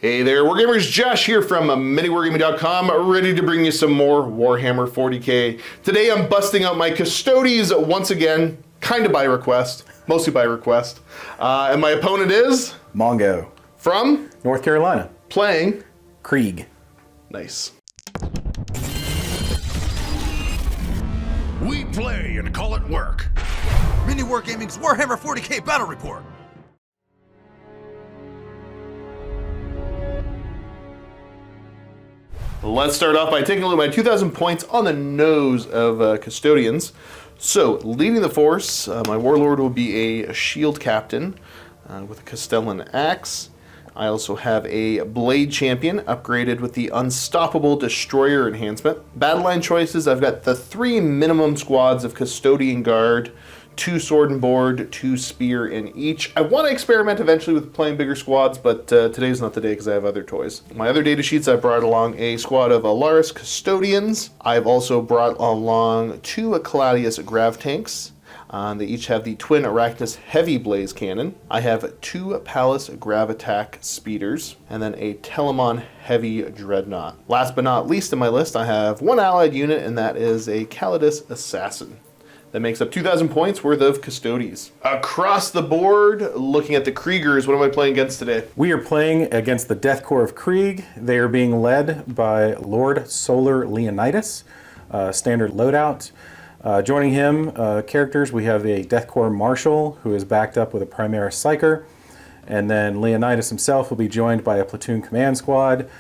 Hey there, Wargamers, Josh here from MiniWarGaming.com, ready to bring you some more Warhammer 40k. Today I'm busting out my Custodes once again, kind of by request, mostly by request. And my opponent is... Mongo. From? North Carolina. Playing? Krieg. Nice. We play and call it work. MiniWarGaming's Warhammer 40k Battle Report. Let's start off by taking a look at my 2,000 points on the nose of Custodians. So, leading the force, my warlord will be a shield captain with a Castellan axe. I also have a blade champion upgraded with the unstoppable destroyer enhancement. Battle line choices, I've got the 3 minimum squads of custodian guard, 2 sword and board, 2 spear in each. I want to experiment eventually with playing bigger squads, but today's not the day because I have other toys. My other data sheets, I brought along a squad of Alaris custodians. I've also brought along 2 Claudius grav tanks. They each have the twin Arachnus heavy blaze cannon. I have 2 Palace grav attack speeders, and then a Telemon heavy dreadnought. Last but not least in my list, I have 1 allied unit, and that is a Calidus assassin. That makes up 2,000 points worth of Custodes. Across the board, looking at the Kriegers, what am I playing against today? We are playing against the Death Korps of Krieg. They are being led by Lord Solar Leonidas, standard loadout. Joining him, characters, we have a Death Korps Marshal who is backed up with a Primaris Psyker. And then Leonidas himself will be joined by a platoon command squad.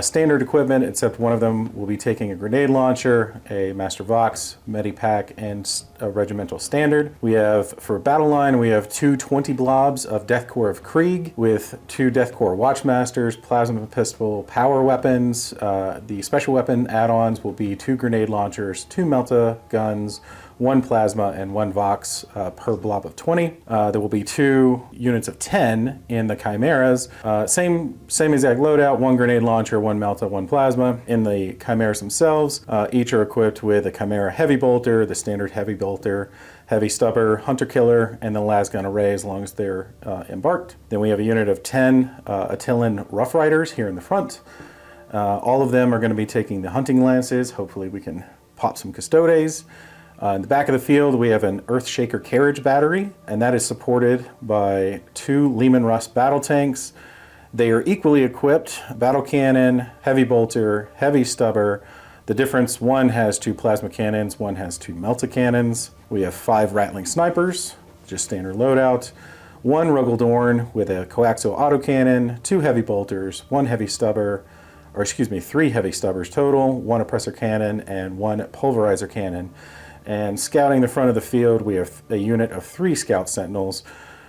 Standard equipment, except one of them will be taking a grenade launcher, a Master Vox, Medipack, and a regimental standard. We have, for battle line, we have 2 20 blobs of Death Korps of Krieg with 2 Death Korps Watchmasters, plasma pistol, power weapons. The special weapon add-ons will be 2 grenade launchers, 2 Melta guns, 1 plasma, and 1 Vox per blob of 20. There will be 2 units of 10 in the Chimeras. Same exact loadout, 1 grenade launcher, 1 Melta, 1 plasma. In the Chimeras themselves, each are equipped with a Chimera heavy bolter, the standard heavy bolter, heavy stubber, hunter killer, and the lasgun array as long as they're embarked. Then we have a unit of 10 Attilan Rough Riders here in the front. All of them are going to be taking the hunting lances. Hopefully we can pop some Custodes. In the back of the field, we have an Earthshaker carriage battery, and that is supported by 2 Lehman Russ battle tanks. They are equally equipped, battle cannon, heavy bolter, heavy stubber. The difference, one has 2 plasma cannons, one has 2 Melta cannons. We have 5 rattling snipers, just standard loadout. 1 Ruggeldorn with a coaxial autocannon, 2 heavy bolters, 1 heavy stubber, or excuse me, 3 heavy stubbers total, 1 oppressor cannon, and 1 pulverizer cannon. And scouting the front of the field, we have a unit of 3 scout sentinels.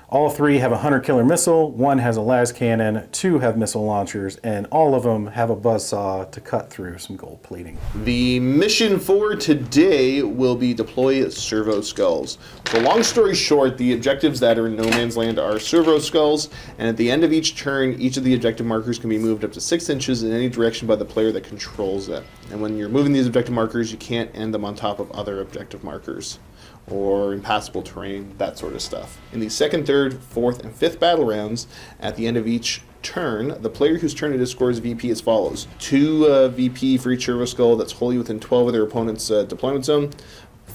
All 3 have a hunter killer missile, 1 has a las cannon, 2 have missile launchers, and all of them have a buzzsaw to cut through some gold plating. The mission for today will be deploy servo skulls. So long story short, the objectives that are in no man's land are servo skulls, and at the end of each turn, each of the objective markers can be moved up to 6 inches in any direction by the player that controls it. And when you're moving these objective markers, you can't end them on top of other objective markers or impassable terrain, that sort of stuff. In the 2nd, 3rd, 4th, and 5th battle rounds, at the end of each turn, the player whose turn it is scores VP as follows. 2 VP for each servo skull that's wholly within 12 of their opponent's deployment zone,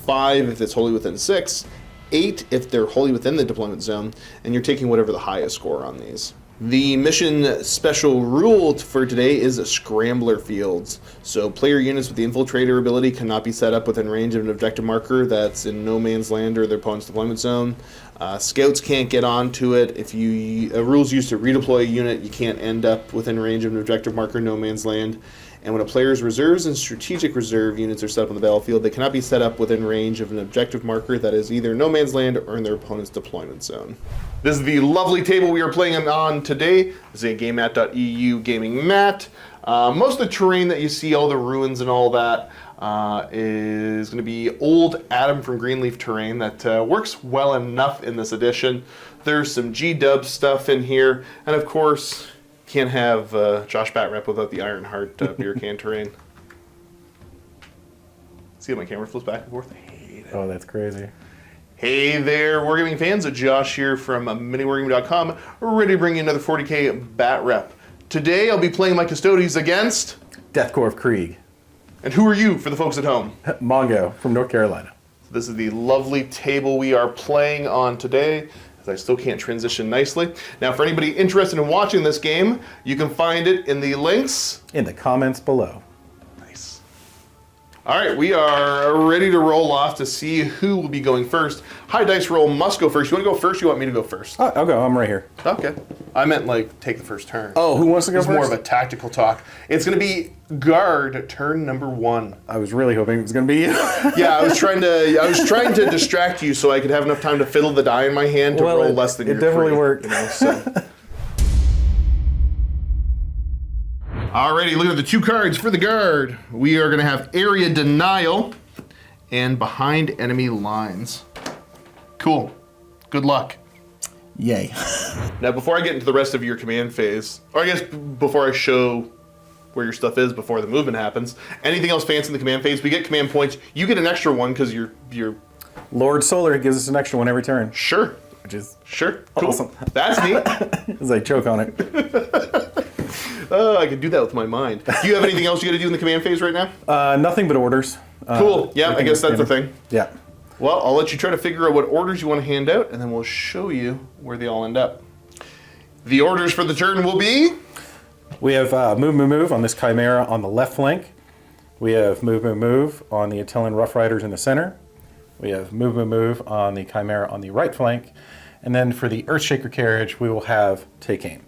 5 if it's wholly within 6, 8 if they're wholly within the deployment zone, and you're taking whatever the highest score on these. The mission special rule for today is scrambler fields. So player units with the infiltrator ability cannot be set up within range of an objective marker that's in no man's land or their opponent's deployment zone. Scouts can't get onto it. If rules used to redeploy a unit, you can't end up within range of an objective marker in no man's land. And when a player's reserves and strategic reserve units are set up on the battlefield, they cannot be set up within range of an objective marker that is either no man's land or in their opponent's deployment zone. This is the lovely table we are playing on today. This is a GameMat.eu gaming mat. Most of the terrain that you see, all the ruins and all that, is going to be old Adam from Greenleaf terrain that works well enough in this edition. There's some G-dub stuff in here, and of course, can't have Josh Batrep without the Ironheart beer can terrain. See how my camera flips back and forth? I hate it. Oh, that's crazy. Hey there, Wargaming fans. Josh here from MiniWarGaming.com, ready to bring you another 40k Batrep. Today I'll be playing my Custodes against... Death Korps of Krieg. And who are you for the folks at home? Mongo from North Carolina. This is the lovely table we are playing on today, as I still can't transition nicely. Now, for anybody interested in watching this game, you can find it in the links. In the comments below. Nice. All right, we are ready to roll off to see who will be going first. High dice roll must go first. You want to go first? Or you want me to go first? I'll go. I'm right here. Okay. I meant like take the first turn. Oh, who wants to go It's first? more of a tactical talk. It's going to be guard turn number 1. I was really hoping it was going to be you. Yeah, I was trying to distract you so I could have enough time to fiddle the die in my hand to roll less than your 3. It definitely worked. You know, so. Alrighty, look at the 2 cards for the guard. We are going to have Area Denial and Behind Enemy Lines. Cool. Good luck. Yay. Now, before I get into the rest of your command phase, or I guess before I show where your stuff is before the movement happens, anything else fancy in the command phase, we get command points. You get an extra one because you're... Lord Solar gives us an extra one every turn. Sure. Which is Sure. Cool. awesome. That's neat. As I choke on it. I can do that with my mind. Do you have anything else you got to do in the command phase right now? Nothing but orders. Cool. Yeah, I guess that's the thing. Yeah. Well, I'll let you try to figure out what orders you want to hand out, and then we'll show you where they all end up. The orders for the turn will be... We have move on this Chimera on the left flank. We have move on the Attilan Rough Riders in the center. We have move on the Chimera on the right flank. And then for the Earthshaker carriage, we will have Take Aim.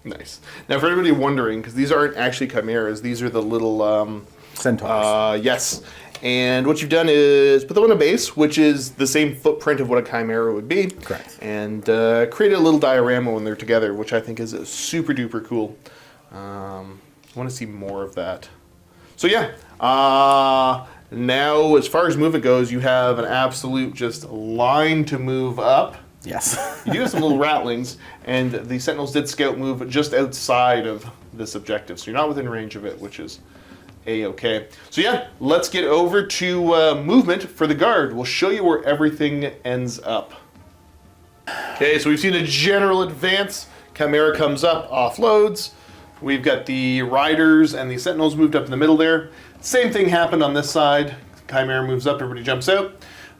Nice. Now, for everybody wondering, because these aren't actually chimeras, these are the little... Centaurs. Yes. And what you've done is put them on a base, which is the same footprint of what a chimera would be. Correct. And create a little diorama when they're together, which I think is super duper cool. I want to see more of that. So yeah. Now, as far as movement goes, you have an absolute just line to move up. Yes. You do have some little rattlings, and the Sentinels did scout move just outside of this objective, so you're not within range of it, which is A-okay. So yeah, let's get over to movement for the guard. We'll show you where everything ends up. Okay, so we've seen a general advance. Chimera comes up, offloads. We've got the Riders and the Sentinels moved up in the middle there. Same thing happened on this side. Chimera moves up, everybody jumps out.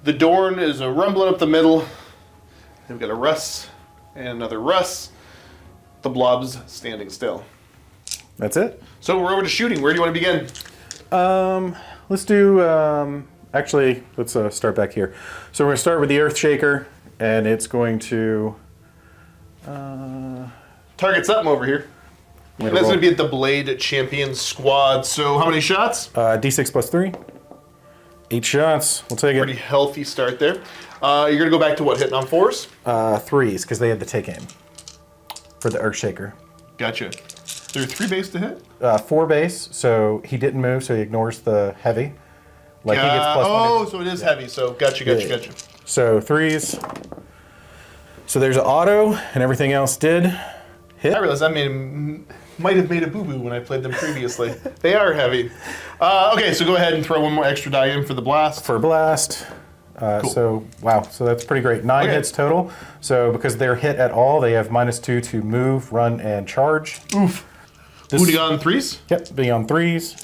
The Dorn is rumbling up the middle. Then we've got a Russ and another Russ. The Blobs standing still. That's it. So we're over to shooting. Where do you want to begin? Let's do, actually, let's start back here. So we're going to start with the Earthshaker, and it's going to... Target something over here. And that's going to be at the Blade Champion Squad. So how many shots? D6 plus 3. 8 shots. We'll take Pretty it. healthy start there. You're going to go back to what, hitting on 4s? 3s, because they had the Take Aim for the Earthshaker. Gotcha. There are 3 base to hit? 4 base, so he didn't move, so he ignores the heavy. Like he gets plus 1. Oh, so it is heavy. So gotcha. So 3s. So there's an auto, and everything else did hit. I realized I might have made a boo-boo when I played them previously. They are heavy. Okay, so go ahead and throw one more extra die in for the blast. For blast. Cool. So, wow, so that's pretty great. 9 hits total. So because they're hit at all, they have -2 to move, run, and charge. Oof. Booty on 3s? Yep, being on 3s.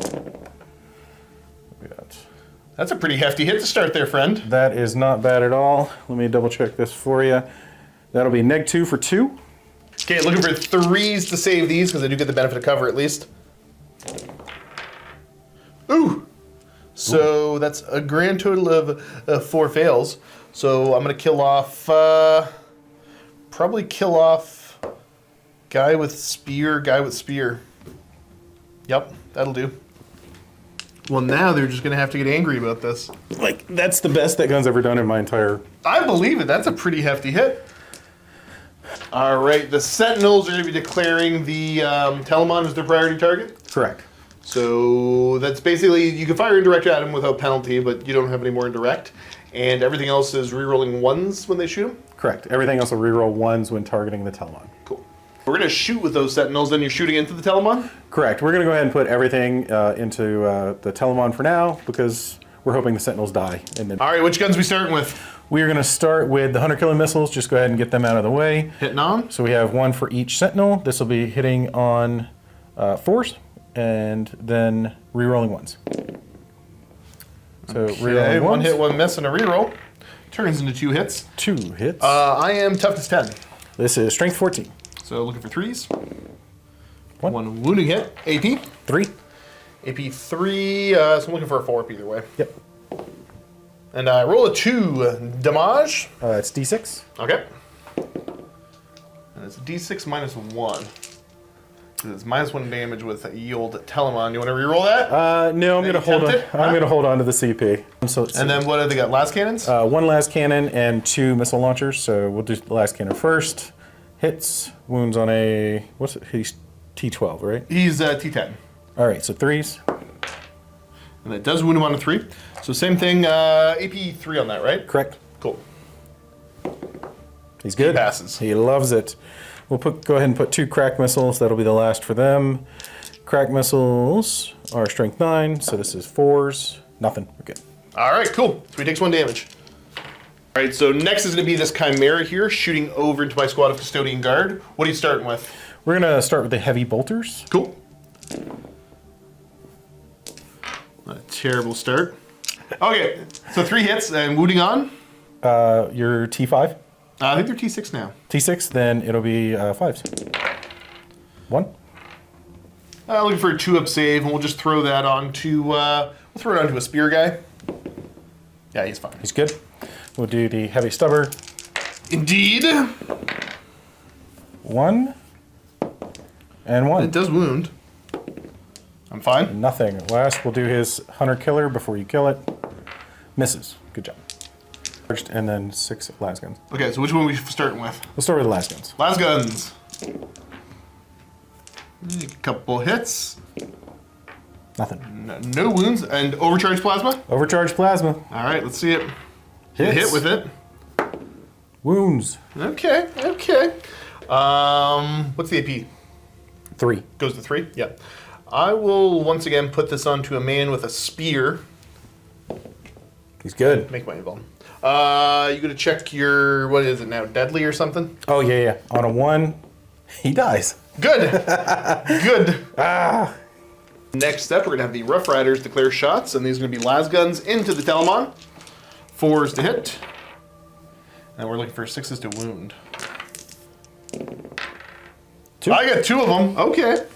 That's a pretty hefty hit to start there, friend. That is not bad at all. Let me double check this for you. That'll be -2 for 2. Okay, looking for 3s to save these, because I do get the benefit of cover at least. Ooh! So that's a grand total of 4 fails. So I'm going to kill off, probably kill off guy with spear. Yep, that'll do. Well, now they're just going to have to get angry about this. Like, that's the best that gun's ever done in my entire... I believe it. That's a pretty hefty hit. All right, the Sentinels are going to be declaring the Telemon as their priority target. Correct. So that's basically, you can fire indirect at them without penalty, but you don't have any more indirect. And everything else is re-rolling 1s when they shoot them? Correct. Everything else will reroll 1s when targeting the Telemon. Cool. We're going to shoot with those Sentinels, then you're shooting into the Telemon? Correct. We're going to go ahead and put everything into the Telemon for now, because we're hoping the Sentinels die. And then All right, which guns we starting with? we are going to start with the hunter-killing missiles. Just go ahead and get them out of the way. Hitting on? So we have 1 for each Sentinel. This will be hitting on 4s, and then re-rolling 1s. So Okay, re-rolling 1s. one hit, one miss, and a reroll. Turns into 2 hits. 2 hits. I am toughness 10. This is strength 14. So looking for 3s. One. 1 wounding hit. AP. 3. AP 3, so I'm looking for a 4 up either way. Yep. And I roll a 2 damage. It's D6. Okay. And it's a D6 minus 1. It's minus 1 damage with a yield Telemon. You want to reroll that? No, I'm Are gonna you hold on. tempted? I'm gonna hold on to the CP. So let's And see. then what have they got? Last cannons? 1 last cannon and 2 missile launchers. So we'll do the last cannon first. Hits, wounds on a what's it? He's T12, right? He's T10. All right, so 3s. And that does wound him on a 3. So same thing, AP 3 on that, right? Correct. Cool. He's good. He passes. He loves it. We'll go ahead and put 2 crack missiles. That'll be the last for them. Crack missiles are strength 9, so this is 4s. Nothing. We're good. All right, cool. So he takes 1 damage. All right, so next is going to be this Chimera here, shooting over into my squad of Custodian Guard. What are you starting with? We're gonna start with the heavy bolters. Cool. Not a terrible start. Okay, so 3 hits and wounding on. Your T5. I think they're T6 now. T6, then it'll be 5s. 1. Looking for a 2-up save, and we'll just throw that onto. We'll throw it onto a spear guy. Yeah, he's fine. He's good. We'll do the heavy stubber. Indeed. 1. And 1. It does wound. I'm fine. Nothing. Last, we'll do his hunter killer before you kill it. Misses. Good job. First, and then 6 las guns. Okay, so which one are we starting with? We'll start with the las guns. Las guns. A couple hits. Nothing. No wounds and overcharged plasma. Overcharged plasma. All right, let's see it. Hits. Hit with it. Wounds. Okay, okay. What's the AP? 3. Goes to 3? Yeah. I will once again put this onto a man with a spear. He's good. Make my invuln. You gonna check your, what is it now, deadly or something? Oh, yeah, yeah. On a 1, he dies. Good. Good. Next up, we're gonna have the Rough Riders declare shots, and these are gonna be las guns into the Telemon. 4s to hit. And we're looking for 6s to wound. 2. I got 2 of them. Okay.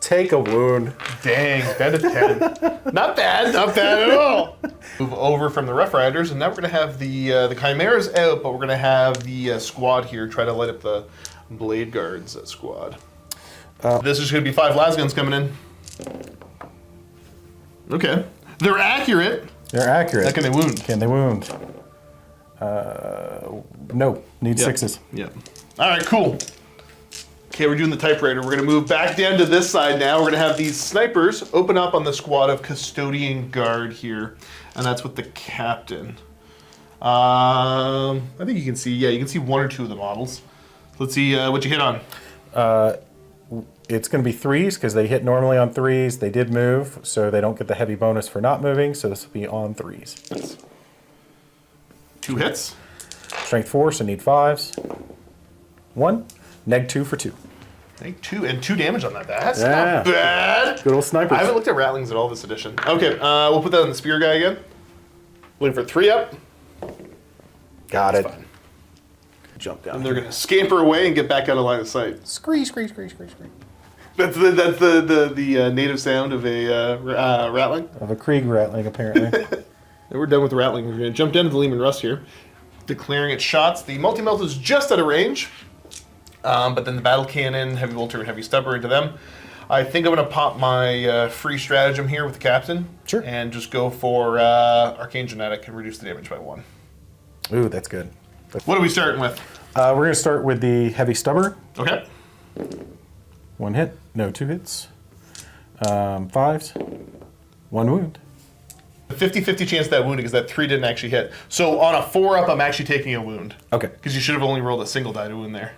Take a wound. Dang, bad at 10. Not bad at all. Move over from the Rough Riders, and now we're gonna have the Chimeras out, but we're gonna have the squad here try to light up the Blade Guards squad. This is gonna be 5 las guns coming in. Okay, they're accurate. They're accurate. How can they wound? Can they wound? No. Need 6s. Yeah. All right, cool. Okay, we're doing the typewriter. We're gonna move back down to this side now. We're gonna have these snipers open up on the squad of Custodian Guard here, and that's with the captain. I think you can see, yeah, you can see 1 or 2 of the models. Let's see what you hit on. It's going to be 3s because they hit normally on 3s. They did move, so they don't get the heavy bonus for not moving, so this will be on 3s. Nice. 2 hits. Strength 4, so need 5s. 1. Neg 2 for 2. Take 2 and 2 damage on that. That's Yeah. not bad. Good old snipers. I haven't looked at Rattlings at all this edition. Okay, we'll put that on the spear guy again. Looking for 3 up. Got it. Fine. Jump down. And they're gonna scamper away and get back out of line of sight. Scree, scree, scree, scree, scree. That's the native sound of a rattling. Of a Krieg rattling, apparently. And we're done with the rattling. We're gonna jump down to the Lehman Russ here, declaring its shots. The multi-melt is just out of range, but then the battle cannon, heavy bolter, and heavy stubber into them. I think I'm gonna pop my free stratagem here with the captain. Sure. And just go for arcane genetic and reduce the damage by 1. Ooh, that's good. What are we starting with? We're going to start with the heavy stubber. Okay. 1 hit. No, 2 hits. 5s. 1 wound. 50-50 chance that wounded because that 3 didn't actually hit. So on a 4 up, I'm actually taking a wound. Okay. Because you should have only rolled a single die to wound there.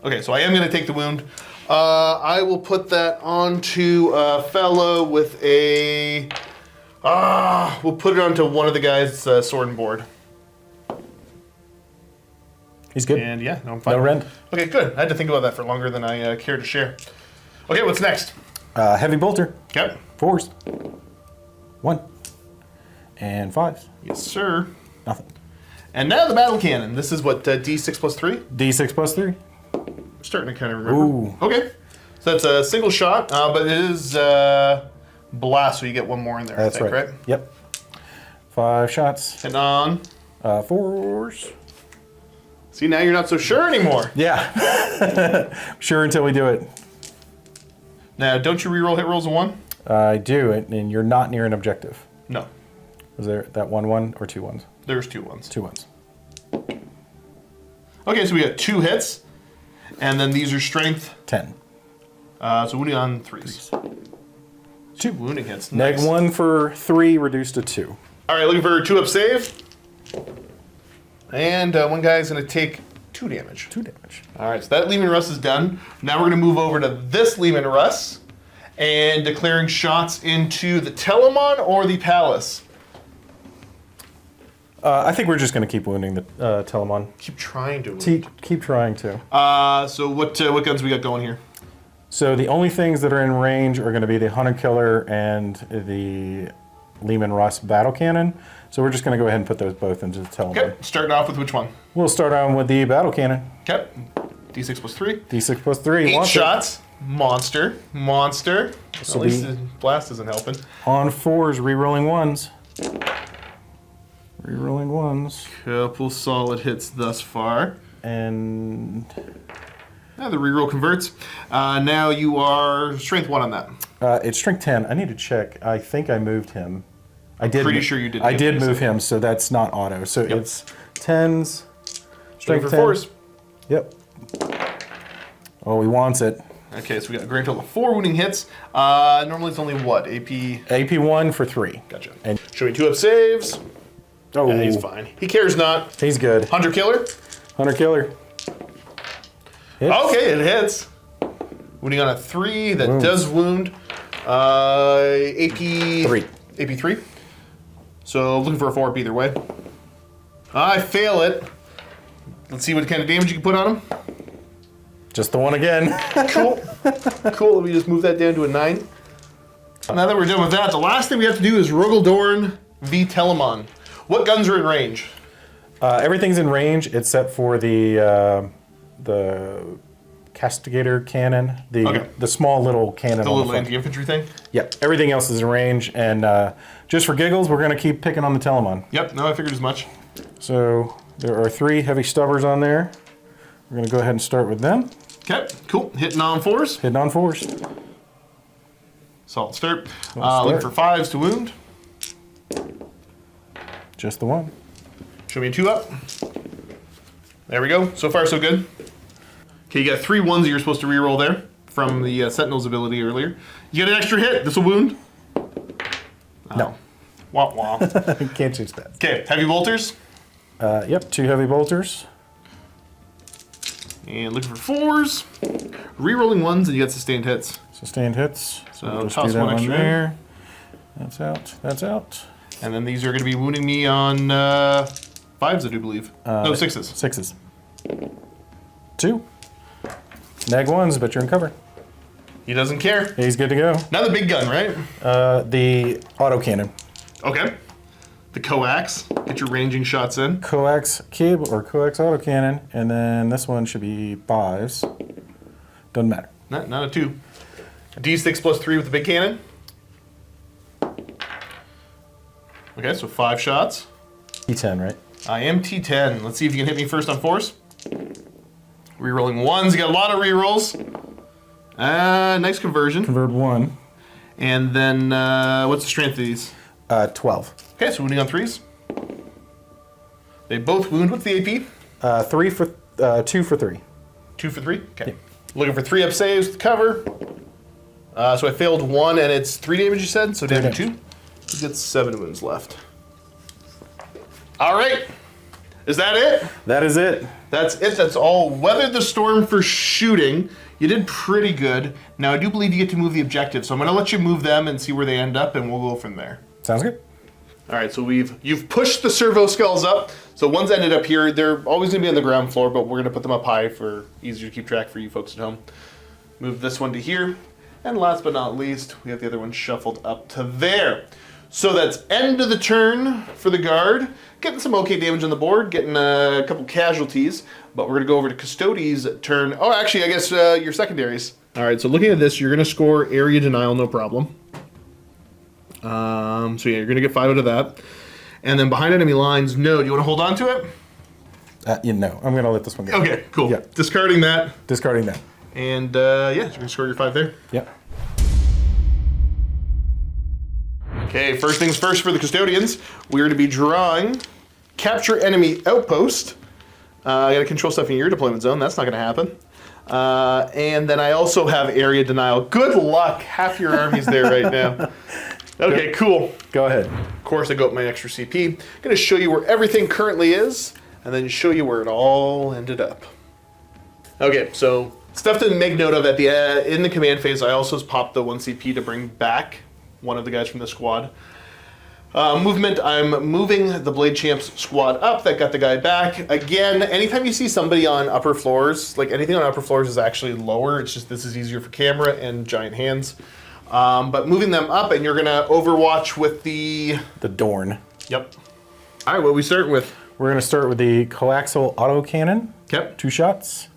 Okay, so I am going to take the wound. I will put that onto a fellow with a... we'll put it onto one of the guys' sword and board. He's good. And yeah, no, I'm fine. No rend. Okay, good. I had to think about that for longer than I care to share. Okay, what's next? Heavy bolter. Okay. 4s. 1. And 5s. Yes, sir. Nothing. And now the battle cannon. This is what, D6 plus 3? D6 plus 3. I'm starting to kind of remember. Ooh. Okay. So that's a single shot, but it is blast, so you get one more in there, That's I think, right? Yep. 5 shots. And on. 4s. See, now you're not so sure anymore. Yeah. Sure until we do it. Now, don't you reroll hit rolls of 1? I do, and you're not near an objective. No. Was there that 1-1 or 2 1s? There's 2 ones. 2 1s. Okay, so we got 2 hits, and then these are strength. 10. So wounding on 3s. 2 wounding hits. Nice. Neg 1 for 3, reduced to 2. All right, looking for a 2-up save. And one guy's going to take 2 damage. 2 damage. All right, so that Lehman Russ is done. Now we're going to move over to this Lehman Russ and declaring shots into the Telemon or the Palace. I think we're just going to keep wounding the Telemon. Keep trying to. Wound. Keep trying to. So what guns we got going here? So the only things that are in range are going to be the Hunter Killer and the Lehman Russ Battle Cannon. So we're just going to go ahead and put those both into the Telemon. Okay, starting off with which one? We'll start on with the Battle Cannon. Okay, D6 plus 3. D6 plus 3. 8 shots. Monster. At least the blast isn't helping. On 4s, rerolling 1s. Rerolling 1s. Couple solid hits thus far. And Now the reroll converts. Now you are strength 1 on that. it's strength 10. I need to check. I think I moved him. I did. Pretty sure you did. I did move him, so that's not auto. So it's 10s. Strength for 10. 4s. Yep. Oh, he wants it. Okay, so we got a grand total of 4 wounding hits. Normally it's only what? AP? AP 1 for 3. Gotcha. And show me 2-up saves. oh, Yeah, he's fine. He cares not. He's good. Hunter Killer. Hunter Killer. Hits. Okay, it hits. Wounding on a 3. That Wounds. does wound. AP 3. AP 3. So looking for a 4-up either way. I fail it. Let's see what kind of damage you can put on him. Just the one again. Cool. Cool. Let me just move that down to a 9. Now that we're done with that, the last thing we have to do is Rogaldorn v. Telemon. What guns are in range? Everything's in range except for the Castigator cannon, the small little cannon. The on little front. anti-infantry thing? Yep. Everything else is in range, and just for giggles, we're going to keep picking on the Telemon. Yep, no, I figured as much. So there are 3 heavy stubbers on there. We're going to go ahead and start with them. Okay, cool. Hitting on 4s. Hitting on 4s. Solid start. Solid Looking start. for 5s to wound. Just the one. Show me a 2-up. There we go. So far, so good. Okay, you got 3 1s that you're supposed to reroll there from the Sentinel's ability earlier. You get an extra hit. This will wound. No. Wah wah. Can't change that. Okay, heavy bolters. Yep, 2 heavy bolters. And looking for 4s. Rerolling 1s, and you got sustained hits. Sustained hits. So we'll just toss do that one extra in. there. That's out. That's out. And then these are going to be wounding me on 5s, I do believe. No, 6s. 6s. 2. Neg 1s, but you're in cover. He doesn't care. He's good to go. Now the big gun, right? The autocannon. Okay. The coax. Get your ranging shots in. Coax cable or coax autocannon, and then this one should be 5s. Doesn't matter. Not a 2. D6 plus 3 with the big cannon. Okay, so 5 shots. E10, right? I am T10. Let's see if you can hit me first on 4s. Rerolling 1s. You got a lot of rerolls. Nice conversion. Convert 1. And then, what's the strength of these? 12. Okay, so wounding on 3s. They both wound. What's the AP? 3 for 2 for 3. 2 for 3? Okay. Yep. Looking for 3-up saves with cover. So I failed 1, and it's 3 damage, you said? So down to 2. You get 7 wounds left. All right. Is that it? That is it. That's it. That's all. Weathered the storm for shooting. You did pretty good. Now, I do believe you get to move the objective, so I'm going to let you move them and see where they end up, and we'll go from there. Sounds good. All right, so you've pushed the servo skulls up. So one's ended up here. They're always gonna be on the ground floor, but we're gonna put them up high for easier to keep track for you folks at home. Move this one to here. And last but not least, we have the other one shuffled up to there. So that's end of the turn for the guard. Getting some okay damage on the board, getting a couple casualties, but we're gonna go over to Custodes' turn. Oh, actually, I guess your secondaries. All right, so looking at this, you're gonna score area denial, no problem. So yeah, you're gonna get 5 out of that. And then behind enemy lines, no. Do you wanna hold on to it? Yeah, no, I'm gonna let this one go. Okay, cool. Yeah. Discarding that. Discarding that. And yeah, you're gonna score your 5 there. Yep. Okay, first things first for the Custodians, we're gonna be drawing Capture Enemy Outpost. I gotta control stuff in your deployment zone, that's not gonna happen. And then I also have Area Denial. Good luck, half your army's there right now. Okay, cool. Go ahead. Of course, I got my extra CP. Gonna show you where everything currently is, and then show you where it all ended up. Okay, so stuff to make note of at the in the command phase. I also popped the 1 CP to bring back one of the guys from the squad. Movement, I'm moving the Blade Champs squad up. That got the guy back. Again, anytime you see somebody on upper floors, like anything on upper floors is actually lower. It's just this is easier for camera and giant hands. But moving them up, and you're gonna overwatch with the Dorn. Yep. All right, what are we starting with? We're gonna start with the coaxial autocannon. Yep. 2 shots.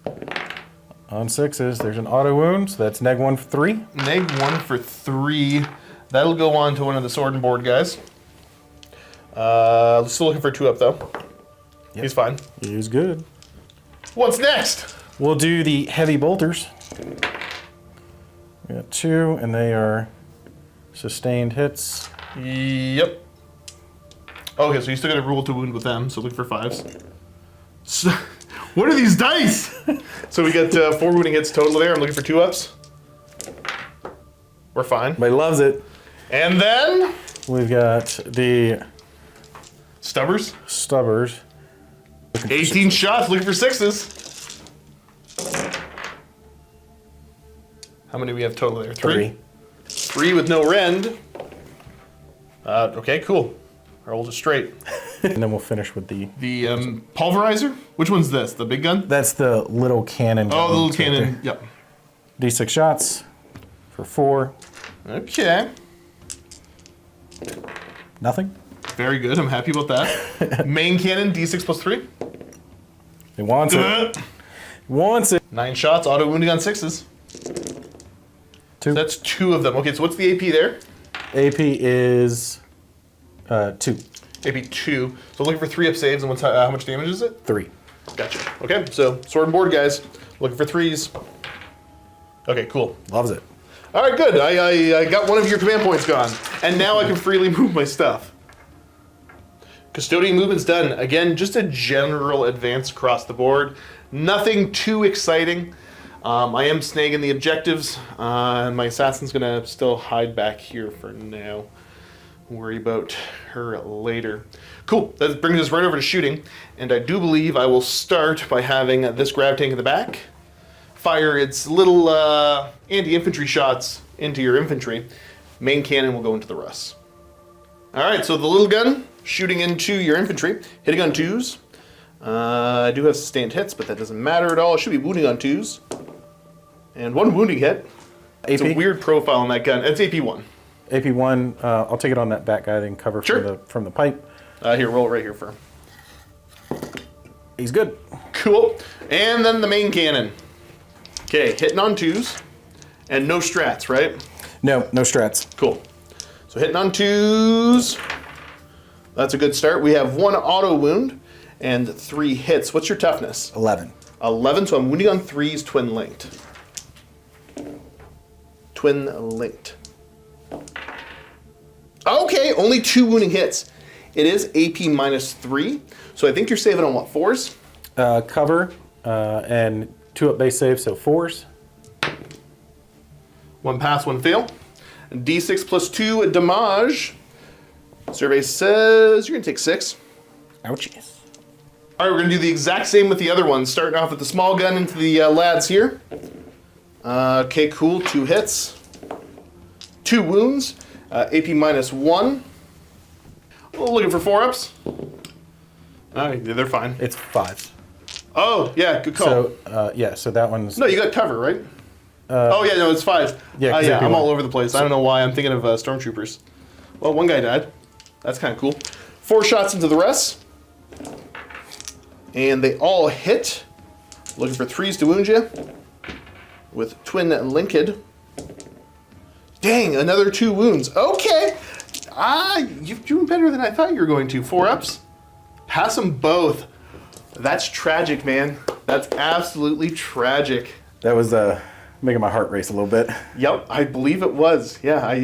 On 6s, there's an auto wound, so that's -1 for 3. -1 for 3. That'll go on to one of the sword and board guys. Still looking for 2 up though. Yep. He's fine. He's good. What's next? We'll do the heavy bolters. We got 2, and they are sustained hits. Yep. Okay, so you still got a rule to wound with them, so look for 5s. So, what are these dice? So we got 4 wounding hits total there. I'm looking for 2 ups. We're fine. Everybody loves it. And then We've got the Stubbers. 18 shots, looking for 6s. How many do we have total there? 3? 3 with no rend. Okay, cool. Roll just straight. And then we'll finish with the pulverizer? Which one's this? The big gun? That's the little cannon. Oh, the little cannon. Yep. D6 shots for 4. Okay. Nothing. Very good. I'm happy about that. Main cannon, D6 plus 3. He wants it. Wants it. 9 shots, auto wounding on 6s. 2. So that's 2 of them. Okay, so what's the AP there? AP is 2. AP 2. So looking for 3 up saves, and how much damage is it? 3. Gotcha. Okay, so sword and board guys, looking for 3s. Okay, cool. Loves it. All right, good. I got one of your command points gone, and now I can freely move my stuff. Custodian movement's done. Again, just a general advance across the board. Nothing too exciting. I am snagging the objectives, and my assassin's gonna still hide back here for now. Worry about her later. Cool, that brings us right over to shooting, and I do believe I will start by having this grav tank in the back fire its little anti-infantry shots into your infantry. Main cannon will go into the Russ. Alright, so the little gun shooting into your infantry, hitting on 2s. I do have sustained hits, but that doesn't matter at all. It should be wounding on 2s. And 1 wounding hit. It's a weird profile on that gun. It's AP1. AP1, I'll take it on that back guy, then cover from the pipe. Here, roll it right here for him. He's good. Cool. And then the main cannon. Okay, hitting on 2s. And no strats, right? No strats. Cool. So hitting on 2s. That's a good start. We have 1 auto wound and 3 hits. What's your toughness? 11. 11, so I'm wounding on 3s, twin linked. Twin linked. Okay, only 2 wounding hits. It is AP minus 3, so I think you're saving on what, 4s? Cover and 2 up base save, so 4s. 1 pass, 1 fail. D6 plus 2 damage. Survey says you're gonna take 6. Ouchies. All right, we're gonna do the exact same with the other ones. Starting off with the small gun into the lads here. Okay, cool, 2 hits. 2 wounds, AP minus 1. Looking for 4-ups. All right, they're fine. It's 5. Oh, yeah, good call. So, yeah, so that one's... No, you got cover, right? Oh, yeah, no, it's 5. Yeah, Yeah, I'm all over the place. I don't know why. I'm thinking of stormtroopers. Well, one guy died. That's kind of cool. 4 shots into the rest. And they all hit. Looking for 3s to wound you. With twin linked. Dang, another 2 wounds. Okay. You're doing better than I thought you were going to. 4-ups. Pass them both. That's tragic, man. That's absolutely tragic. That was making my heart race a little bit. Yep, I believe it was. Yeah, I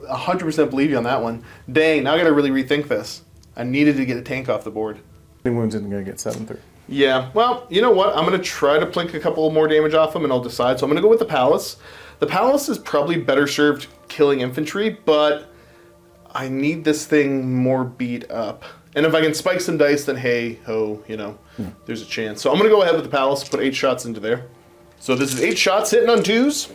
100% believe you on that one. Dang, now I gotta really rethink this. I needed to get a tank off the board. Wounds isn't going to get 7 through. Yeah, well, you know what? I'm going to try to plink a couple more damage off him and I'll decide. So I'm going to go with the Palace. The Palace is probably better served killing infantry, but I need this thing more beat up. And if I can spike some dice, then hey, ho, you know, there's a chance. So I'm going to go ahead with the Palace, put 8 shots into there. So this is 8 shots hitting on 2s.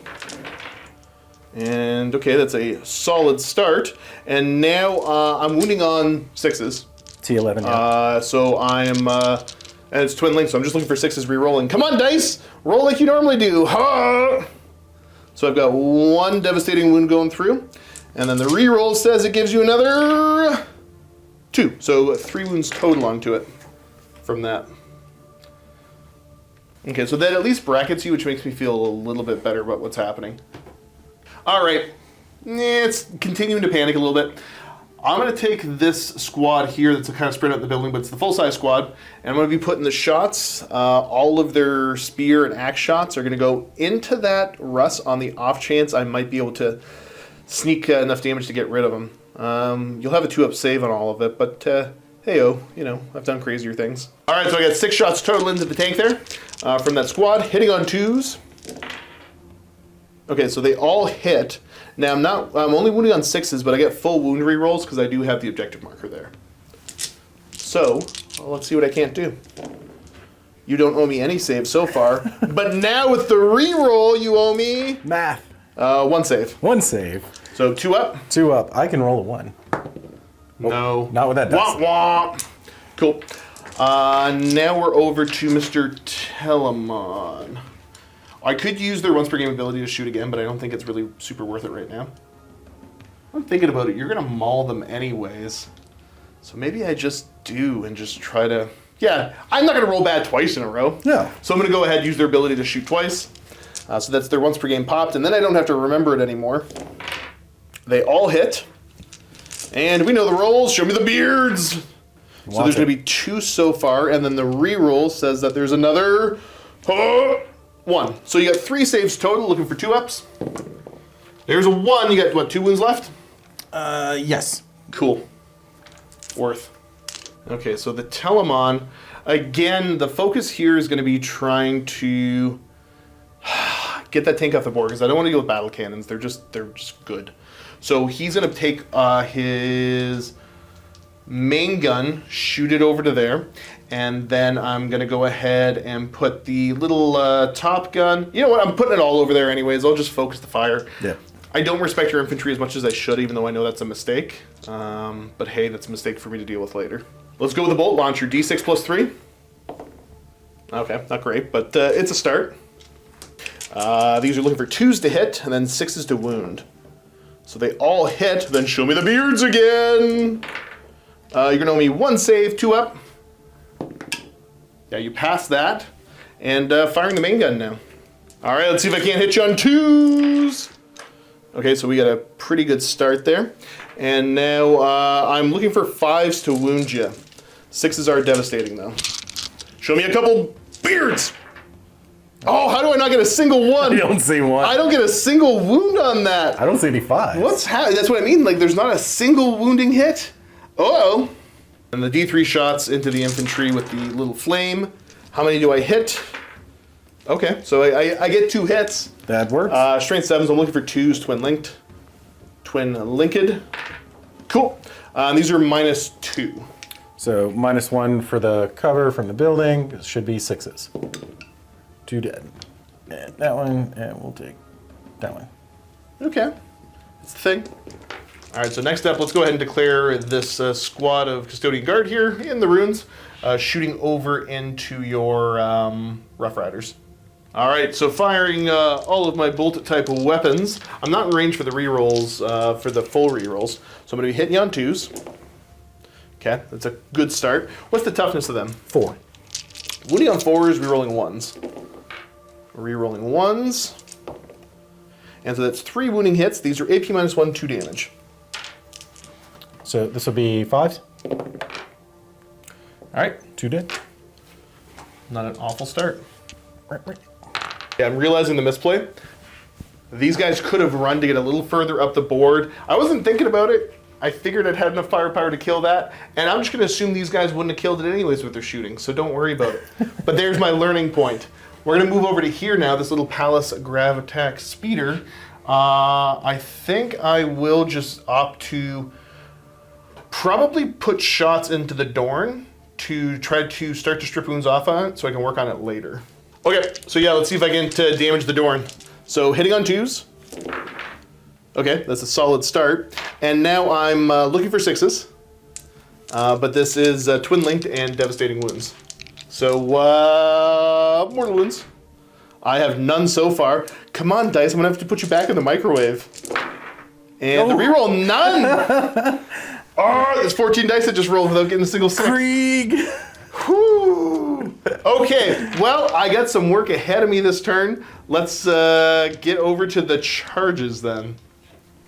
And okay, that's a solid start. And now I'm wounding on 6s. T11, yeah. So I'm, and it's twin link, so I'm just looking for 6s re-rolling. Come on, dice! Roll like you normally do. Ha! So I've got 1 devastating wound going through. And then the re-roll says it gives you another 2. So 3 wounds total onto it from that. Okay, so that at least brackets you, which makes me feel a little bit better about what's happening. All right, it's continuing to panic a little bit. I'm going to take this squad here that's kind of spread out in the building, but it's the full-size squad, and I'm going to be putting the shots, all of their spear and axe shots are going to go into that Russ on the off chance I might be able to sneak enough damage to get rid of them. You'll have a 2-up save on all of it, but hey-oh, you know, I've done crazier things. All right, so I got 6 shots total into the tank there from that squad, hitting on 2s. Okay, so they all hit. Now I'm only wounding on 6s, but I get full wound re-rolls because I do have the objective marker there. So, well, let's see what I can't do. You don't owe me any saves so far, but now with the re-roll, you owe me... Math. 1 save. 1 save. So 2 up? 2 up. I can roll a 1. No. Not with that dice. Wah, wah. Cool. Now we're over to Mr. Telemon. I could use their once per game ability to shoot again, but I don't think it's really super worth it right now. I'm thinking about it. You're going to maul them anyways. So maybe I just do and just try to... Yeah, I'm not going to roll bad twice in a row. No. So I'm going to go ahead and use their ability to shoot twice. So that's their once per game popped, and then I don't have to remember it anymore. They all hit. And we know the rolls. Show me the beards. So there's going to be 2 so far, and then the re-roll says that there's another 1. So you got 3 saves total, looking for 2-ups. There's a 1. You got, what, 2 wounds left? Yes. Cool. Worth. Okay, so the Telemon, again, the focus here is going to be trying to get that tank off the board, because I don't want to deal with battle cannons. They're just good. So he's going to take his main gun, shoot it over to there, and then I'm going to go ahead and put the little top gun. You know what? I'm putting it all over there anyways. I'll just focus the fire. Yeah. I don't respect your infantry as much as I should, even though I know that's a mistake. But hey, that's a mistake for me to deal with later. Let's go with the bolt launcher. D6 plus 3. Okay, not great, but it's a start. These are looking for 2s to hit, and then 6s to wound. So they all hit, then show me the beards again. You're going to owe me 1 save, 2 up. Yeah, you passed that. And firing the main gun now. All right, let's see if I can't hit you on 2s. Okay, so we got a pretty good start there. And now I'm looking for 5s to wound you. 6s are devastating, though. Show me a couple beards. Oh, how do I not get a single one? I don't see one. I don't get a single wound on that. I don't see any 5s. What's happening? That's what I mean. Like, there's not a single wounding hit. Uh-oh. And the D3 shots into the infantry with the little flame. How many do I hit? Okay, so I get 2 hits. That works. Strength 7s. I'm looking for 2s, twin linked. Twin linked. Cool. These are -2. So -1 for the cover from the building. It should be 6s. 2 dead. And that one, and we'll take that one. Okay. That's the thing. All right, so next up, let's go ahead and declare this squad of Custodian Guard here in the ruins, shooting over into your Rough Riders. All right, so firing all of my bolt type of weapons. I'm not in range for the rerolls, for the full rerolls, so I'm going to be hitting you on 2s. Okay, that's a good start. What's the toughness of them? 4. Wounding on 4s, rerolling 1s. Rerolling 1s. And so that's 3 wounding hits. These are AP -1, 2 damage. So this will be 5s. All right, 2 dead. not an awful start. Yeah, I'm realizing the misplay. These guys could have run to get a little further up the board. I wasn't thinking about it. I figured I'd had enough firepower to kill that, and I'm just going to assume these guys wouldn't have killed it anyways with their shooting, so don't worry about it. But there's my learning point. We're going to move over to here now, this little Palace Gravitac Speeder. I think I will just opt to probably put shots into the Dorn to try to start to strip wounds off on it so I can work on it later. Okay, so yeah, let's see if I can damage the Dorn. So hitting on 2s. Okay, that's a solid start. And now I'm looking for 6s. But this is twin linked and devastating wounds. So mortal wounds. I have none so far. Come on, dice, I'm gonna have to put you back in the microwave. And the reroll, none! Oh, there's 14 dice that just rolled without getting a single 6. Krieg! Whew. Okay, well, I got some work ahead of me this turn. Let's get over to the charges then.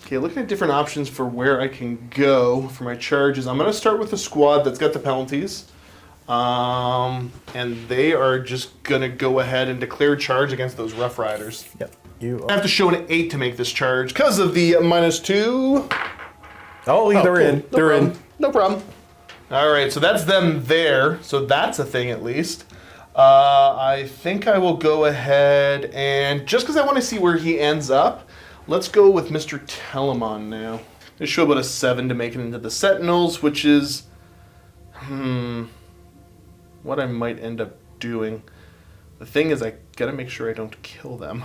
Okay, looking at different options for where I can go for my charges. I'm going to start with the squad that's got the penalties. And they are just going to go ahead and declare charge against those Rough Riders. Yep. You I have to show an 8 to make this charge because of the -2. Oh, they're cool. in. No They're problem. in. No problem. All right, so that's them there. So that's a thing at least. I think I will go ahead and, just because I want to see where he ends up, let's go with Mr. Telemon now. They show about a 7 to make it into the Sentinels, which is, what I might end up doing. The thing is, I gotta make sure I don't kill them,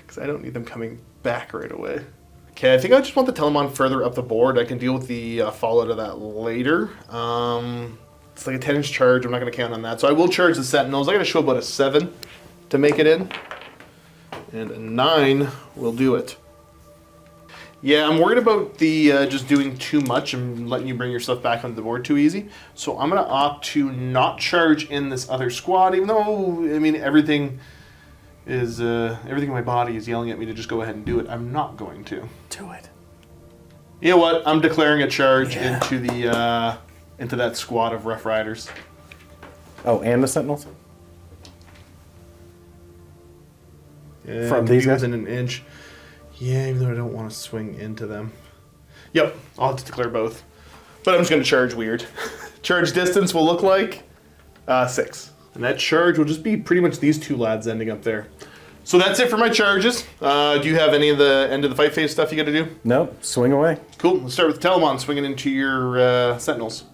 because I don't need them coming back right away. Okay, I think I just want the Telemon further up the board. I can deal with the fallout of that later. It's like a 10-inch charge. I'm not going to count on that. So I will charge the Sentinels. I got to show about a 7 to make it in. And a 9 will do it. Yeah, I'm worried about the just doing too much and letting you bring your stuff back onto the board too easy. So I'm going to opt to not charge in this other squad, even though, I mean, everything in my body is yelling at me to just go ahead and do it. I'm not going to. Do it. You know what? I'm declaring a charge into the into that squad of Rough Riders. Oh, and the Sentinels? Yeah, From these guys? within an inch. Yeah, even though I don't want to swing into them. Yep, I'll have to declare both. But I'm just going to charge weird. Charge distance will look like 6. And that charge will just be pretty much these 2 lads ending up there. So that's it for my charges. Do you have any of the end of the fight phase stuff you got to do? Nope. Swing away. Cool. Let's start with Telemon swinging into your Sentinels.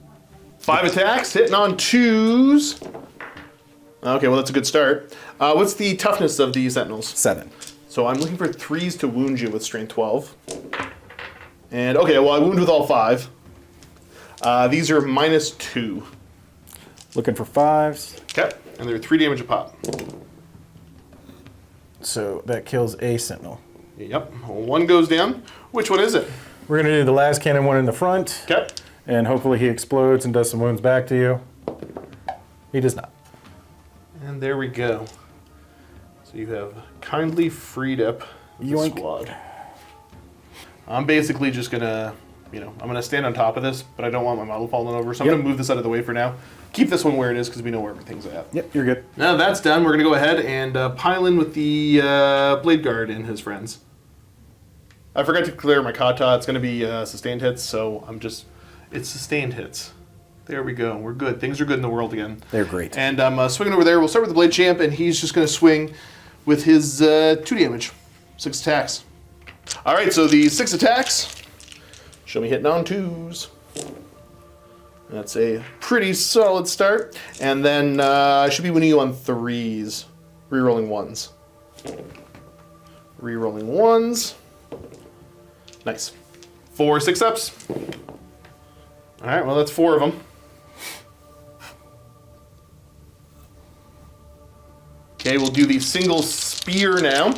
5 attacks, hitting on 2s. Okay, well that's a good start. What's the toughness of the Sentinels? 7. So I'm looking for 3s to wound you with strength 12. And okay, well I wound with all 5. These are -2. Looking for 5s. Okay, and they're 3 damage a pop. So that kills a Sentinel. Yep, 1 goes down. Which one is it? We're going to do the last cannon one in the front. Okay. And hopefully he explodes and does some wounds back to you. He does not. And there we go. So you have kindly freed up the Yoink. squad. I'm basically just gonna, I'm gonna stand on top of this, but I don't want my model falling over, so I'm gonna move this out of the way for now. Keep this one where it is because we know where everything's at. Yep, you're good. Now that's done, we're gonna go ahead and pile in with the Blade Guard and his friends. I forgot to clear my kata. It's gonna be sustained hits, so it's sustained hits. There we go. We're good. Things are good in the world again. They're great. And I'm swinging over there. We'll start with the Blade Champ, and he's just going to swing with his 2 damage. 6 attacks. All right, so the 6 attacks. Show me hitting on 2s. That's a pretty solid start. And then I should be winning you on 3s. Rerolling 1s. Rerolling 1s. Nice. 4 6-ups. All right, well, that's 4 of them. Okay, we'll do the single spear now.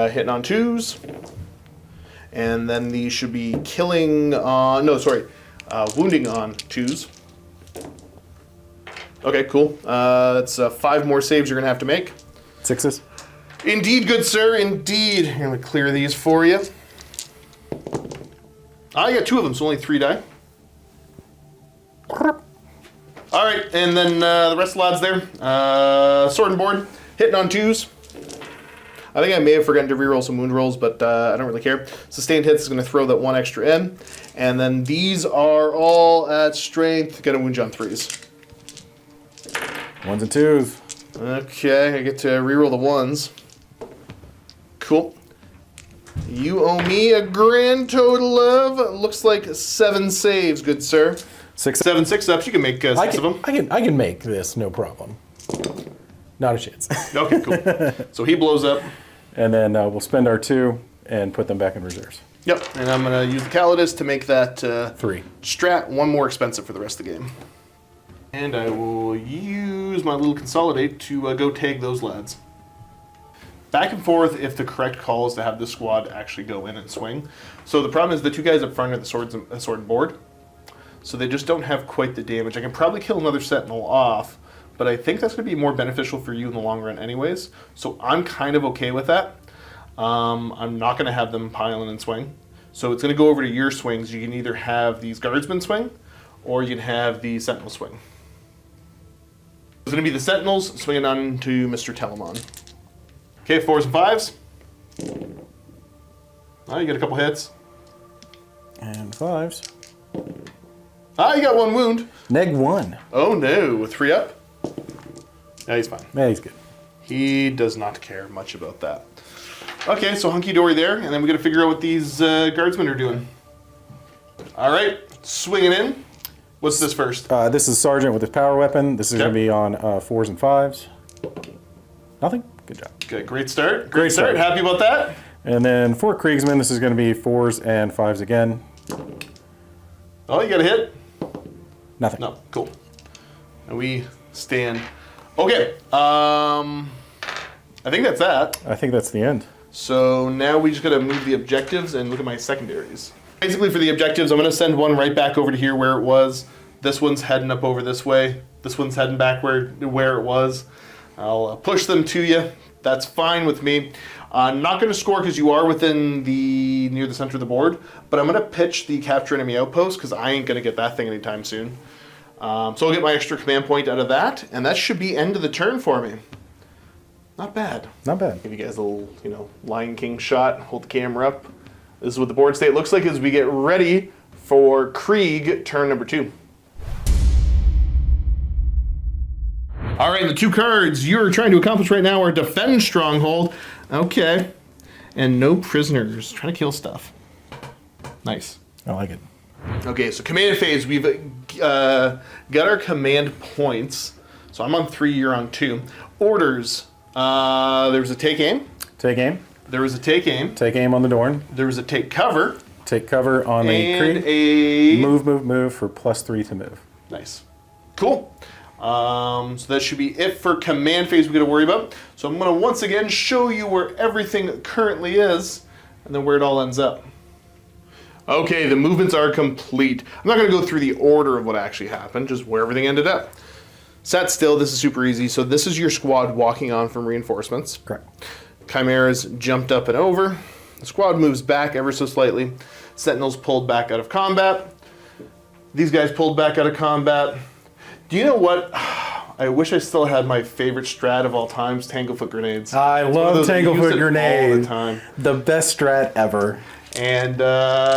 Hitting on 2s. And then these should be killing on... No, sorry. Wounding on 2s. Okay, cool. That's 5 more saves you're going to have to make. 6s. Indeed, good sir, indeed. I'm going to clear these for you. I got 2 of them, so only 3 die. All right, and then the rest of the lads there. Sword and board, hitting on 2s. I think I may have forgotten to reroll some wound rolls, but I don't really care. Sustained hits is going to throw that 1 extra in. And then these are all at strength. Going to wound you on 3s. 1s and 2s. Okay, I get to reroll the 1s. Cool. You owe me a grand total of, looks like 7 saves, good sir. 7 6-ups, you can make 6 of them. I can make this, no problem. Not a chance. Okay, cool. So he blows up. And then we'll spend our 2 and put them back in reserves. Yep, and I'm going to use the Calidus to make that 3 strat 1 more expensive for the rest of the game. And I will use my little consolidate to go tag those lads. Back and forth if the correct call is to have this squad actually go in and swing. So the problem is the 2 guys up front are the sword and board. So they just don't have quite the damage. I can probably kill another sentinel off, but I think that's going to be more beneficial for you in the long run anyways. So I'm kind of okay with that. I'm not going to have them pile in and swing. So it's going to go over to your swings. You can either have these guardsmen swing, or you can have the sentinel swing. It's going to be the sentinels swinging on to Mr. Telemon. Okay, 4s and 5s. Oh, you get a couple hits. And 5s. Ah, you got 1 wound. Neg 1. Oh no, 3 up. Yeah, he's fine. Yeah, he's good. He does not care much about that. Okay, so hunky-dory there, and then we got to figure out what these guardsmen are doing. All right, swinging in. What's this first? This is Sergeant with his power weapon. This is Okay. going to be on 4s and 5s. Nothing? Good job. Okay, great start. Great start. Happy about that? And then for Kriegsman, this is going to be 4s and 5s again. Oh, you got a hit? Nothing. No, cool. And we stand. Okay, I think that's that. I think that's the end. So now we just gotta move the objectives and look at my secondaries. Basically for the objectives, I'm gonna send one right back over to here where it was. This one's heading up over this way. This one's heading back where it was. I'll push them to you. That's fine with me. I'm not gonna score because you are within near the center of the board, but I'm gonna pitch the capture enemy outpost because I ain't gonna get that thing anytime soon. So I'll get my extra command point out of that, and that should be end of the turn for me. Not bad. Not bad. Give you guys a little, Lion King shot. Hold the camera up. This is what the board state looks like as we get ready for Krieg turn number 2. All right, the 2 cards you're trying to accomplish right now are Defend Stronghold. Okay. And no prisoners. Trying to kill stuff. Nice. I like it. Okay, so command phase, we've got our command points. So I'm on 3, you're on 2. Orders. There was a take aim. Take aim. There was a take aim. Take aim on the Dorn. There was a take cover. Take cover on the And Krieg. a... Move for +3 to move. Nice. Cool. So that should be it for command phase we got to worry about. So I'm going to once again show you where everything currently is and then where it all ends up. Okay, the movements are complete. I'm not going to go through the order of what actually happened, just where everything ended up. Sat still, this is super easy. So this is your squad walking on from reinforcements. Correct. Chimeras jumped up and over. The squad moves back ever so slightly. Sentinels pulled back out of combat. These guys pulled back out of combat. Do you know what? I wish I still had my favorite strat of all times, Tanglefoot grenades. I love Tanglefoot grenades. All the time. The best strat ever. And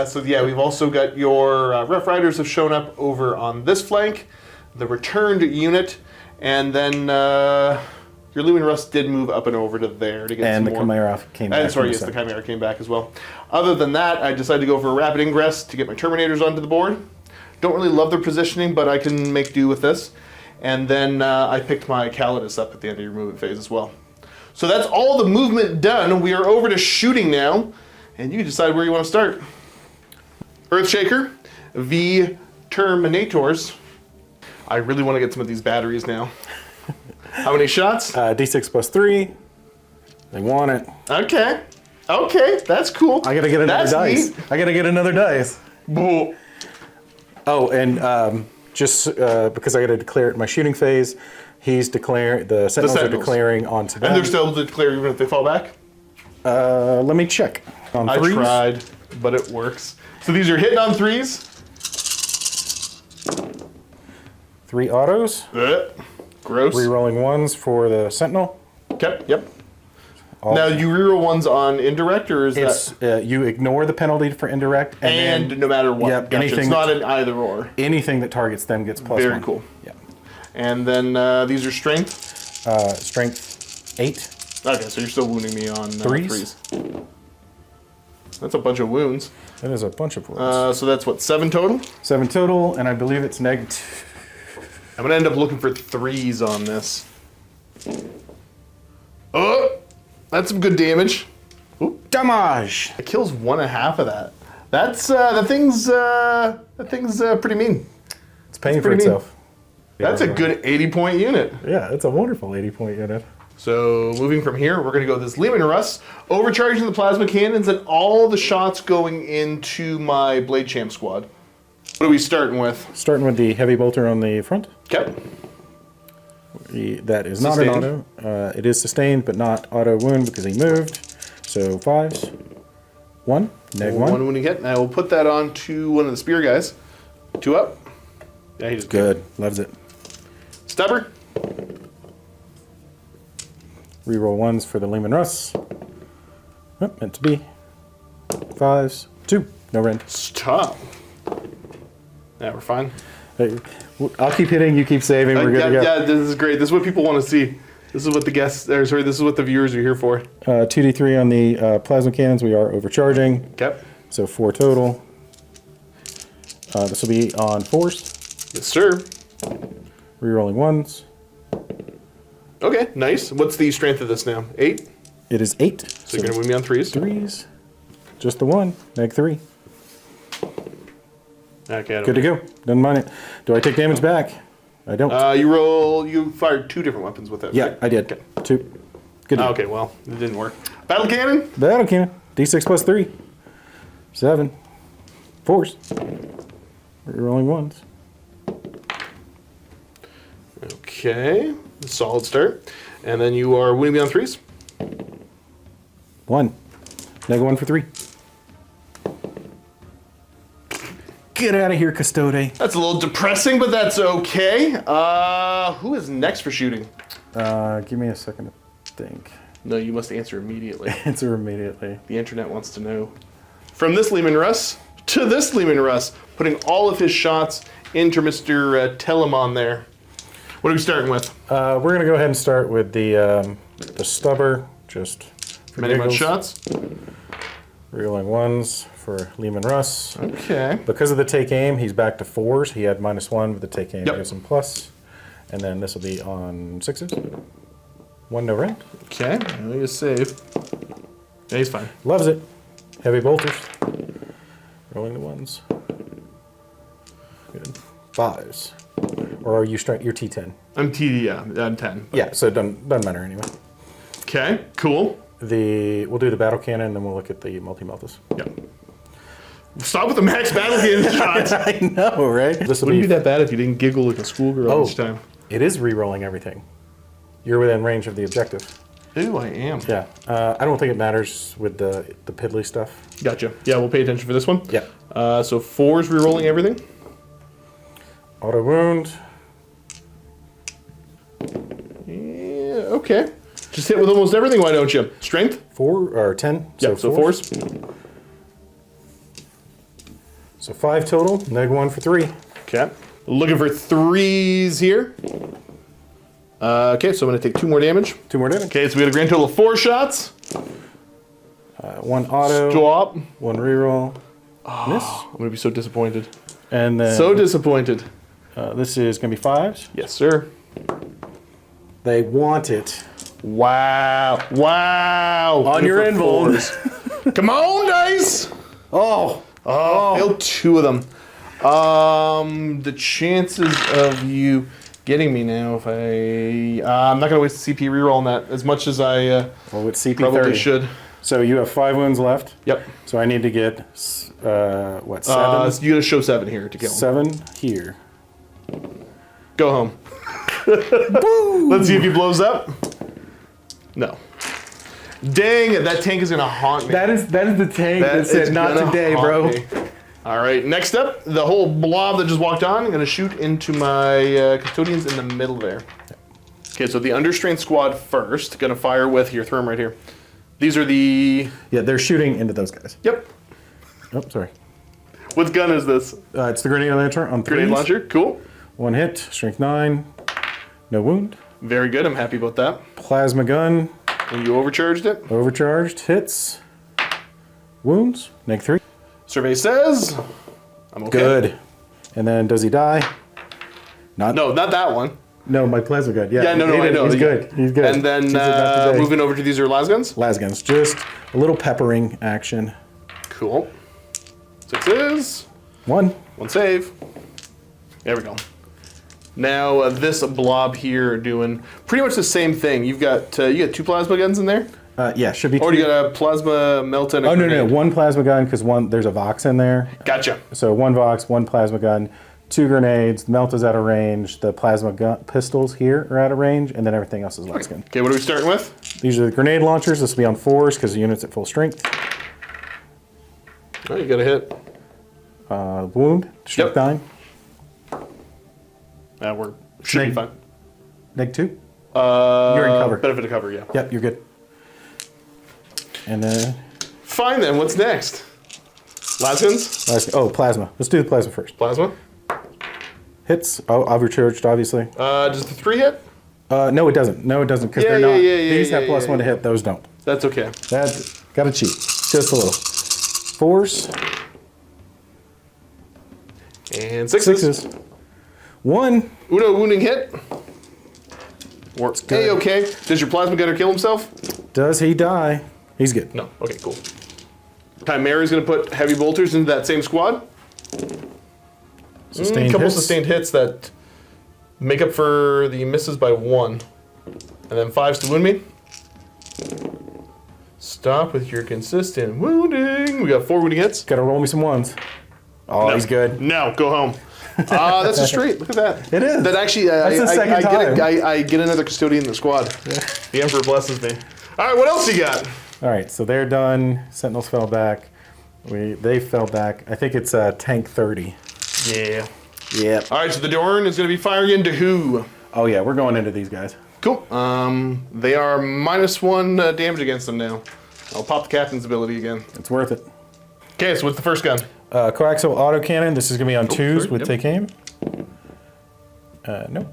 so yeah, we've also got your Rough Riders have shown up over on this flank, the returned unit, and then your Lewin Rust did move up and over to there to get And some the more. Chimera came back. Sorry, yes, the Chimera came back as well. Other than that, I decided to go for a rapid ingress to get my Terminators onto the board. Don't really love their positioning, but I can make do with this. And then I picked my Calidus up at the end of your movement phase as well. So that's all the movement done. We are over to shooting now, and you can decide where you want to start. Earthshaker, V Terminators. I really want to get some of these batteries now. How many shots? D6 plus 3. They want it. Okay. Okay, that's cool. I gotta get another That's dice. neat. I gotta get another dice. Bull. Oh, and just because I gotta declare it in my shooting phase, he's declaring, the Sentinels are Sentinels. declaring onto them. And they're still able to declare even if they fall back? Let me check. On I threes. tried, but it works. So these are hitting on 3s. 3 autos. Gross. Rerolling 1s for the Sentinel. Okay, yep. Now, you reroll ones on indirect, or is It's that... you ignore the penalty for indirect, And then no matter what. Yep, Gotcha. anything It's not an either or. anything that targets them gets plus Very 1. cool. Yeah. And then these are strength. Strength 8. Okay, so you're still wounding me on Threes. 3s. That's a bunch of wounds. That is a bunch of wounds. So that's what, 7 total? 7 total, and I believe it's negative. I'm gonna end up looking for 3s on this. Oh, that's some good damage. Damage. It kills 1.5 of that. That's that thing's pretty mean. It's paying for pretty mean. itself. That's a good 80-point unit. Yeah, it's a wonderful 80-point unit. So moving from here, we're going to go this Leman Russ, overcharging the plasma cannons and all the shots going into my Blade Champ squad. What are we starting with? Starting with the heavy bolter on the front. Okay. That is not an Sustained. auto. It is sustained, but not auto wound because he moved. So 5s. 1. Neg 1. One wounding hit, and I will put that on to one of the spear guys. 2 up. Yeah, he just Good. Loves it. Stubber. Reroll 1s for the Lehman Russ. Oh, meant to be. 5s. 2. No rend. Stop. Yeah, we're fine. Hey, I'll keep hitting, you keep saving. We're good yeah, to go. yeah, this is great. This is what people want to see. This is what the guests, this is what the viewers are here for. 2d3 on the plasma cannons. We are overcharging. Okay. So 4 total. This will be on 4s. Yes, sir. Rerolling 1s. Okay, nice. What's the strength of this now? 8? It is 8. So you're going to move me on 3s? 3s. Just the 1. Neg 3. Okay, I don't Good to go. Doesn't mind it. Do I take damage back? I don't. You fired 2 different weapons with that. yeah, right? I did. Okay. 2. Good deal. Okay, well, it didn't work. Battle cannon. Battle cannon. D6 plus 3. 7. 4s. Rerolling 1s. Okay, solid start. And then you are wounding me on 3s. 1. Neg 1 for 3. Get out of here, Custode. That's a little depressing, but that's okay. Who is next for shooting? Give me a second to think. No, you must answer immediately. Answer immediately. The internet wants to know. From this Leman Russ to this Leman Russ, putting all of his shots into Mr. Telemon there. What are we starting with? We're going to go ahead and start with the stubber, just for Many giggles. shots. Rerolling 1s for Lehman Russ. Okay. Because of the take aim, he's back to 4s. He had -1 with the take aim. Yep. Gives him plus. And then this will be on 6s. 1 no rent. Okay, I need a save. Yeah, he's fine. Loves it. Heavy bolters. Rolling the 1s. Good. 5s. Or are you you're T10? I'm TD, yeah, I'm 10. Yeah, so it doesn't matter anyway. Okay, cool. We'll do the battle cannon, and then we'll look at the multi-meltas. Yeah. Stop with the max battle cannon shots. I know, right? This will Wouldn't be that bad if you didn't giggle like a schoolgirl each time. It is re-rolling everything. You're within range of the objective. Ooh, I am. Yeah, I don't think it matters with the piddly stuff. Gotcha. Yeah, we'll pay attention for this one. Yeah. So 4's re-rolling everything. Auto wound. Yeah, okay. Just hit with almost everything, why don't you? Strength? 4 or 10. Yeah, so 4's. So 5 total. Neg 1 for 3. Okay. Looking for 3s here. Okay, so I'm going to take 2 more damage. 2 more damage. Okay, so we had a grand total of 4 shots. 1 auto. Stop. 1 reroll. Miss. I'm going to be so disappointed. And then So disappointed. this is going to be 5s. Yes, sir. They want it. Wow. Wow. On your invuln. Come on, dice. Oh, Oh, failed 2 of them. The chances of you getting me now, if I'm not gonna waste the CP reroll on that as much as I Well, with CP probably 30. should. So you have 5 wounds left. Yep. So I need to get, what, 7? So you gotta show 7 here to kill him. 7 here. Go home. Let's see if he blows up. No. Dang, that tank is gonna haunt me. That is the tank that is said not gonna today, haunt bro. me. All right, next up, the whole blob that just walked on. I'm gonna shoot into my custodians in the middle there. Okay, so the understrength squad first. Gonna fire with here. Throw them right here. These are the. Yeah, they're shooting into those guys. Yep. Oh, sorry. What gun is this? It's the grenade launcher on 3s. Grenade launcher. Cool. 1 hit, strength 9, no wound. Very good. I'm happy about that. Plasma gun, And you overcharged it. overcharged, hits, wounds, -3. Survey says. I'm okay. Good. And then does he die? Not. No, not that one. No, my plasma gun. Yeah, Yeah, no, I know. He's good. He's good. And then He said not today. moving over to these are lasguns. Lasguns, just a little peppering action. Cool. 6s. 1. 1 save. There we go. Now this blob here doing pretty much the same thing. You've got you got 2 plasma guns in there, Yeah, should be. or you got a plasma melt and a Oh no, grenade? 1 plasma gun because there's a Vox in there. Gotcha. So 1 Vox, 1 plasma gun, 2 grenades. Melt is out of range. The plasma gun pistols here are out of range, and then everything else is las gun. Okay, what are we starting with? These are the grenade launchers. This will be on 4s because the unit's at full strength. Oh, you got a hit. Wound, strength Yep. 9, We're should be fine. -2. You're in cover. Benefit of cover, yeah. Yep, you're good. And then Fine then. What's next? Lasguns? plasma. Let's do the plasma first. Plasma? Hits. Oh, overcharged, obviously. Does the 3 hit? No, it doesn't. No, it doesn't because Yeah, they're yeah, not. yeah, These have yeah, +1 to yeah. hit. Those don't. That's okay. That's gotta cheat just a little. 4s, And 6s. 1. Uno wounding hit. Works. good. Hey, okay. Does your plasma gunner kill himself? Does he die? He's good. No. Okay, cool. Chimera's going to put heavy bolters into that same squad. Sustained couple hits. sustained hits that make up for the misses by 1. And then 5s to wound me. Stop with your consistent wounding. We got 4 wounding hits. Gotta roll me some 1s. Oh, No. he's good. No, go home. That's a straight. Look at that. It is. That actually, That's the second time. I get another custodian in the squad. The Emperor blesses me. All right, what else you got? All right, so they're done. Sentinels fell back. They fell back. I think it's tank 30. Yeah. Yep. All right, so the Dorn is going to be firing into who? Oh yeah, we're going into these guys. Cool. They are -1 damage against them now. I'll pop the captain's ability again. It's worth it. Okay, so what's the first gun? Coaxial autocannon. This is gonna be on 2s sorry, with yep. take aim. Nope.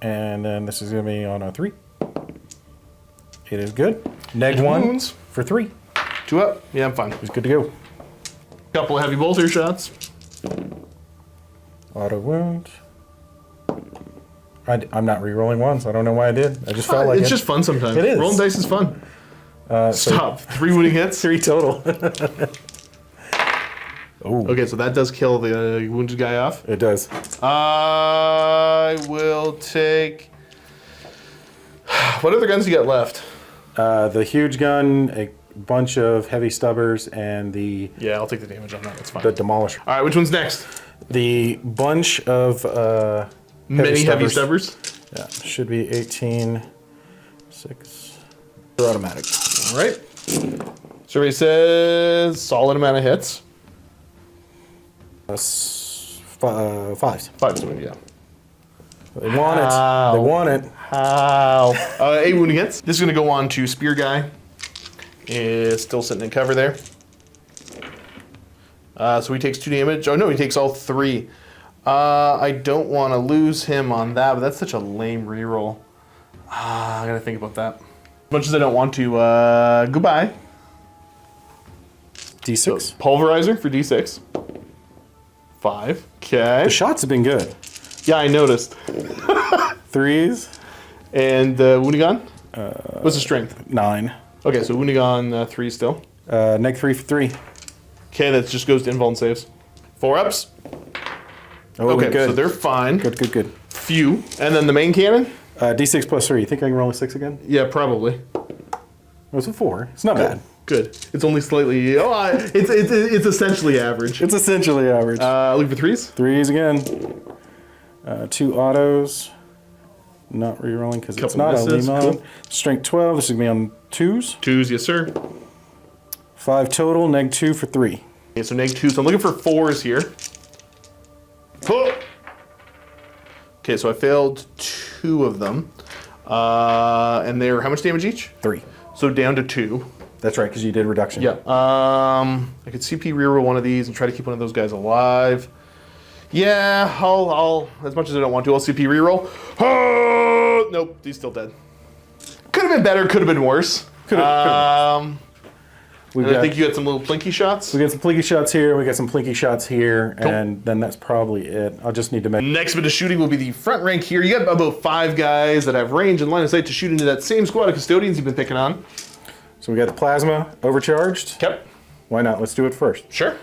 And then this is gonna be on a 3. It is good. -1 wounds. for 3. 2 up. Yeah, I'm fine. He's good to go. Couple of heavy bolter shots. Auto wound. I'm not re-rolling 1s. I don't know why I did. I just felt like It's it. just fun sometimes. It is. Rolling dice is fun. Stop. 3 wounding hits. 3 total. Oh, Okay, so that does kill the wounded guy off. it does. I will take. What other guns you got left? The huge gun, a bunch of heavy stubbers, and the Yeah, I'll take the damage on that. That's fine. demolisher. All right, which one's next? The bunch of Many heavy stubbers. Yeah, should be 18, 6. They're automatic. All right. Survey says solid amount of hits. 5s. 5 to win, yeah. They want Wow. it. They want it. How? 8 wounding hits. This is going to go on to Spear Guy. Is still sitting in cover there. So he takes 2 damage. Oh, no, he takes all 3. I don't want to lose him on that, but that's such a lame reroll. I got to think about that. As much as I don't want to, goodbye. D6. Pulverizer for D6. 5. Okay. The shots have been good. Yeah, I noticed. 3s. And wounding on? What's the strength? 9. Okay, so wounding on 3 still. -3 for 3. Okay, that just goes to invuln saves. 4 ups. Oh, Okay, good. so they're fine. Good. Few. And then the main cannon? D6 plus 3. You think I can roll a 6 again? Yeah, probably. Oh, it's a 4. It's not bad. Good. It's only slightly. It's essentially average. It's essentially average. Looking for 3s? 3s again. 2 autos. Not re-rolling because it's Couple not misses, a Limon. cool. Strength 12. This is going to be on 2s. 2s, yes, sir. 5 total. Neg 2 for 3. Okay, so neg 2. So I'm looking for 4s here. Oh! Okay, so I failed 2 of them. And they're how much damage each? 3. So down to 2. That's right, because you did reduction. Yeah. I could CP reroll one of these and try to keep one of those guys alive. Yeah, I'll as much as I don't want to, I'll CP reroll. Oh, nope, he's still dead. Could have been better, could have been worse. I think you had some little plinky shots. We got some plinky shots here, we got some plinky shots here, Cool. and then that's probably it. I'll just need to make... Next bit of shooting will be the front rank here. You got about 5 guys that have range and line of sight to shoot into that same squad of custodians you've been picking on. So we got the plasma overcharged. Yep. Why not? Let's do it first. Sure.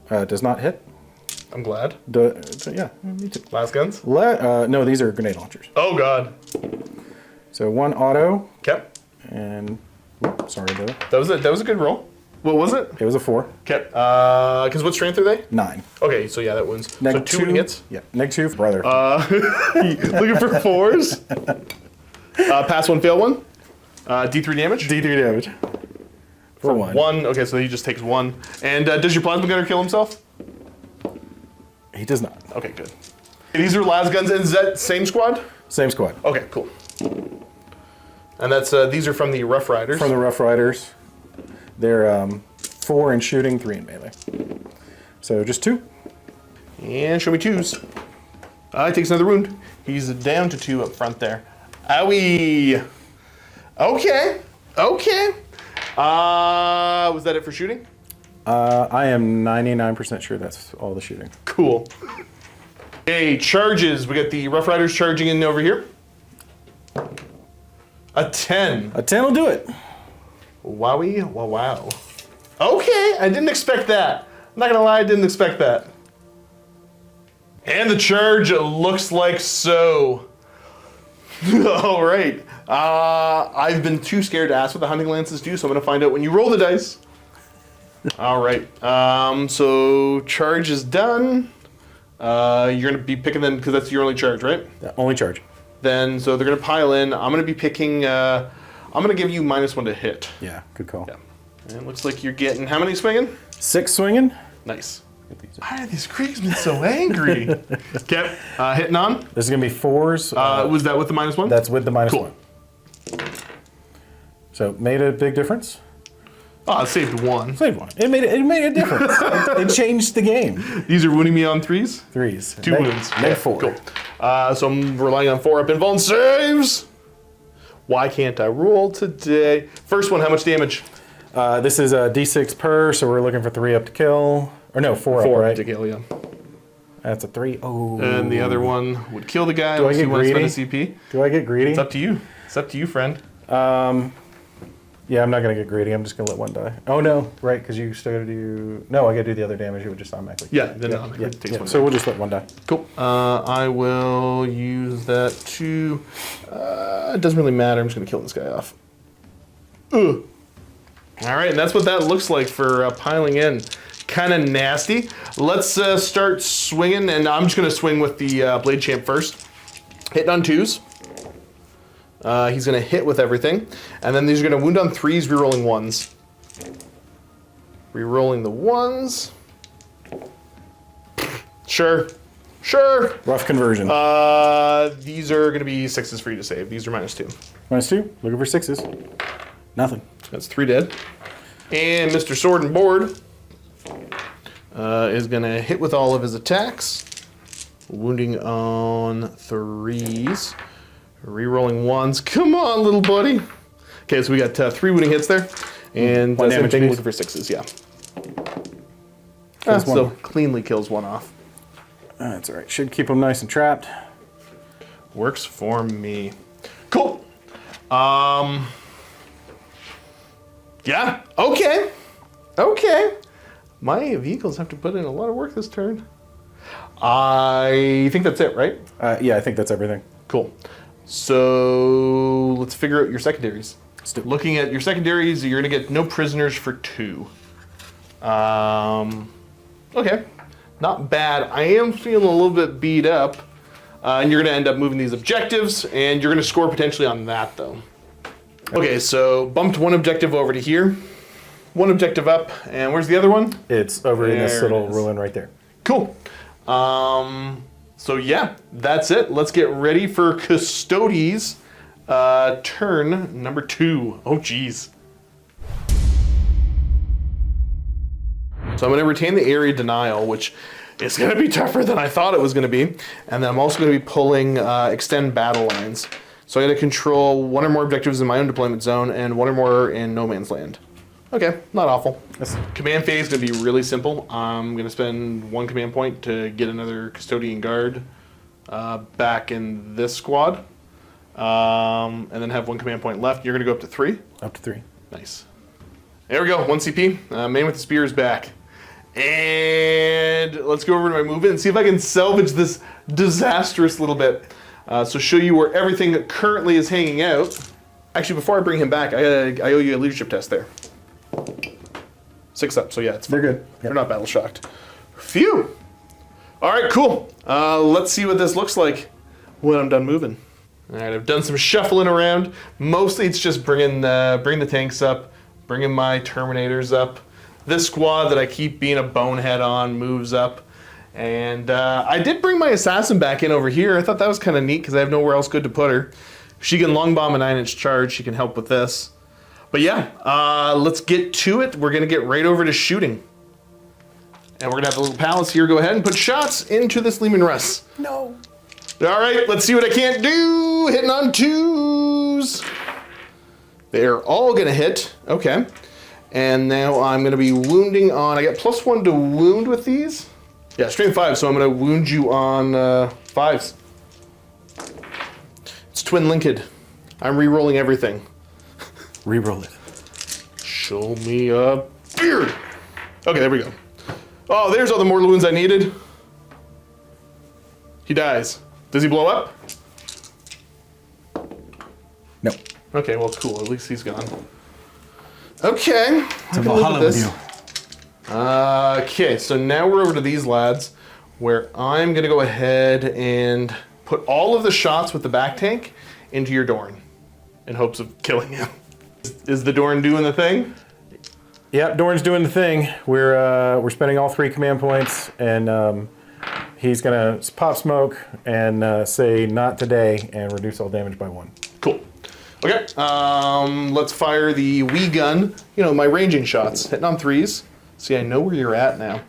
Does not hit. I'm glad. Yeah, me too. Last guns? No, these are grenade launchers. Oh, God. So 1 auto, Okay. and... Oops, sorry, brother. That was a good roll. What was it? It was a 4. Okay. Because what strength are they? 9. Okay, so yeah, that wins. Neg so 2 hits. Yeah, neg 2, brother. Looking for 4s. Pass 1, fail 1. D3 damage. D3 damage. For 1. 1. Okay, so he just takes 1. And does your plasma gunner kill himself? He does not. Okay, good. These are las guns, and is that same squad? Same squad. Okay, cool. And that's these are from the Rough Riders. From the Rough Riders. They're 4 in shooting, 3 in melee. So just 2. And show me 2s. He takes another wound. He's down to 2 up front there. Owie. Okay. Was that it for shooting? I am 99% sure that's all the shooting. Cool. Okay, charges. We got the Rough Riders charging in over here. A 10. A 10 will do it. Wowie. Wow. Okay, I didn't expect that. I'm not gonna lie, I didn't expect that. And the charge looks like so. All right. I've been too scared to ask what the hunting lances do, so I'm gonna find out when you roll the dice. All right. So charge is done. You're gonna be picking them because that's your only charge, right? Only charge. Then so they're gonna pile in. I'm gonna be picking. I'm gonna give you -1 to hit. Yeah, good call. Yeah. And it looks like you're getting how many swinging? 6 swinging. Nice. Why are these Kriegsmen so angry? Okay, hitting on. This is going to be 4s. Was that with the -1? That's with the -1. Cool. So made a big difference. Oh, it saved 1. Saved 1. It made a difference. it changed the game. These are wounding me on 3s? 3s. 2 wounds. Neg 4. Cool. So I'm relying on 4 up invuln saves. Why can't I roll today? First one, how much damage? This is a D6 per, so we're looking for 3 up to kill. Or no, 4 up, 4 right? to kill, yeah. That's a 3. Oh. And the other one would kill the guy. Do I get greedy? Spend a CP. Do I get greedy? It's up to you. It's up to you, friend. Yeah, I'm not going to get greedy. I'm just going to let 1 die. Oh, no. Right, because you still got to do... No, I got to do the other damage. It would just automatically... Yeah, then automatically takes yeah. 1 So we'll just let 1 die. Cool. I will use that to... it doesn't really matter. I'm just going to kill this guy off. Ugh. All right, and that's what that looks like for piling in. Kind of nasty. Let's start swinging, and I'm just going to swing with the Blade Champ first. Hitting on 2s. He's going to hit with everything. And then these are going to wound on 3s, rerolling 1s. Rerolling the 1s. Sure. Rough conversion. These are going to be 6s for you to save. These are -2. -2. Looking for 6s. Nothing. That's 3 dead. And Mr. Sword and Board is going to hit with all of his attacks. Wounding on 3s. Rerolling 1s. Come on, little buddy. Okay, so we got 3 wounding hits there. And One same damage thing piece. looking for 6s, yeah. Kills one. So cleanly kills 1 off. That's all right. Should keep them nice and trapped. Works for me. Cool. Yeah, okay. Okay. My vehicles have to put in a lot of work this turn. I think that's it, right? Yeah, I think that's everything. Cool. So let's figure out your secondaries. Looking at your secondaries, you're going to get no prisoners for 2. Okay. Not bad. I am feeling a little bit beat up. And you're going to end up moving these objectives, and you're going to score potentially on that, though. Okay, so bumped one objective over to here. One objective up, and where's the other one? It's over in this There little it is. ruin right there. Cool. So yeah, that's it. Let's get ready for Custodes turn number 2. Oh, geez. So I'm going to retain the area denial, which is going to be tougher than I thought it was going to be. And then I'm also going to be pulling extend battle lines. So I got to control 1 or more objectives in my own deployment zone and 1 or more in no man's land. Okay, not awful. Command phase is going to be really simple. I'm going to spend 1 command point to get another custodian guard back in this squad. And then have 1 command point left. You're going to go up to 3? Up to 3. Nice. There we go, 1 CP. Man with the spear is back. And let's go over to my movement and see if I can salvage this disastrous little bit. So show you where everything currently is hanging out. Actually, before I bring him back, I owe you a leadership test there. 6 up, so yeah, it's fine. They're good. Yep. They're not battle shocked. Phew! All right, cool. Let's see what this looks like when I'm done moving. All right, I've done some shuffling around. Mostly it's just bring the tanks up, bringing my Terminators up. This squad that I keep being a bonehead on moves up. And I did bring my assassin back in over here. I thought that was kind of neat because I have nowhere else good to put her. She can long bomb a 9-inch charge. She can help with this. But yeah, let's get to it. We're going to get right over to shooting. And we're going to have the little palace here. Go ahead and put shots into this Lehman Russ. No. All right, let's see what I can't do. Hitting on 2s. They're all going to hit. Okay. And now I'm going to be wounding on... I got +1 to wound with these. Yeah, strength 5, so I'm going to wound you on 5s. It's twin linked. I'm re-rolling everything. Re-roll it. Show me a beard. Okay, there we go. Oh, there's all the mortal wounds I needed. He dies. Does he blow up? No. Okay, well, cool. At least he's gone. Okay. It's a Valhalla with you. Okay, so now we're over to these lads, where I'm going to go ahead and put all of the shots with the back tank into your Dorn in hopes of killing him. Is the Dorn doing the thing? Yep, Dorn's doing the thing. We're spending all 3 command points, and he's gonna pop smoke and say not today and reduce all damage by 1. Cool. Okay, let's fire the Wee gun. You know, my ranging shots, hitting on 3s. See, I know where you're at now.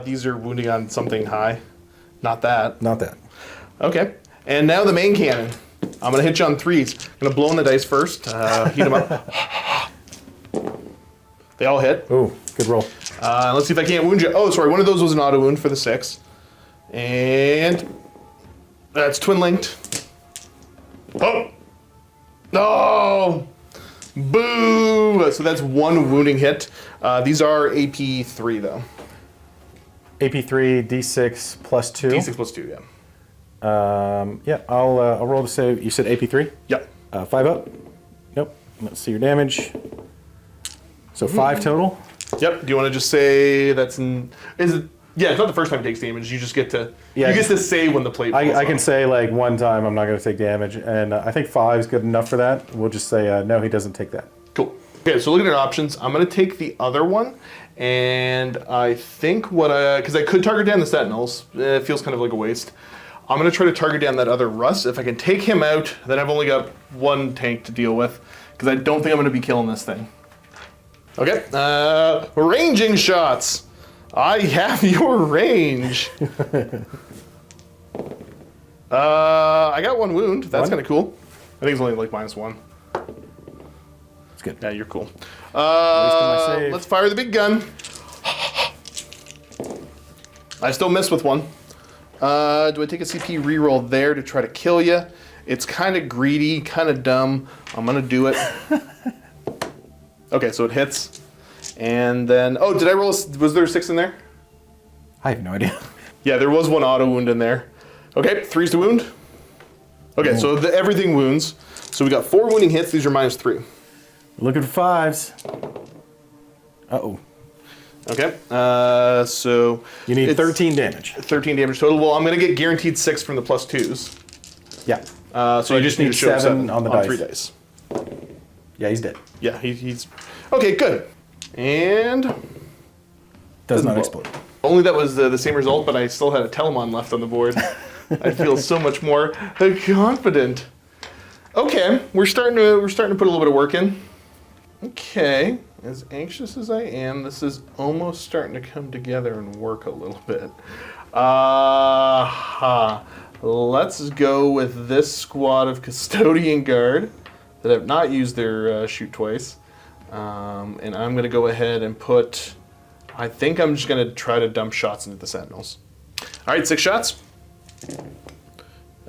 These are wounding on something high. Not that. Not that. Okay, and now the main cannon. I'm gonna hit you on 3s. I'm gonna blow in the dice first, heat them up. They all hit. Ooh, good roll. Let's see if I can't wound you. Oh, sorry, one of those was an auto wound for the 6. And that's twin linked. Oh! No! Boo! So that's 1 wounding hit. These are AP3 though. AP3, D6 plus 2. D6 plus 2, yeah. Yeah, I'll roll to save. You said AP3? Yep. 5 up? Nope. Let's see your damage. So 5 total? Yep. Do you want to just say that's is it? Yeah, it's not the first time it takes damage. You just get to you get to say when the plate. I can say like 1 time I'm not going to take damage, and I think 5 is good enough for that. We'll just say no, he doesn't take that. Cool. Okay, so looking at options, I'm going to take the other one, and I think because I could target down the Sentinels, it feels kind of like a waste. I'm going to try to target down that other Russ. If I can take him out, then I've only got 1 tank to deal with, because I don't think I'm going to be killing this thing. Okay, ranging shots. I have your range. I got 1 wound. That's kind of cool. I think it's only like -1. It's good. Yeah, you're cool. my save. Let's fire the big gun. I still miss with 1. Do I take a CP reroll there to try to kill you? It's kind of greedy, kind of dumb. I'm gonna do it. Okay, so it hits. And then, oh, did I roll? Was there a 6 in there? I have no idea. Yeah, there was 1 auto wound in there. Okay, 3's the wound. Okay, so everything wounds. So we got 4 wounding hits. These are -3. Looking for 5s. Uh-oh. Okay, so You need it's 13 damage. 13 damage total. Well, I'm going to get guaranteed 6 from the +2s. Yeah. So I just need to show 7 on the dice. 3 dice. Yeah, he's dead. Yeah, he's... Okay, good. And... Does not blow. explode. Only that was the same result, but I still had a Telemon left on the board. I feel so much more confident. Okay, we're starting to put a little bit of work in. Okay, as anxious as I am, this is almost starting to come together and work a little bit. Let's go with this squad of Custodian Guard that have not used their shoot twice. And I'm going to go ahead and put... I think I'm just going to try to dump shots into the Sentinels. All right, 6 shots.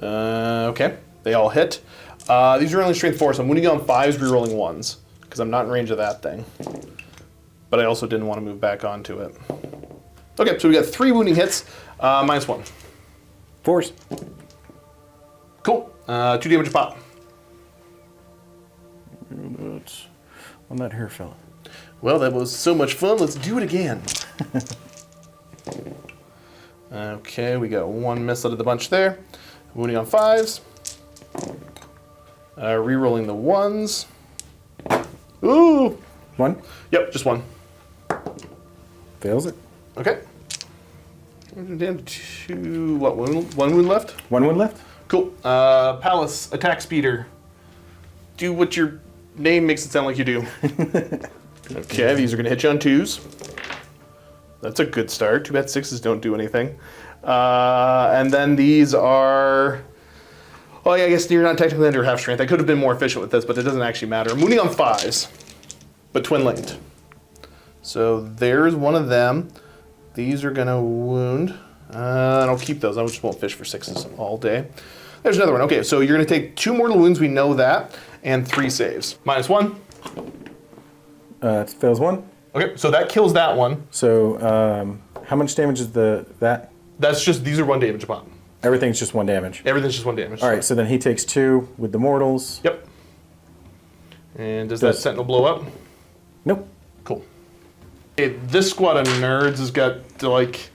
Okay, they all hit. These are only strength 4, so I'm wounding on 5s, rerolling 1s, because I'm not in range of that thing. But I also didn't want to move back onto it. Okay, so we got 3 wounding hits, -1. 4s. Cool. 2 damage a pop. On that hair fella. Well, that was so much fun. Let's do it again. Okay, we got 1 miss out of the bunch there. Wounding on 5s. Rerolling the 1s. Ooh! 1. Yep, just 1. Fails it. Okay. We're down to, what, 1 wound left? 1 wound left. Cool. Palace, attack speeder. Do what your name makes it sound like you do. Okay, these are going to hit you on 2s. That's a good start. Too bad 6s don't do anything. And then these are... Oh, yeah, I guess you're not technically under half strength. I could have been more efficient with this, but it doesn't actually matter. I'm wounding on 5s, but twin-linked. So there's one of them. These are going to wound. And I'll keep those. I just won't fish for 6s all day. There's another one. Okay, so you're going to take 2 mortal wounds. We know that. And 3 saves. -1. It fails 1. Okay, so that kills that one. So how much damage is that? That's just, these are 1 damage a pop. Everything's just 1 damage. Everything's just 1 damage. All right, so then he takes 2 with the mortals. Yep. And does that sentinel blow up? Nope. Cool. Okay, this squad of nerds has got like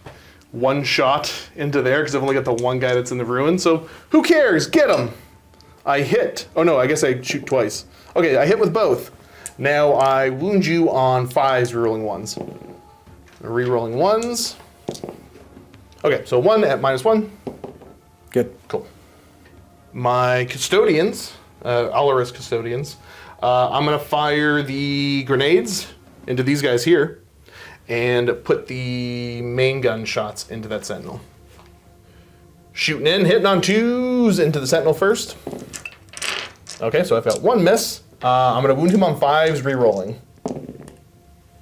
1 shot into there because I've only got the 1 guy that's in the ruin. So who cares? Get him. I hit. Oh no, I guess I shoot twice. Okay, I hit with both. Now I wound you on 5s, rerolling 1s. Rerolling 1s. Okay, so 1 at -1. Good. Cool. My custodians, Alaris custodians, I'm going to fire the grenades into these guys here and put the main gun shots into that sentinel. Shooting in, hitting on 2s into the sentinel first. Okay, so I've got 1 miss. I'm going to wound him on 5s, rerolling.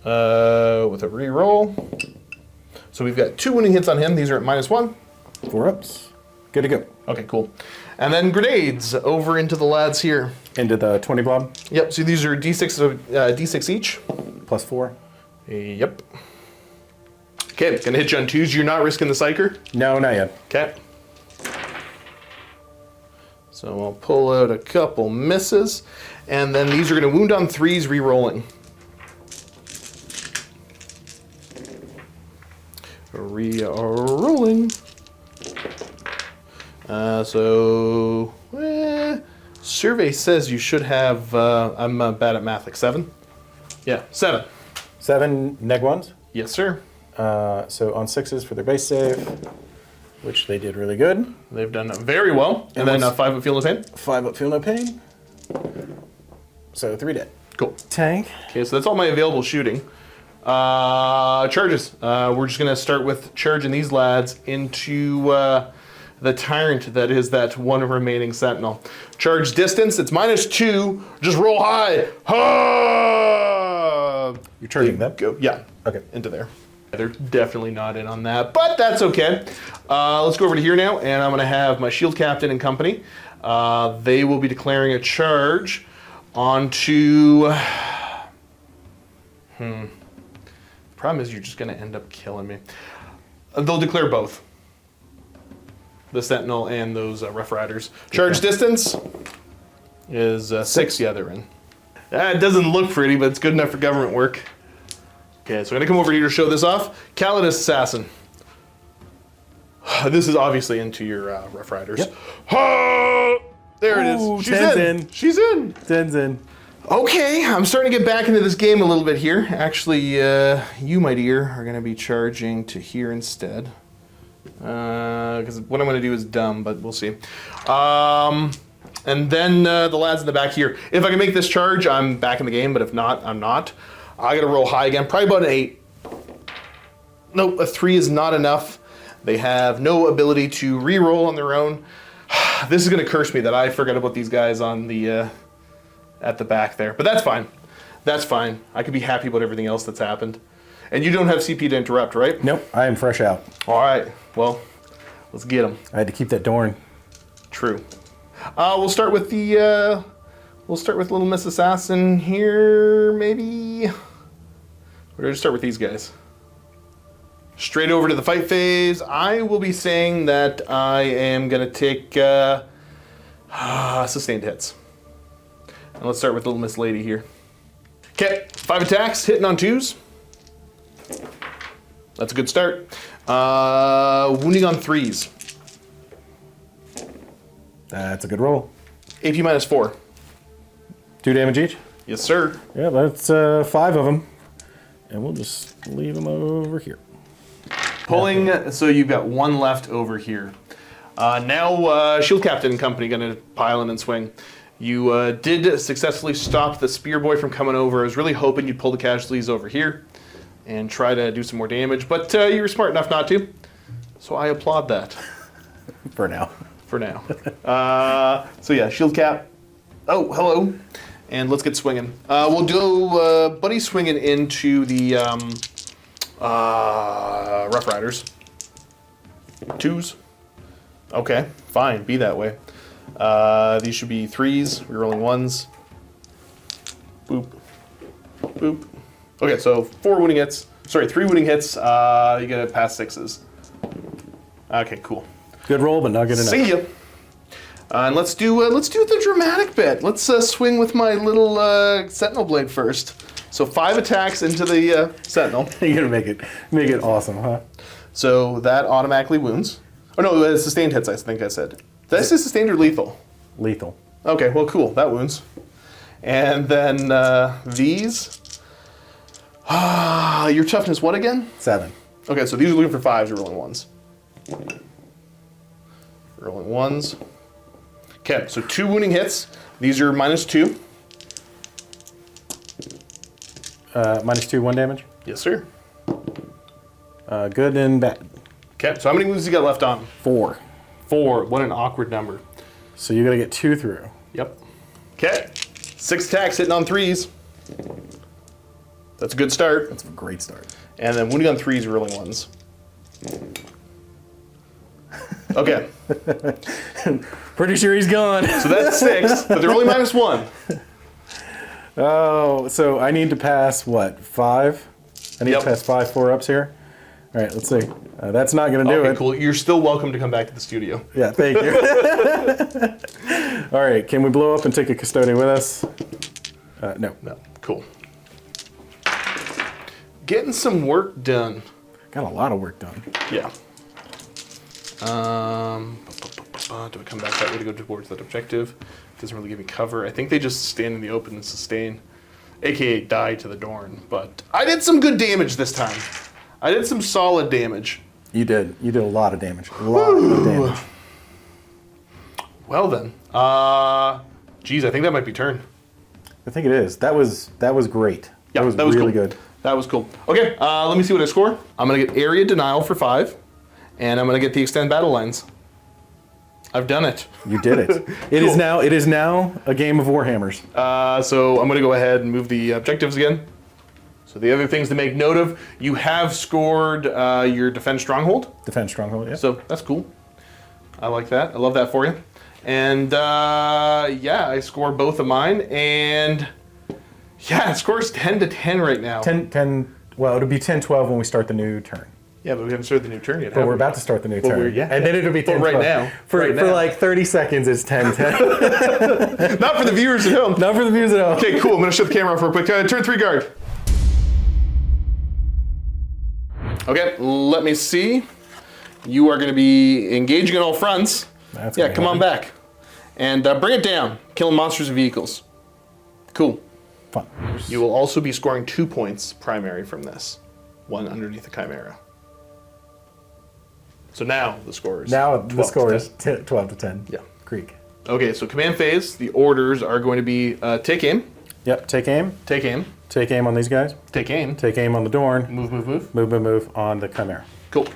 With a reroll. So we've got 2 wounding hits on him. These are at -1. 4 ups. Good to go. Okay, cool. And then grenades over into the lads here. Into the 20 blob. Yep, so these are D6 each. +4. Yep. Okay, gonna hit you on 2s. You're not risking the psyker? No, not yet. Okay. So I'll pull out a couple misses. And then these are gonna wound on 3s, re-rolling. Re-rolling. Survey says you should have, I'm bad at math, like 7? Yeah, 7. 7 neg 1s. Yes, sir. So on 6s for their base save, which they did really good. They've done very well. And then 5 up, feel no pain. 5 up, feel no pain. So 3 dead. Cool. Tank. Okay, so that's all my available shooting. Charges. We're just gonna start with charging these lads into the tyrant that is that 1 remaining sentinel. Charge distance, it's -2. Just roll high. Ha! You're charging them? Go. Yeah. Okay. Into there. They're definitely not in on that, but that's okay. Let's go over to here now, and I'm gonna have my shield captain and company. They will be declaring a charge onto Problem is, you're just going to end up killing me. They'll declare both. The Sentinel and those Rough Riders. Charge distance is 6. Yeah, they're in. It doesn't look pretty, but it's good enough for government work. Okay, so I'm going to come over here to show this off. Calidus Assassin. This is obviously into your Rough Riders. Yep. Oh, there it Ooh, is. She's 10's in. She's in. 10's in. Okay, I'm starting to get back into this game a little bit here. Actually, you, my dear, are going to be charging to here instead. Because what I'm going to do is dumb, but we'll see. And then the lads in the back here. If I can make this charge, I'm back in the game, but if not, I'm not. I got to roll high again, probably about an 8. Nope, a 3 is not enough. They have no ability to re-roll on their own. This is going to curse me that I forgot about these guys on the at the back there. But that's fine. That's fine. I could be happy about everything else that's happened. And you don't have CP to interrupt, right? Nope, I am fresh out. All right. Well, let's get them. I had to keep that Dorn. True. We'll start with the Little Miss Assassin here, maybe. We're going to start with these guys. Straight over to the fight phase. I will be saying that I am going to take sustained hits. And let's start with Little Miss Lady here. Okay, 5 attacks, hitting on 2s. That's a good start. Wounding on 3s. That's a good roll. AP minus 4. 2 damage each? Yes, sir. Yeah, that's 5 of them. And we'll just leave them over here. Pulling, so you've got 1 left over here. Now, Shield Captain and company going to pile in and swing. You did successfully stop the Spear Boy from coming over. I was really hoping you'd pull the casualties over here and try to do some more damage, but you were smart enough not to. So I applaud that. For now. For now. So yeah, Shield Cap. Oh, hello. And let's get swinging. We'll do Buddy swinging into the Rough Riders. 2s. Okay, fine. Be that way. These should be 3s. We're rolling 1s. Boop. Boop. Okay, so 4 wounding hits. Sorry, 3 wounding hits. You gotta pass 6s. Okay, cool. Good roll, but not good enough. See ya. And let's do the dramatic bit. Let's swing with my little Sentinel blade first. So 5 attacks into the Sentinel. You're gonna make it awesome, huh? So that automatically wounds. Oh no, sustained hits. I think I said. Did I say sustained or lethal? Lethal. Okay, well, cool. That wounds. And then these. Your toughness, what again? 7. Okay, so these are looking for 5s. You're rolling 1s. Rolling 1s. Okay, so 2 wounding hits. These are minus 2. Minus 2, 1 damage. Yes, sir. Good and bad. Okay, so how many wounds you got left on? 4. 4. What an awkward number. So you gotta get 2 through. Yep. Okay. 6 attacks hitting on 3s. That's a good start. That's a great start. And then wounding on 3s, rolling 1s. Okay. Pretty sure he's gone. So that's 6, but they're only minus 1. Oh, so I need to pass what? 5? I need Yep. to pass 5 4-ups here. All right, let's see. That's not gonna do Okay, it. cool. You're still welcome to come back to the studio. Yeah, thank you. All right, can we blow up and take a custodian with us? No. No. Cool. Getting some work done. Got a lot of work done. Yeah. Do I come back that way to go towards that objective? Doesn't really give me cover. I think they just stand in the open and sustain, aka die to the Dorn. But I did some good damage this time. I did some solid damage. You did. You did a lot of damage. A lot of damage. Well then, geez, I think that might be turn. I think it is. That was great. Yeah, that was really cool. good. That was cool. Okay, let me see what I score. I'm gonna get area denial for 5, and I'm gonna get the extend battle lines. I've done it. You did it. It is now. It is now a game of Warhammers. So I'm gonna go ahead and move the objectives again. So the other things to make note of: you have scored your defense stronghold. Defense stronghold. Yeah. So that's cool. I like that. I love that for you. And yeah, I score both of mine, and yeah, it scores 10 to 10 right now. 10 Well, it'll be 10-12 when we start the new turn. Yeah, but we haven't started the new turn yet. But we're about to start the new turn. Yeah. And then it'll be 10-12. But right now. For like 30 seconds, it's 10-10. Not for the viewers at home. Not for the viewers at home. Okay, cool. I'm going to shut the camera off real quick. Turn 3 guard. Okay, let me see. You are going to be engaging on all fronts. That's yeah, gonna come on happen. back. And bring it down. Killing monsters and vehicles. Cool. Fun. You will also be scoring 2 points primary from this. 1 underneath the Chimera. So now the score is Now the 12 score to is 12 to 10. Yeah. Krieg. Okay, so command phase, the orders are going to be take aim, Yep, take aim. take aim, Take aim on these guys. take aim, Take aim on the Dorn. move, move, move. Move on the Chimera. Cool.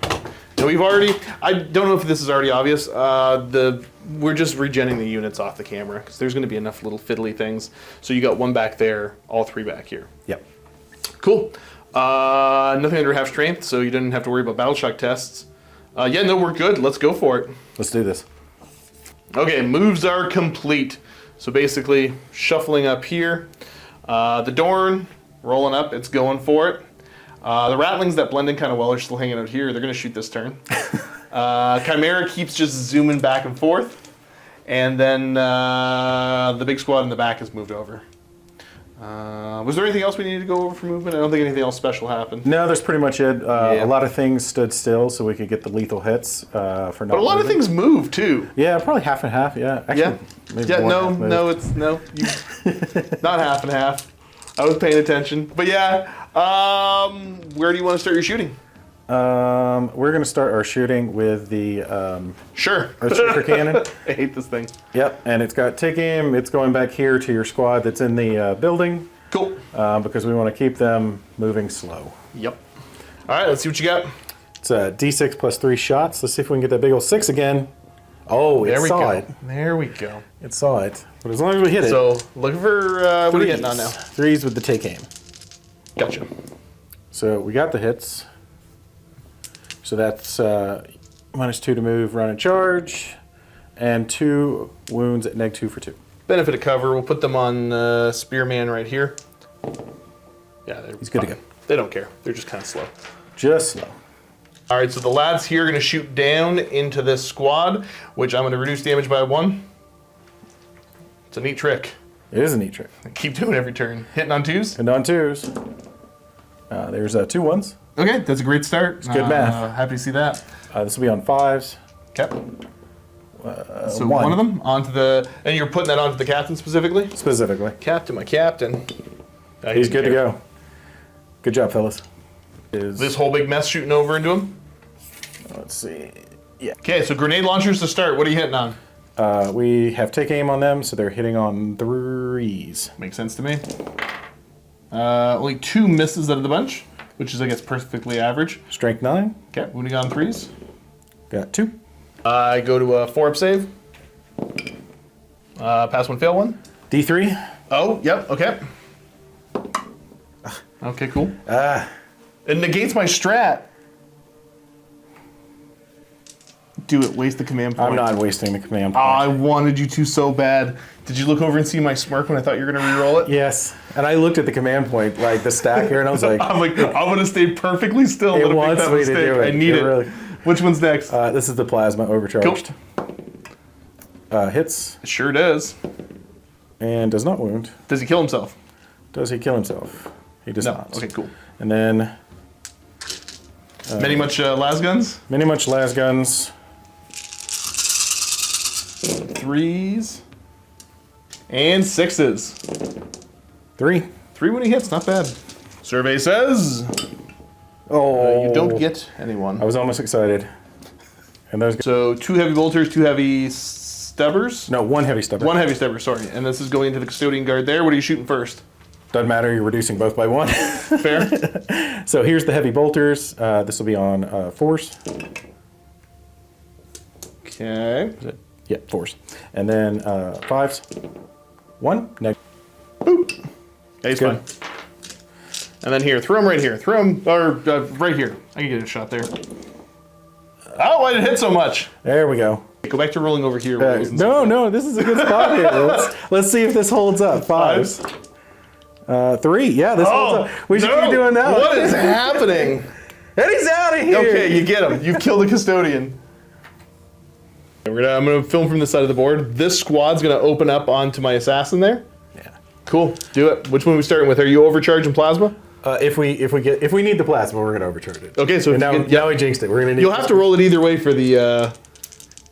Now we've already, I don't know if this is already obvious, we're just regenning the units off the camera because there's going to be enough little fiddly things. So you got 1 back there, all 3 back here. Yep. Cool. Nothing under half strength, so you didn't have to worry about battle shock tests. Yeah, no, we're good. Let's go for it. Let's do this. Okay, moves are complete. So basically, shuffling up here. The Dorn, rolling up, it's going for it. The Rattlings that blend in kind of well are still hanging out here. They're going to shoot this turn. Chimera keeps just zooming back and forth. And then the big squad in the back has moved over. Was there anything else we needed to go over for movement? I don't think anything else special happened. No, that's pretty much it. Yeah. A lot of things stood still so we could get the lethal hits for not But a lot of moving. things moved too. Yeah, probably half and half, yeah. Actually, Yeah. maybe Yeah, more no, half moved. no, it's no. Not half and half. I was paying attention. But yeah, where do you want to start your shooting? We're going to start our shooting with the Sure. Earthshaker cannon. I hate this thing. Yep, and it's got take aim. It's going back here to your squad that's in the building Cool. because we want to keep them moving slow. Yep. All right, let's see what you got. It's a D6 plus 3 shots. Let's see if we can get that big old 6 again. Oh, it There we saw go. it. There we go. It saw it. But as long as we hit it. So looking for what are you getting on now? 3s with the take aim. Gotcha. So we got the hits. So that's -2 to move, run, and charge, and 2 wounds at -2 for 2. Benefit of cover. We'll put them on Spearman right here. Yeah, He's good to go. They don't care. They're just kind of slow. Just slow. All right, so the lads here are going to shoot down into this squad, which I'm going to reduce damage by 1. It's a neat trick. It is a neat trick. I keep doing every turn. Hitting on 2s. And on 2s. There's 2 1s. Okay, that's a great start. It's good math. Happy to see that. This will be on 5s. Okay. So 1. one of them onto the, and you're putting that onto the captain specifically? Specifically. Captain, my captain. He's good to go. Good job, fellas. Is This whole big mess shooting over into him? Let's see. Yeah. Okay, so grenade launchers to start. What are you hitting on? We have take aim on them, so they're hitting on 3s. Makes sense to me. Only 2 misses out of the bunch, which is, I guess, perfectly average. Strength 9. Okay, wounding on 3s. Got 2. I go to a 4-up save. Pass 1, fail 1. D3. Oh, yep, okay. Okay, cool. It negates my strat. Do it, waste the command point. I'm not wasting the command Oh, point. I wanted you to so bad. Did you look over and see my smirk when I thought you were going to re-roll it? Yes, and I looked at the command point, like the stack here, and I was like, I'm going to stay perfectly still. It Let make wants that me to mistake. do it. I need It it. really- Which one's next? this is the plasma overcharged. Hits It sure does. and does not wound. Does he kill himself? Does he kill himself? He does No. not. Okay, cool. And then Many much las guns? many much las guns. 3s and 6s. 3. 3 winning hits, not bad. Survey says Oh, you don't get anyone. I was almost excited. And those. So 2 heavy bolters, 2 heavy stubbers. No, 1 heavy stubber. 1 heavy stubber, sorry. And this is going into the custodian guard there. What are you shooting first? Doesn't matter. You're reducing both by 1. Fair. So here's the heavy bolters. This will be on 4s. Okay. Yeah, 4s. And then 5s. 1. Next. Boop. Yeah, he's Good. fine. And then here, throw him right here. Throw him, or right here. I can get a shot there. Oh, why did it hit so much? There we go. Go back to rolling over here. Where it wasn't so No, good. no, this is a good spot here. Let's see if this holds up. 5s. 3. Yeah, this one's up. We should keep doing that. What is happening? And he's out of here. Okay, you get him. You've killed the custodian. I'm gonna film from the side of the board. This squad's gonna open up onto my assassin there. Yeah. Cool. Do it. Which one are we starting with? Are you overcharging plasma? If we need the plasma, we're gonna overcharge it. Okay, so And now we jinxed it. We're gonna need. you'll have to roll it either way for the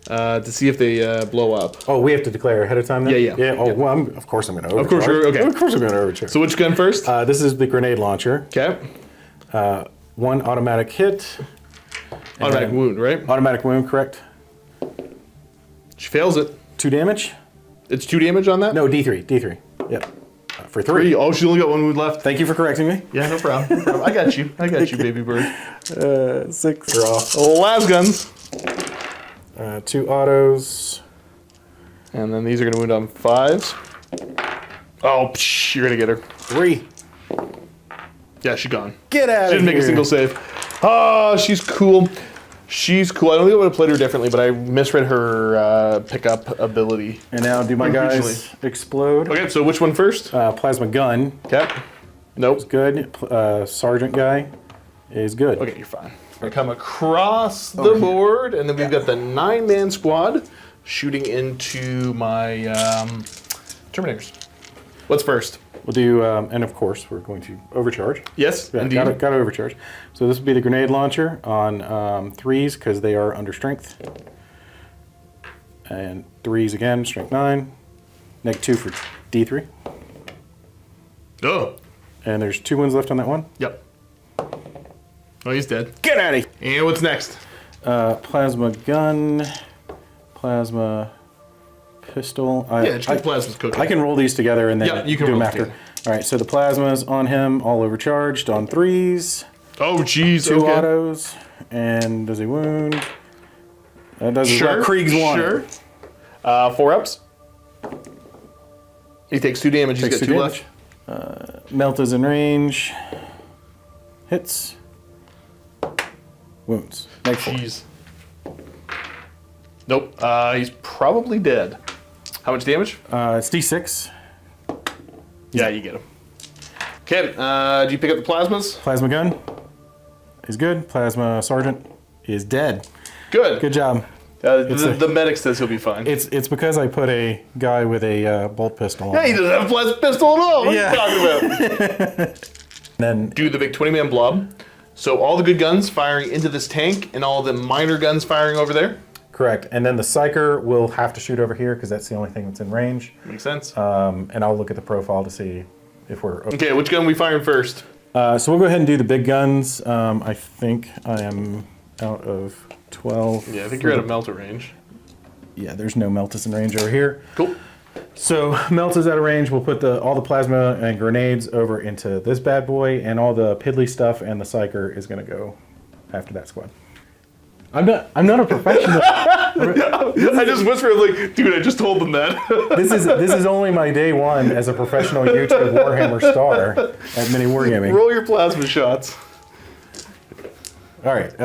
to see if they blow up. Oh, we have to declare ahead of time then? Yeah. Oh, well, of course I'm gonna overcharge. Of course you're okay. Of course I'm gonna overcharge. So which gun first? This is the grenade launcher. Okay. 1 automatic hit. Automatic And wound, right? Automatic wound, correct? She fails it. 2 damage? It's 2 damage on that? No, D3. Yep. For 3. 3. Oh, she only got 1 wound left. Thank you for correcting me. Yeah, no problem. No problem. I got you, baby bird. 6. Draw. Oh, las guns. 2 autos. And then these are gonna wound on 5s. Oh, psh, you're gonna get her. 3. Yeah, she's gone. Get out of here. Didn't make a single save. Oh, she's cool. She's cool. I don't think I would have played her differently, but I misread her pickup ability. And now do my guys Originally. explode? Okay, so which one first? Plasma gun. Okay. Nope. Good. Sergeant guy is good. Okay, you're fine. We're gonna come across the board, and then we've got the 9-man squad shooting into my Terminators. What's first? We'll do, and of course, we're going to overcharge. Yes, Yeah, indeed. got to overcharge. So this will be the grenade launcher on 3s because they are under strength. And 3s again, strength 9. -2 for D3. Oh. And there's 2 wounds left on that one. Yep. Oh, he's dead. Get out of here! And what's next? Plasma gun, plasma pistol. Yeah, just get plasma's cooking. I can roll these together and then Yeah, you can do roll them them after. All right, so the plasma's on him, all overcharged on 3s. Oh, jeez. 2 Okay. autos, and does he wound? That does Sure. Krieg's one. Sure. 4 ups. He takes 2 damage. He's Takes got 2 2 damage. left. Melt is in range. Hits. Wounds. -4. Jeez. Nope. He's probably dead. How much damage? It's D6. Yeah, you get him. Okay. Do you pick up the plasmas? Plasma gun is good. Plasma sergeant is dead. Good. Good job. The medic says he'll be fine. It's because I put a guy with a bolt pistol on. Yeah, he doesn't have a plasma pistol at all. What Yeah. are you talking about? Then Do the big 20-man blob. So all the good guns firing into this tank, and all the minor guns firing over there. correct. And then the psyker will have to shoot over here because that's the only thing that's in range. Makes sense. And I'll look at the profile to see if we're okay. Okay, which gun are we firing first? So we'll go ahead and do the big guns. I think I am out of 12. Yeah, I think you're at a melter range. Yeah, there's no Meltus in range over here. Cool. So Melt is out of range. We'll put all the plasma and grenades over into this bad boy, and all the piddly stuff and the psyker is going to go after that squad. I'm not a professional. I just whispered like, dude, I just told them that. This is only my day 1 as a professional YouTube Warhammer star at MiniWarGaming. Roll your plasma shots. All right,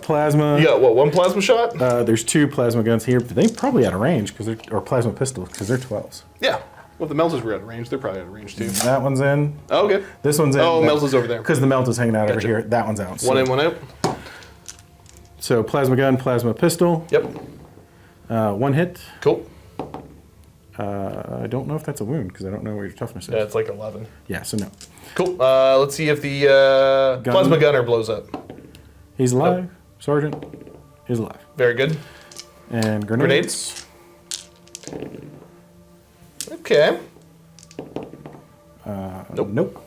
plasma. You got what? 1 plasma shot? There's 2 plasma guns here, but they're probably out of range or plasma pistols because they're 12s. Yeah. Well, if the melters were out of range, they're probably out of range too. That one's in. Oh, okay. This one's in. Oh, Melt is over there. Because the Melt is hanging out over Gotcha. here. That one's out. One in, one out. So plasma gun, plasma pistol. Yep. 1 hit. Cool. I don't know if that's a wound because I don't know what your toughness is. Yeah, it's like 11. Yeah, so no. Cool. Let's see if the plasma gunner blows up. He's alive. Sergeant is alive. Very good. And grenades. Okay. Nope. Nope.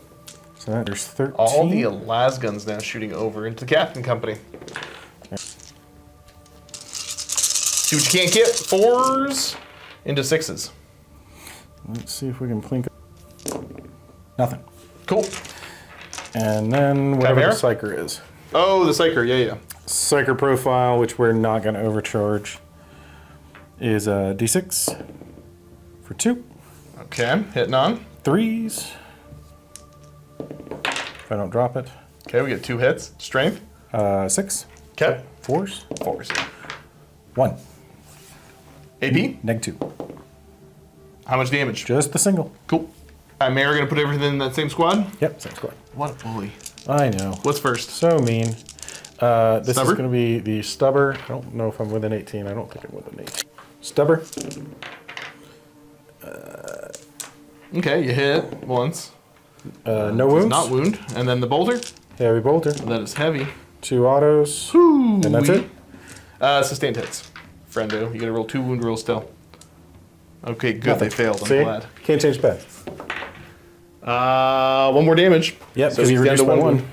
So there's 13. All the las guns now shooting over into the captain company. See what you can't get. 4s into 6s. Let's see if we can plink. Nothing. Cool. And then whatever the Chimera? psyker is. Oh, the psyker. Yeah, yeah. Psyker profile, which we're not going to overcharge, is a D6 for 2. Okay, hitting on. 3s. If I don't drop it. Okay, we get 2 hits. Strength. 6. Okay. 4s. 4s. 1. AP. -2. How much damage? Just the single. Cool. Mayor gonna put everything in that same squad? Yep, same squad. What a bully. I know. What's first? So mean. This is Stubber? going to be the stubber. I don't know if I'm within 18. I don't think I'm within 18. Stubber. Okay, you hit once. No wounds. Not wound. And then the bolter. Heavy bolter. That is heavy. 2 autos. Ooh, And that's it? Sustained hits. Friendo. You gotta roll 2 wound rolls still. Okay, good. Nothing. They failed. I'm See? glad. Can't change pad. 1 more damage. Yep, so because he's you down to reduced by 1. wound.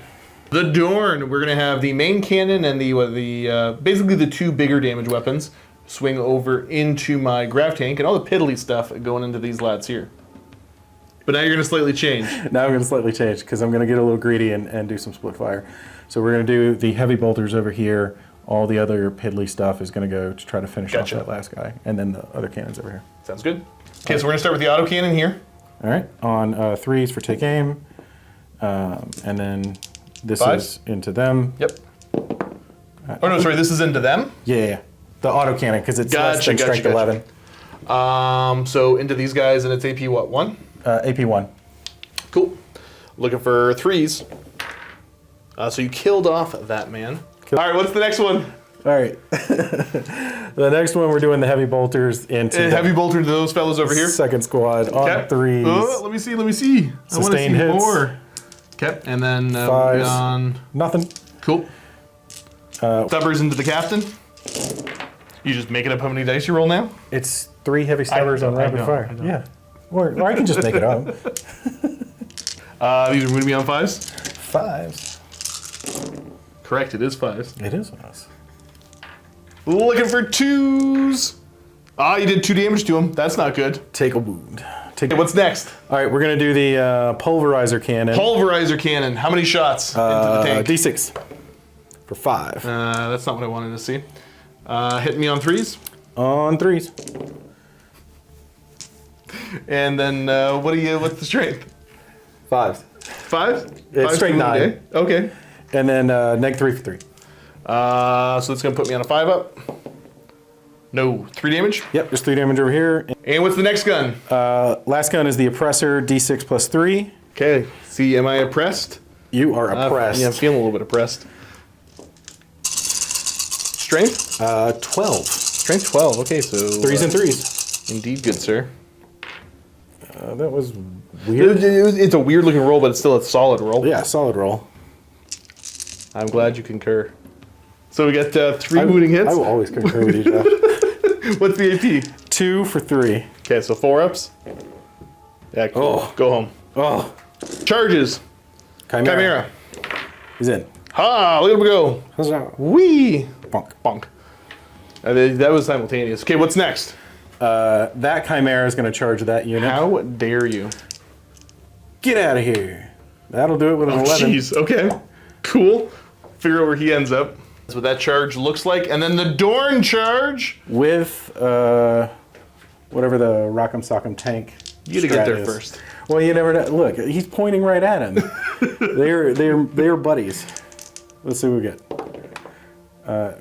The Dorn. We're gonna have the main cannon and basically the 2 bigger damage weapons swing over into my grav tank and all the piddly stuff going into these lads here. But now you're gonna slightly change. Now I'm going to slightly change because I'm going to get a little greedy and do some split fire. So we're going to do the heavy bolters over here. All the other piddly stuff is going to go to try to finish Gotcha. off that last guy. And then the other cannons over here. Sounds good. Okay, so we're gonna start with the auto cannon here. All right. On 3s for take aim. And then this 5s? is into them. Yep. Oh no, sorry. This is into them. Yeah. The auto cannon because it's less Gotcha, than gotcha, strength gotcha. 11. So into these guys, and it's AP what, 1? AP 1. Cool. Looking for 3s. So you killed off that man. All right, what's the next one? All right. The next one, we're doing the heavy bolters into And heavy bolter to those fellows over here. second squad on Okay. 3s. Oh, let me see. I want to see Sustained hits. more. Okay, and then 5s. on. Nothing. Cool. Stubbers into the captain. You just making up how many dice you roll now? It's 3 heavy stubbers on rapid fire. Yeah. Or I can just make it up. These are going to be on 5s? 5s. Correct, it is 5s. It is us. Looking for 2s. Ah, you did 2 damage to him. That's not good. Take a wound. Okay, what's next? All right, we're going to do the pulverizer cannon. Pulverizer cannon. How many shots into the tank? D6 for 5. That's not what I wanted to see. Hit me on 3s. On 3s. And then what's the strength? 5s. 5? It's straight 9. Okay. And then neg 3 for 3. So that's gonna put me on a 5-up. No, 3 damage. Yep, there's 3 damage over here. And what's the next gun? Last gun is the oppressor, D6 plus 3. Okay. See, am I oppressed? You are oppressed. Yeah, I'm feeling a little bit oppressed. Strength? 12. Strength 12. Okay, so 3s and 3s. Indeed, good sir. That was weird. It's a weird looking roll, but it's still a solid roll. Yeah, solid roll. I'm glad you concur. So we got 3 wounding hits. I will always concur with you, Jeff. What's the AP? 2 for 3. Okay, so 4-ups. Yeah, cool. Oh. Go home. Oh. Charges. Chimera. He's in. Ha! Look at him go. Huzzah. Wee! Bonk. Bonk. That was simultaneous. Okay, what's next? That Chimera is going to charge that unit. How dare you? Get out of here. That'll do it with an 11. Jeez, okay. Cool. Figure out where he ends up. That's what that charge looks like. And then the Dorn charge. With whatever the Rock'em Sock'em tank. You gotta get strat there is. first. Well, you never know. Look, he's pointing right at him. they're buddies. Let's see what we get.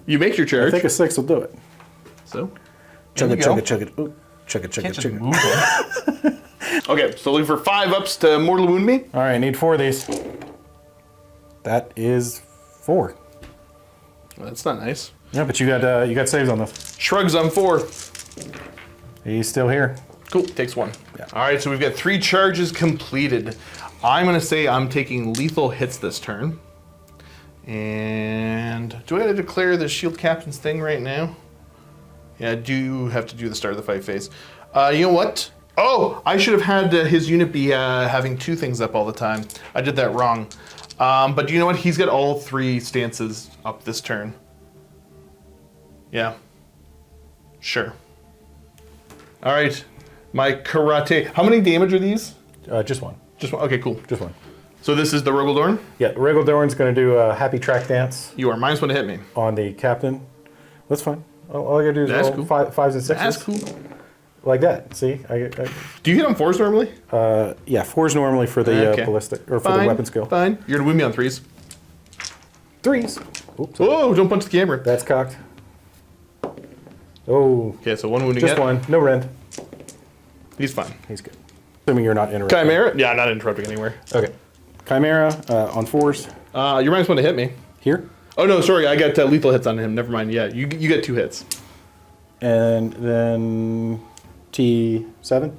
You make your I charge. think a 6 will do it. So. Chug in it, we go. chug it, chug it. Ooh, chug it, chug Can't it, just chug it. move on. Okay, so looking for 5-ups to mortally wound me. All right, I need 4 of these. That is 4. Well, that's not nice. Yeah, but you got saves on this. Shrugs on 4. He's still here. Cool, takes 1. Yeah. All right, so we've got 3 charges completed. I'm gonna say I'm taking lethal hits this turn. And do I have to declare the shield captain's thing right now? Yeah, I do have to do the start of the fight phase. You know what? Oh, I should have had his unit be having 2 things up all the time. I did that wrong. But you know what? He's got all 3 stances up this turn. Yeah. Sure. All right. My karate. How many damage are these? Just 1. Just one. Okay, cool. Just 1. So this is the Rogaldorn. Yeah, Regeldorn's going to do a happy track dance You are -1 to hit me. on the captain. That's fine. All I got to do is That's roll cool. 5s and 6s. That's cool. Like that. See? Do you hit on 4s normally? Yeah, 4s normally for the Okay. ballistic, or for the weapon skill. Fine. You're gonna win me on 3s. 3s. Oops. Oh, don't punch the camera. That's cocked. Oh, Okay, so 1 wounding just hit. 1. No rend. He's fine. He's good. Assuming you're not interrupting. Chimera? Yeah, not interrupting anywhere. Okay. Chimera on 4s. You're minus 1 to hit me. Here. Oh, no, sorry. I got lethal hits on him. Never mind. Yeah, you get 2 hits. And then T7.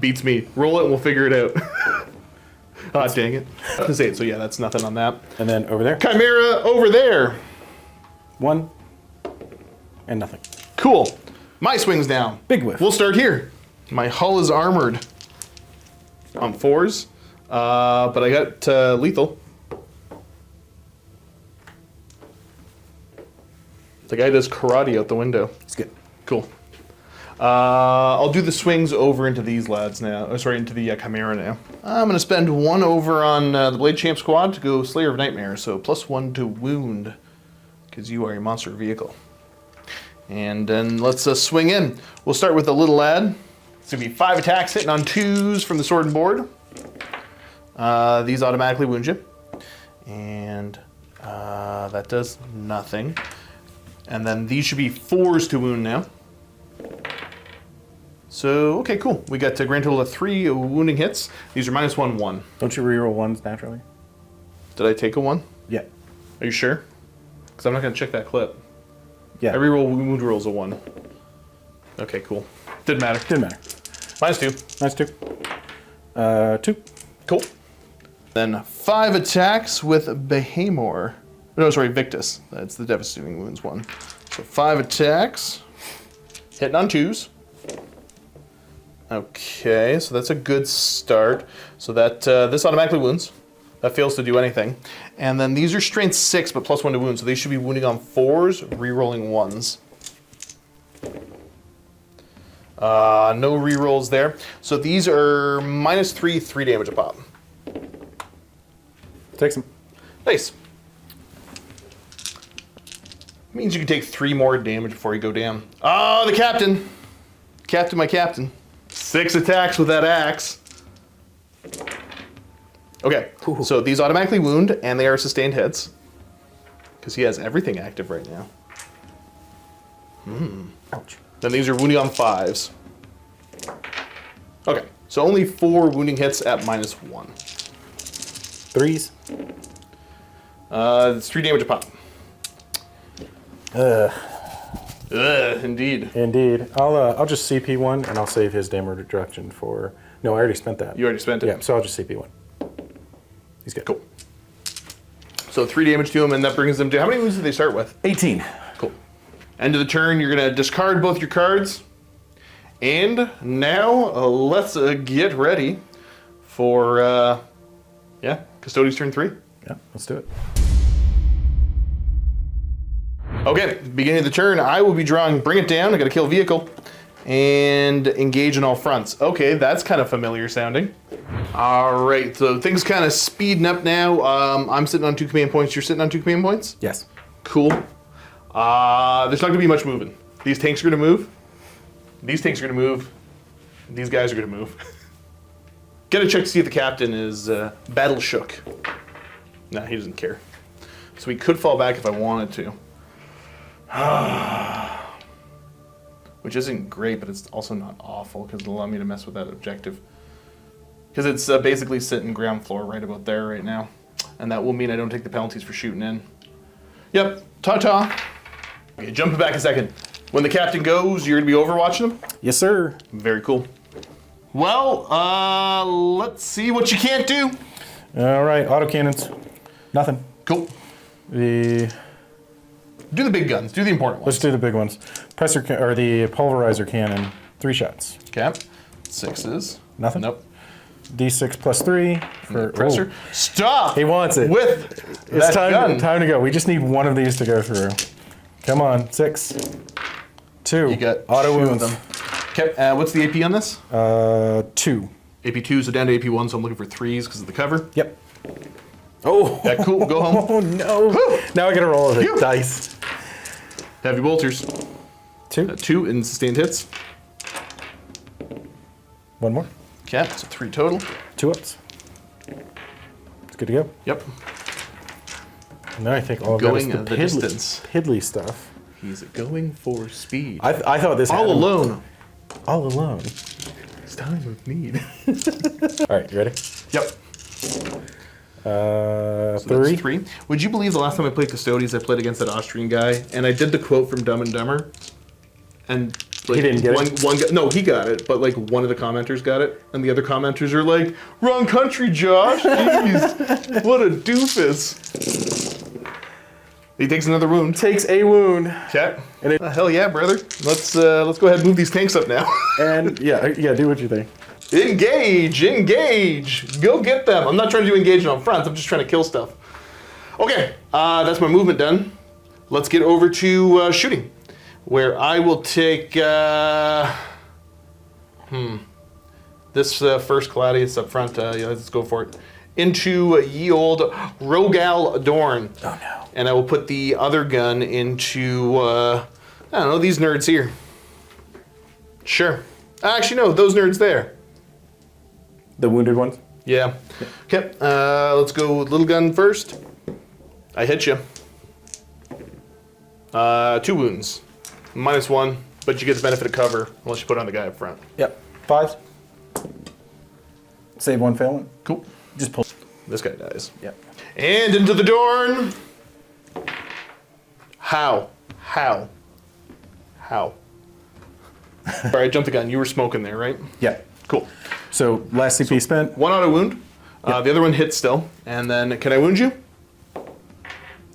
Beats me. Roll it and we'll figure it out. Ah, dang it. That's 8, so yeah, that's nothing on that. And then over there. Chimera over there. 1. And nothing. Cool. My swing's down. Big whiff. We'll start here. My hull is armored on 4s, but I got lethal. The guy does karate out the window. It's good. Cool. I'll do the swings over into these lads now. Oh, sorry, into the Chimera now. I'm going to spend 1 over on the Blade Champ squad to go Slayer of Nightmare, so +1 to wound, because you are a monster vehicle. And then let's swing in. We'll start with the little lad. It's going to be 5 attacks hitting on 2s from the sword and board. These automatically wound you. And that does nothing. And then these should be 4s to wound now. So, okay, cool. We got a grand total of 3 wounding hits. These are -1, 1. Don't you reroll 1s naturally? Did I take a 1? Yeah. Are you sure? Because I'm not going to check that clip. Yeah. Every wound roll is a 1. Okay, cool. Didn't matter. Didn't matter. -2. Nice 2. 2. Cool. Then 5 attacks with Behamor. No, sorry, Victus. That's the devastating wounds one. So 5 attacks. Hitting on 2s. Okay, so that's a good start. So that this automatically wounds. That fails to do anything. And then these are strength 6, but +1 to wound. So they should be wounding on 4s, re-rolling 1s. No re-rolls there. So these are -3, 3 damage a pop. Takes him. Nice. Means you can take 3 more damage before you go down. Oh, the captain. Captain, my captain. 6 attacks with that axe. Okay, so these automatically wound, and they are sustained hits. Because he has everything active right now. Ouch. Then these are wounding on 5s. Okay, so only 4 wounding hits at -1. 3s. It's 3 damage a pop. Indeed. Indeed. I'll just CP 1 and I'll save his damage reduction for. No, I already spent that. You already spent it? Yeah, so I'll just CP 1. He's good. Cool. So 3 damage to him, and that brings them to... How many wounds did they start with? 18. Cool. End of the turn, you're going to discard both your cards. And now, let's get ready for, Custodes turn 3. Yeah, let's do it. Okay, beginning of the turn, I will be drawing Bring It Down. I got to kill a vehicle. And engage on all fronts. Okay, that's kind of familiar sounding. All right, so things kind of speeding up now. I'm sitting on 2 command points. You're sitting on 2 command points? Yes. Cool. There's not going to be much moving. These tanks are going to move. These tanks are going to move. These guys are going to move. Gotta check to see if the captain is battle shook. Nah, he doesn't care. So he could fall back if I wanted to. Which isn't great, but it's also not awful because it'll allow me to mess with that objective. Because it's basically sitting ground floor right about there right now. And that will mean I don't take the penalties for shooting in. Yep, ta-ta. Okay, jumping back a second. When the captain goes, you're going to be overwatching him? Yes, sir. Very cool. Well, let's see what you can't do. All right, autocannons. Nothing. Cool. The Do the big guns. Do the important ones. Let's do the big ones. Or the pulverizer cannon. 3 shots. Okay. 6s. Nothing. Nope. D6 +3 for Presser. ooh. Stop. He wants it. With It's that gun. time to go. We just need one of these to go through. Come on, 6. 2. You got auto 2 wounds. of them. Okay. What's the AP on this? 2. AP 2, so down to AP 1, so I'm looking for 3s because of the cover. Yep. Oh. Yeah, cool. Go home. Oh no. Now I gotta roll the Phew. dice. Heavy bolters. 2. 2 in sustained hits. 1 more. Okay, so 3 total. 2 ups. It's good to go. Yep. And then I think all of that is Going the distance. piddly stuff. He's going for speed. I thought this All had him alone. all alone. times with need. All right, you ready? Yep. So Three. that's 3. Would you believe the last time I played Custodes, I played against that Austrian guy, and I did the quote from Dumb and Dumber, and like, He didn't get it? One guy, no, he got it, but like one of the commenters got it, and the other commenters are like, "Wrong country, Josh. Jeez, what a doofus." He takes another wound. Takes a wound. Okay. And hell yeah, brother. Let's go ahead and move these tanks up now. And yeah, do what you think. Engage! Engage! Go get them! I'm not trying to do engagement on fronts, I'm just trying to kill stuff. Okay, that's my movement done. Let's get over to shooting, where I will take, this first Caladius up front, yeah, let's go for it, into ye old Rogal Adorn. Oh no. And I will put the other gun into, I don't know, these nerds here. Sure. Actually, no, those nerds there. The wounded ones? Yeah. Okay, let's go with little gun first. I hit you. 2 wounds. -1, but you get the benefit of cover unless you put it on the guy up front. Yep. 5. Save 1 failing. Cool. Just pull. This guy dies. Yep. And into the Dorn. How? How? How? All right, jump the gun. You were smoking there, right? Yeah. Cool. So last CP spent. 1 auto wound. The other one hits still. And then, can I wound you?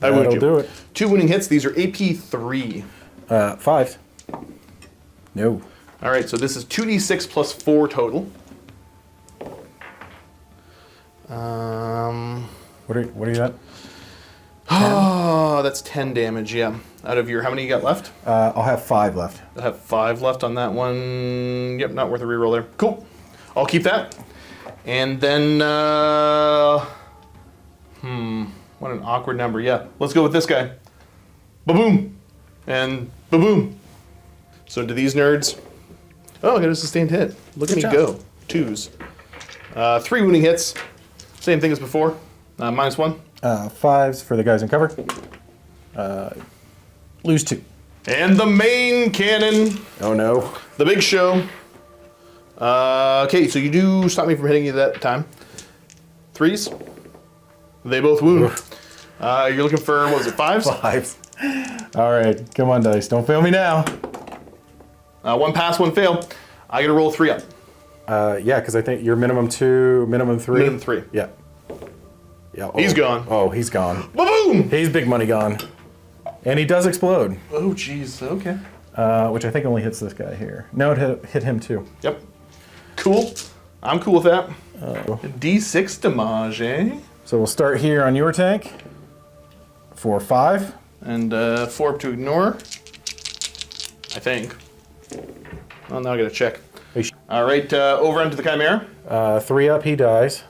I wound That'll you. do it. 2 wounding hits. These are AP 3. 5. No. All right, so this is 2d6 plus 4 total. What are you at? Oh, that's 10 damage, yeah. Out of your, how many you got left? I'll have 5 left. I have 5 left on that one. Yep, not worth a reroll there. Cool. I'll keep that. And then, what an awkward number. Yeah, let's go with this guy. Ba-boom. And ba-boom. So into these nerds. Oh, I got a sustained hit. Look at me job. go. 2s. 3 wounding hits. Same thing as before. -1. 5s for the guys in cover. Lose 2. And the main cannon. Oh no. The big show. Okay, so you do stop me from hitting you that time. 3s. They both wound. You're looking for, what was it, 5s? 5s. All right, come on, dice. Don't fail me now. 1 pass, 1 fail. I gotta roll 3 up. Yeah, because I think you're minimum 2, minimum 3. Minimum 3. Yeah. Yeah. Oh. He's gone. Oh, he's gone. Ba-boom! He's big money gone. And he does explode, Oh, jeez. Okay. which I think only hits this guy here. No, it hit him too. Yep. Cool. I'm cool with that. D6 damage, eh? So we'll start here on your tank for 5. And 4 up to ignore. I think. Well, now I gotta check. All right, over onto the Chimera. 3 up, he dies.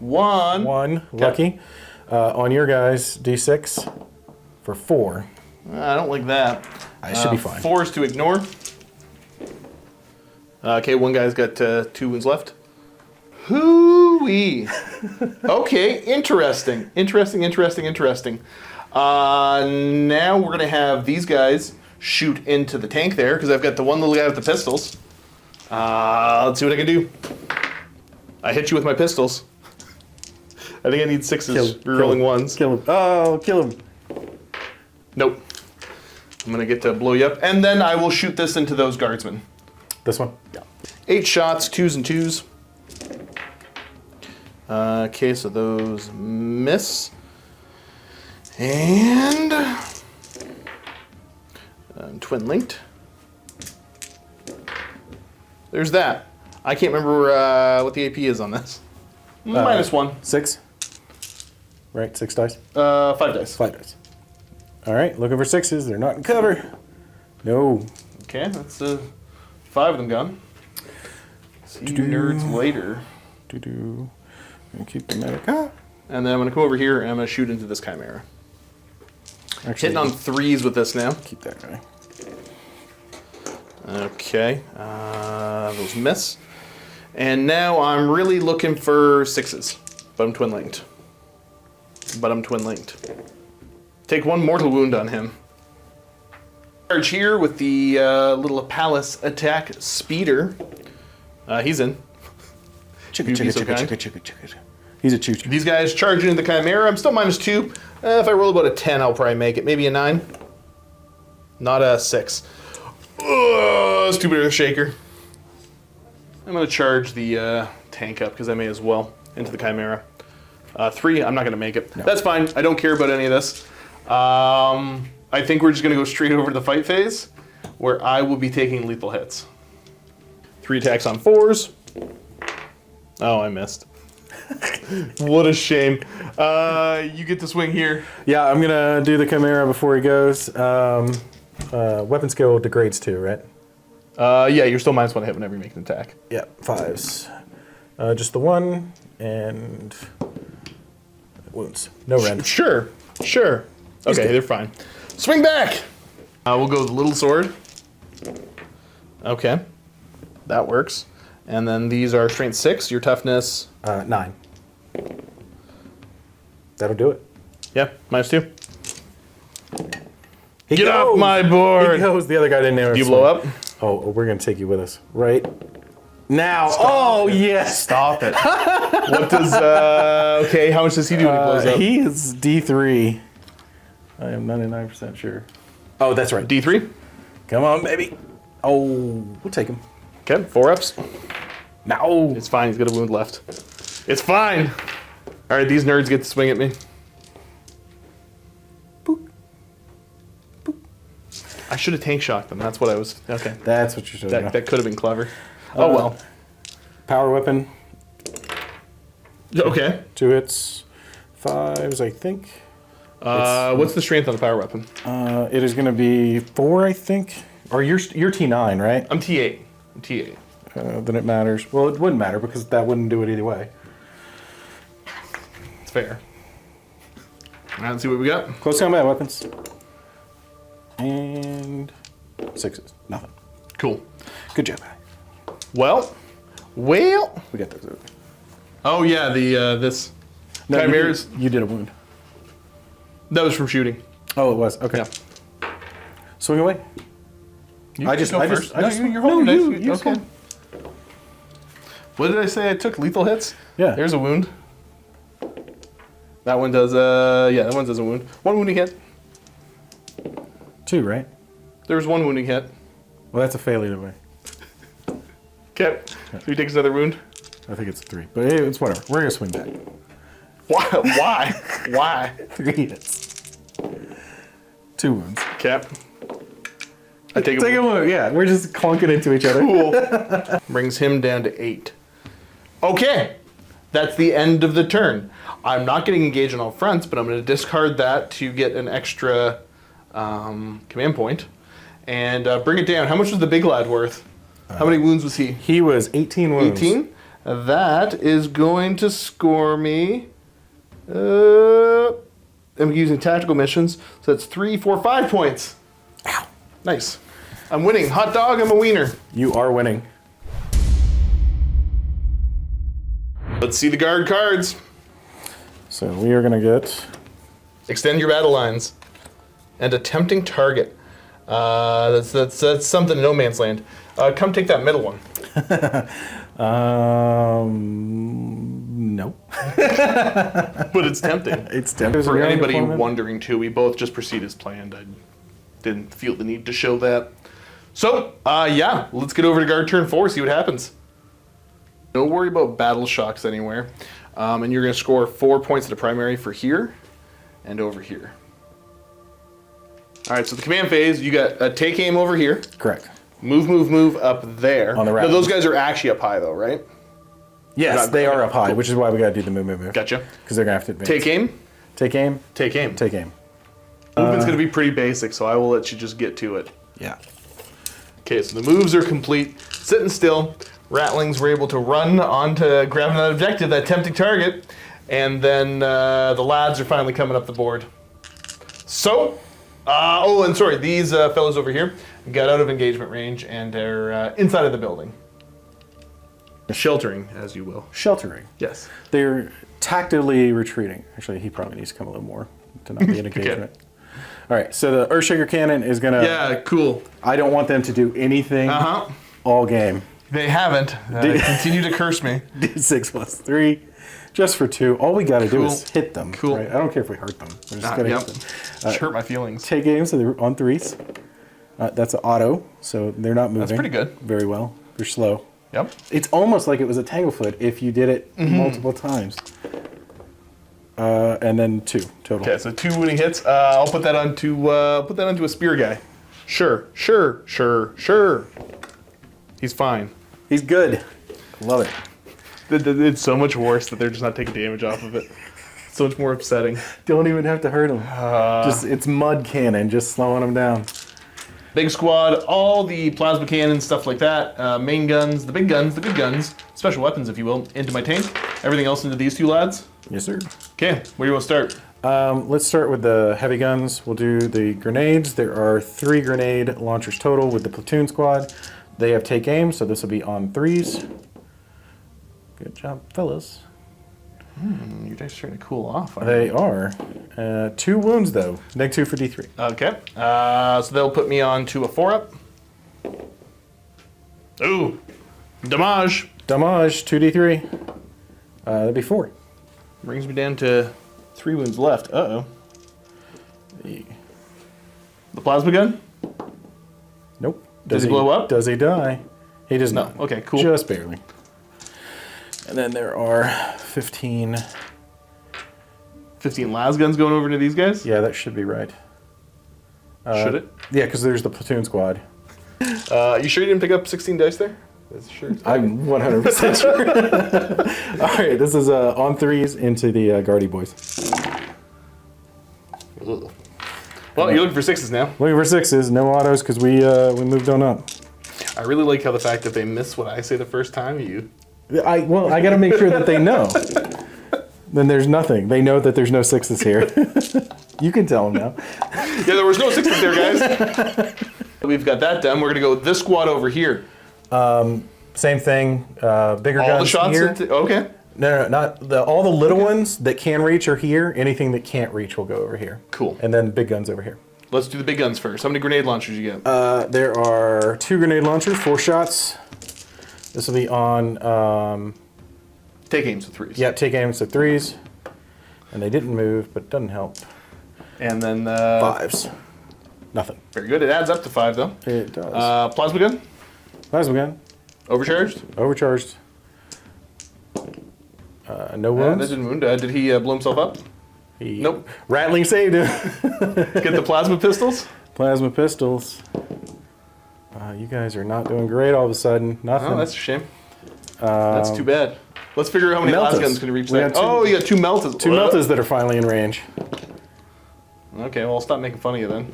1. 1, lucky. On your guys, D6 for 4. I don't like that. I should be fine. 4 is to ignore. Okay, 1 guy's got 2 wounds left. Hoo-wee. Okay, interesting. Interesting. Now we're gonna have these guys shoot into the tank there, because I've got the one little guy with the pistols. Let's see what I can do. I hit you with my pistols. I think I need 6s, rerolling 1s. Kill him. Oh, kill him. Nope. I'm gonna get to blow you up, and then I will shoot this into those guardsmen. This one? Yeah. 8 shots, 2s and 2s. Okay, so those miss. And twin linked. There's that. I can't remember what the AP is on this. -1. 6. Right, 6 dice? 5 dice. 5 dice. All right, looking for 6s. They're not in cover. No. Okay, that's 5 of them gone. See you nerds later. And keep the medic up. And then I'm going to come over here and I'm going to shoot into this Chimera. Actually, Hitting on 3s with this now. keep that guy. Okay, those miss. And now I'm really looking for 6s, but I'm twin linked. Take 1 mortal wound on him. Charge here with the little palace attack speeder. He's in. Chicka, You'd be chicka, so chicka, kind. chicka, chicka, chicka. He's a choo-choo. These guys charging into the Chimera. I'm still -2. If I roll about a 10, I'll probably make it. Maybe a 9. Not a 6. That's too big of a shaker. I'm going to charge the tank up because I may as well into the Chimera. 3, I'm not going to make it. No. That's fine. I don't care about any of this. I think we're just going to go straight over to the fight phase where I will be taking lethal hits. 3 attacks on 4s. Oh, I missed. What a shame. You get to swing here. Yeah, I'm gonna do the Chimera before he goes. Weapon skill degrades 2, right? Yeah, you're still -1 to hit whenever you make an attack. Yeah, 5s. Just the 1 and wounds. No rend. Sure. Okay, they're fine. Swing back. We'll go with the little sword. Okay, that works. And then these are strength 6. Your toughness 9. That'll do it. Yeah, -2. He Get goes. off my board. He goes. The other guy didn't know. Do you blow up? Oh, we're gonna take you with us, right? Now. Oh yes. Stop it. What does okay? How much does he do when he blows up? He is D3. I am 99% sure. Oh, that's right. D3. Come on, baby. Oh, we'll take him. Okay, 4 ups. No. It's fine. He's got a wound left. It's fine. All right, these nerds get to swing at me. Boop. Boop. I should have tank shocked them. That's what I was. Okay. That's what you should have done. That could have been clever. Oh well. Power weapon. Okay. 2 hits. 5s, I think. What's the strength on the power weapon? It is going to be 4, I think. Or you're T9, right? I'm T8. I'm T8. Then it matters. Well, it wouldn't matter because that wouldn't do it either way. It's fair. All right, let's see what we got. Close combat weapons. And 6s. Nothing. Cool. Good job. Well. We got those over. Oh yeah, the this No, Chimeras. you did a wound. That was from shooting. Oh, it was. Okay. Yeah. Swing away. I just you're holding you okay. swing. What did I say? I took lethal hits. Yeah. There's a wound. That one does that one does a wound. 1 wounding hit. 2, right? There was 1 wounding hit. Well, that's a fail either way. Okay. So he takes another wound. I think it's 3, but hey, it's whatever. We're gonna swing back. Why? Why? 3 hits. 2 wounds. Cap. I take a wound. Yeah, we're just clunking into each other. Cool. Brings him down to 8. Okay. That's the end of the turn. I'm not getting engaged on all fronts, but I'm going to discard that to get an extra command point and bring it down. How much was the big lad worth? How many wounds was he? He was 18 wounds. 18? That is going to score me. I'm using tactical missions, so that's 3, 4, 5 points. Ow. Nice. I'm winning. Hot dog, I'm a wiener. You are winning. Let's see the guard cards. So we are going to get... Extend your battle lines. And a tempting target. That's something in no man's land. Come take that middle one. No. But it's tempting. It's tempting. For anybody wondering too, we both just proceed as planned. I didn't feel the need to show that. So, yeah, let's get over to guard turn 4, see what happens. Don't worry about battle shocks anywhere. And you're going to score 4 points at a primary for here and over here. All right, so the command phase, you got a take aim over here. Correct. Move up there. On the right. Now, those guys are actually up high, though, right? Yes, they are up high, Cool. which is why we got to do the move. Gotcha. Because they're going to have to advance. Take aim. Take aim. Take aim. Take aim. Movement's going to be pretty basic, so I will let you just get to it. Yeah. Okay, so the moves are complete. Sitting still. Ratlings were able to run on to grab that objective, that tempting target, and then the lads are finally coming up the board. So, and sorry, these fellows over here got out of engagement range and are inside of the building. Sheltering, as you will. Sheltering. Yes. They're tactically retreating. Actually, he probably needs to come a little more to not be in engagement. Okay. All right, so the Earthshaker Cannon is going to... Yeah, cool. I don't want them to do anything all game. They haven't. They continue to curse me. D6 plus 3, just for 2. All we got to do is hit them. Cool. Right? I don't care if we hurt them. We're just going to hit them. Just hurt my feelings. Take aim, so they're on 3s. That's an auto, so they're not moving. That's pretty good. Very well. They're slow. Yep. It's almost like it was a Tanglefoot if you did it multiple times. And then 2 total. Okay, so 2 winning hits. I'll put that onto a spear guy. Sure. He's fine. He's good. Love it. It's so much worse that they're just not taking damage off of it. So much more upsetting. Don't even have to hurt him. Just it's mud cannon, just slowing them down. Big squad, all the plasma cannons, stuff like that. Main guns, the big guns, the good guns, special weapons, if you will, into my tank. Everything else into these 2 lads. Yes, sir. Okay, where do you want to start? Let's start with the heavy guns. We'll do the grenades. There are 3 grenade launchers total with the platoon squad. They have take aim, so this will be on 3s. Good job, fellas. You guys are starting to cool off. They are. 2 wounds, though. -2 for D3. Okay, so they'll put me on to a 4-up. Ooh, damage. Damage, 2D3. That'd be 4. Brings me down to 3 wounds left. Uh-oh. The plasma gun? Nope. Does he blow up? Does he die? He does not. Okay, cool. Just barely. And then there are 15. 15 las guns going over to these guys? Yeah, that should be right. Should it? Yeah, because there's the platoon squad. You sure you didn't pick up 16 dice there? That's sure. I'm 100% sure. All right, this is on 3s into the Guardy boys. Ugh. Well, you're looking for 6s now. Looking for 6s, no autos because we moved on up. I really like how the fact that they miss what I say the first time, I got to make sure that they know. Then there's nothing. They know that there's no 6s here. You can tell them now. Yeah, there was no 6s there, guys. We've got that done. We're going to go with this squad over here. Same thing. Bigger All guns the shots here. Okay. No, not all the little ones that can reach are here. Anything that can't reach will go over here. Cool. And then big guns over here. Let's do the big guns first. How many grenade launchers you get? There are 2 grenade launchers, 4 shots. This will be on. Take aims with 3s. Yeah, take aims at 3s. And they didn't move, but it doesn't help. And then 5s. Nothing. Very good. It adds up to 5 though. It does. Plasma gun. Plasma gun. Overcharged. Overcharged. No That wounds. didn't wound. Did he blow himself up? Nope. Rattling saved him. Get the plasma pistols. Plasma pistols. You guys are not doing great all of a sudden. Nothing. Oh, that's a shame. That's too bad. Let's figure out how many las guns can reach We that. got 2 Oh, you got 2 meltas. 2 meltas that are finally in range. Okay, well, I'll stop making fun of you then.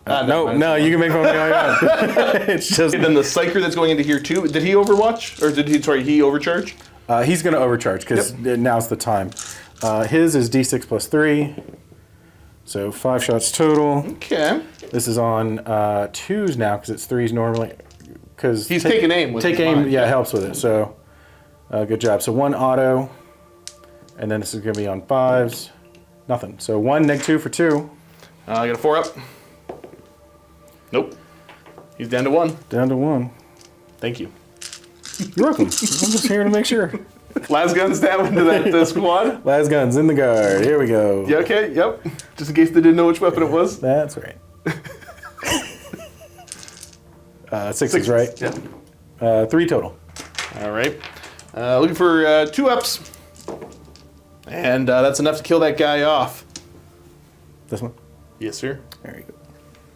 No, you can make fun of me all you want. It's just And then the psyker that's going into here too. Did he overwatch, or did he? Sorry, he overcharge. he's going to overcharge because now's the time. His is D6 plus 3, so 5 shots total. Okay. This is on 2s now because it's 3s normally. Because He's taking aim with take his aim, mind. yeah, helps with it. So good job. So 1 auto, and then this is going to be on 5s. Nothing. So 1 -2 for 2. I got a 4-up. Nope. He's down to 1. Down to 1. Thank you. You're welcome. I'm just here to make sure. Las guns down into that squad. Last guns in the guard. Here we go. Yeah. Okay. Yep. Just in case they didn't know which weapon it was. That's right. 6s, right? Yeah. 3 total. All right. Looking for 2-ups. And that's enough to kill that guy off. This one? Yes, sir. There you go.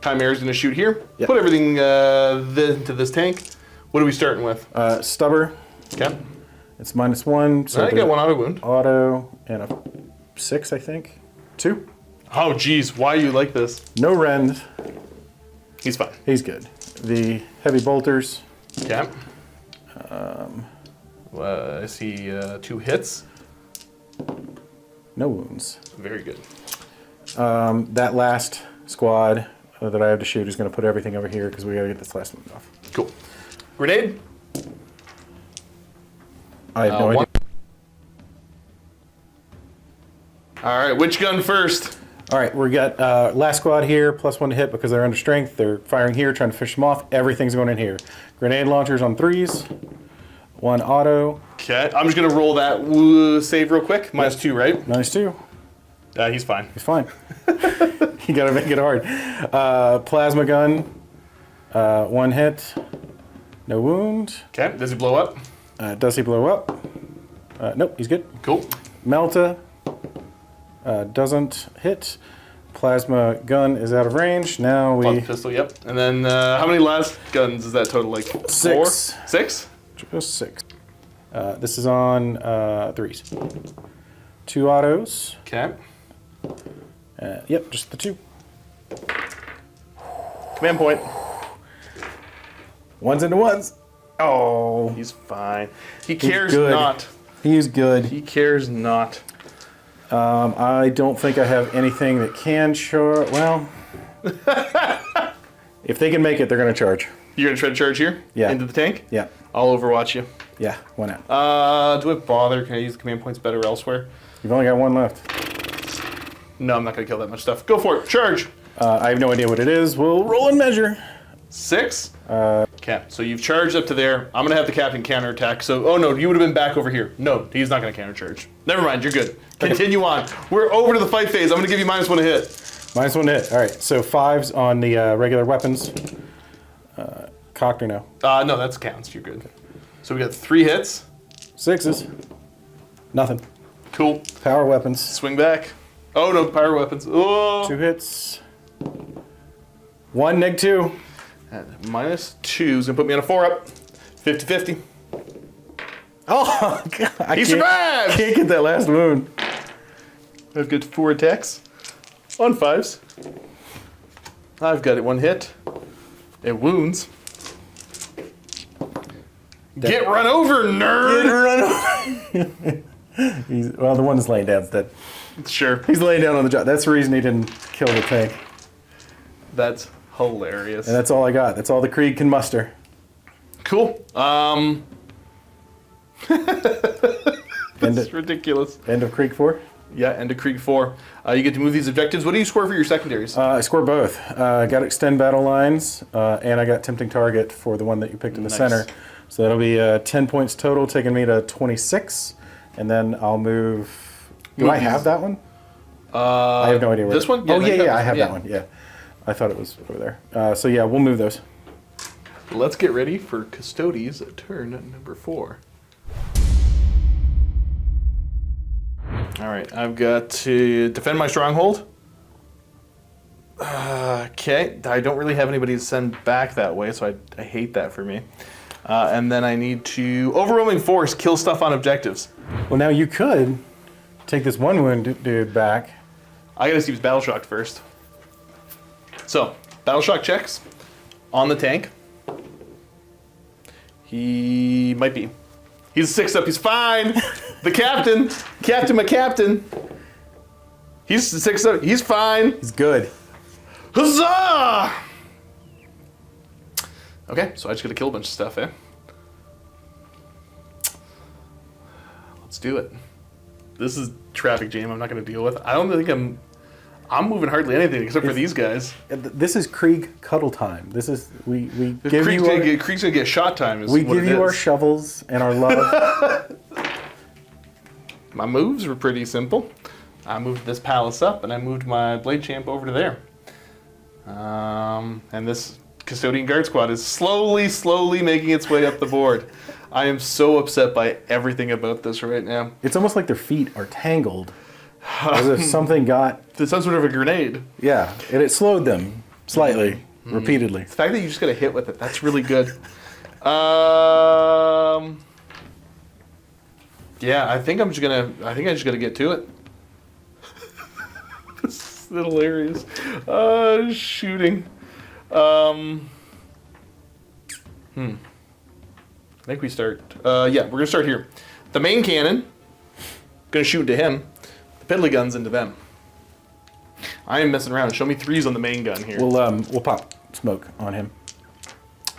Chimera's going to shoot here. Yep. Put everything into this tank. What are we starting with? Stubber. Okay. It's -1. So I got 1 auto wound. Auto and a 6, I think. 2. Oh, geez. Why you like this? No rend. He's fine. He's good. The heavy bolters. Okay. I see 2 hits. No wounds. Very good. That last squad that I have to shoot is going to put everything over here because we got to get this last one off. Cool. Grenade? I have no 1. idea. All right. Which gun first? All right, we got last squad here, +1 to hit because they're under strength. They're firing here, trying to fish them off. Everything's going in here. Grenade launchers on 3s. 1 auto. Okay, I'm just gonna roll that save real quick. -2, right? -2. He's fine. He's fine. You gotta make it hard. Plasma gun. 1 hit. No wound. Okay, does he blow up? Does he blow up? Nope, he's good. Cool. Melta. Doesn't hit. Plasma gun is out of range. Now we... Plasma pistol, yep. And then how many last guns is that total? Like 4? 6. 6? Just 6. This is on 3s. 2 autos. Okay. Yep, just the 2. Command point. 1s into 1s. Oh. He's fine. He cares good. not. He's good. He cares not. I don't think I have anything that can charge. Well, if they can make it, they're going to charge. You're going to try to charge here? Yeah. Into the tank? Yeah. I'll overwatch you. Yeah, why not? Do I bother? Can I use the command points better elsewhere? You've only got 1 left. No, I'm not going to kill that much stuff. Go for it. Charge. I have no idea what it is. We'll roll and measure. 6? Okay, so you've charged up to there. I'm going to have the captain counterattack. So, oh no, you would have been back over here. No, he's not going to countercharge. Never mind, you're good. Continue on. We're over to the fight phase. I'm going to give you -1 to hit. -1 to hit. All right, so 5s on the regular weapons. Cocked or no? No, that counts. You're good. So we got 3 hits. 6s. Nothing. Cool. Power weapons. Swing back. Oh no, power weapons. Oh. 2 hits. 1, -2. And -2 is going to put me on a 4-up. 50-50. Oh, God. He survived! Can't get that last wound. I've got 4 attacks on 5s. I've got it 1 hit. It wounds. Get run over, nerd! Well, the one that's laying down's dead. Sure. He's laying down on the job. That's the reason he didn't kill the tank. That's hilarious. And that's all I got. That's all the Krieg can muster. Cool. End That's ridiculous. End of Krieg 4? Yeah, end of Krieg 4. You get to move these objectives. What do you score for your secondaries? I score both. Got extend battle lines, and I got tempting target for the one that you picked in the center. So that'll be 10 points total, taking me to 26. And then I'll move... Do I have that one? I have no idea where... This one? Yeah, Yeah, I have that one, yeah. I thought it was over there. So yeah, we'll move those. Let's get ready for Custodes turn number 4. Alright, I've got to defend my stronghold. Okay, I don't really have anybody to send back that way, so I hate that for me. And then I need to overwhelming force, kill stuff on objectives. Well, now you could take this 1 wound dude back. I gotta see if he's battle shocked first. So, battle shock checks on the tank. He might be. He's a 6-up. He's fine. The captain, my captain. He's a 6-up. He's fine. He's good. Huzzah! Okay, so I just gotta kill a bunch of stuff, eh? Let's do it. This is traffic jam I'm not gonna deal with. I don't think I'm moving hardly anything except for these guys. This is Krieg cuddle time. This is we give Krieg's you our, Krieg's gonna get shot time. Is we what give it you our is. shovels and our love. My moves were pretty simple. I moved this palace up and I moved my blade champ over to there. And this custodian guard squad is slowly making its way up the board. I am so upset by everything about this right now. It's almost like their feet are tangled, as if something got. It's some sort of a grenade. Yeah, and it slowed them slightly, repeatedly. The fact that you just got a hit with it, that's really good. Yeah, I think I just gotta get to it. This is hilarious. Shooting. I think we start. Yeah, we're gonna start here. The main cannon, gonna shoot into him. The piddly guns into them. I am messing around. Show me 3s on the main gun here. We'll pop smoke on him.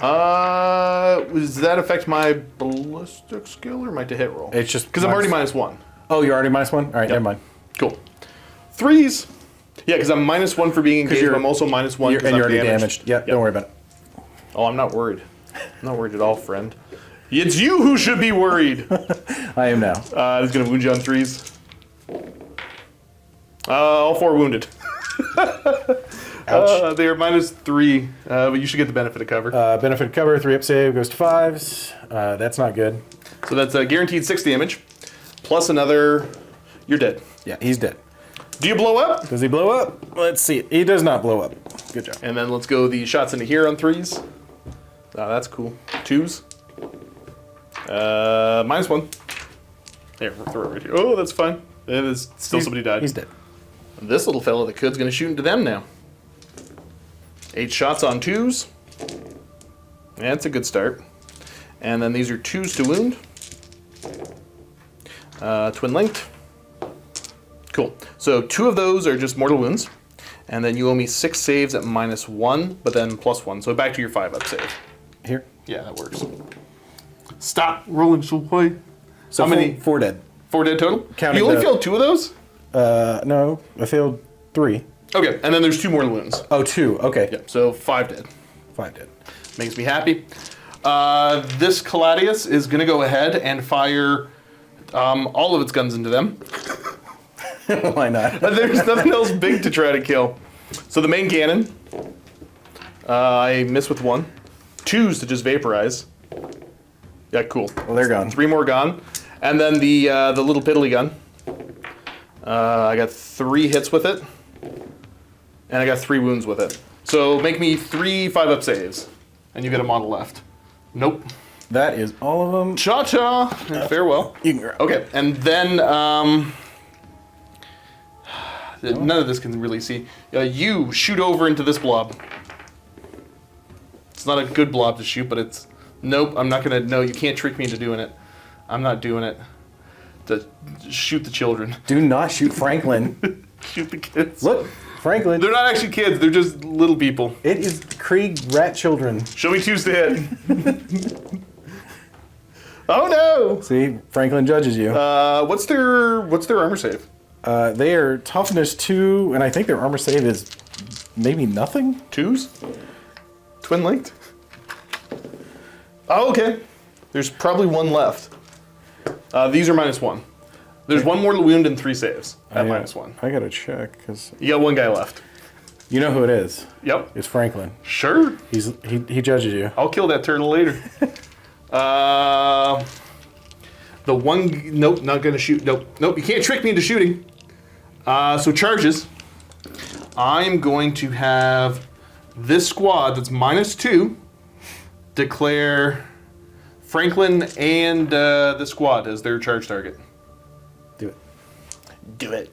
Does that affect my ballistic skill or my to hit roll? It's just because I'm already -1. Oh, you're already -1? All right, Yep. never mind. Cool. 3s. Yeah, because I'm -1 for being engaged, but I'm also -1 and because I'm you're already damaged. damaged. Yep, don't worry about it. Oh, I'm not worried. I'm not worried at all, friend. It's you who should be worried. I am now. He's going to wound you on 3s. All 4 wounded. Ouch. They are -3, but you should get the benefit of cover. Benefit of cover, 3 up save goes to 5s. That's not good. So that's a guaranteed 6 damage, plus another. You're dead. Yeah, he's dead. Do you blow up? Does he blow up? Let's see. He does not blow up. Good job. And then let's go the shots into here on 3s. Oh, that's cool. 2s. -1. There, we'll throw it right here. Oh, that's fine. It is still somebody died. He's dead. This little fella, the Kud's going to shoot into them now. 8 shots on 2s. That's a good start. And then these are 2s to wound. Twin linked. Cool. So 2 of those are just mortal wounds. And then you owe me 6 saves at -1, but then +1. So back to your 5 up save. Here. Yeah, that works. Stop rolling, she'll play. So how many? 4 dead. 4 dead total? Counting you only the- failed 2 of those? No, I failed 3. Okay, and then there's 2 mortal wounds. Oh, 2. Okay. Yep, so 5 dead. 5 dead. Makes me happy. This Caladius is going to go ahead and fire all of its guns into them. Why not? There's nothing else big to try to kill. So the main cannon, I miss with 1. 2s to just vaporize. Yeah, cool. Well, they're gone. 3 more gone. And then the little piddly gun. I got 3 hits with it. And I got 3 wounds with it. So make me 3 5-up saves. And you get a model left. Nope. That is all of them. Cha-cha. Farewell. You can grab. Okay, and then none of this can really see. You shoot over into this blob. It's not a good blob to shoot, but it's... Nope, I'm not going to... No, you can't trick me into doing it. I'm not doing it. To shoot the children. Do not shoot Franklin. Shoot the kids. Look, Franklin. They're not actually kids, they're just little people. It is Krieg rat children. Show me 2s to hit. Oh no! See, Franklin judges you. What's their armor save? They are toughness 2, and I think their armor save is maybe nothing. 2s? Twin linked? Oh, okay. There's probably 1 left. These are -1. There's 1 mortal wound and 3 saves at -1. I gotta check because You got 1 guy left. you know who it is. Yep. It's Franklin. Sure. He judges you. I'll kill that turtle later. The one... Nope, not gonna shoot. Nope, you can't trick me into shooting. So charges. I'm going to have this squad that's -2 declare Franklin and the squad as their charge target. Do it. Do it.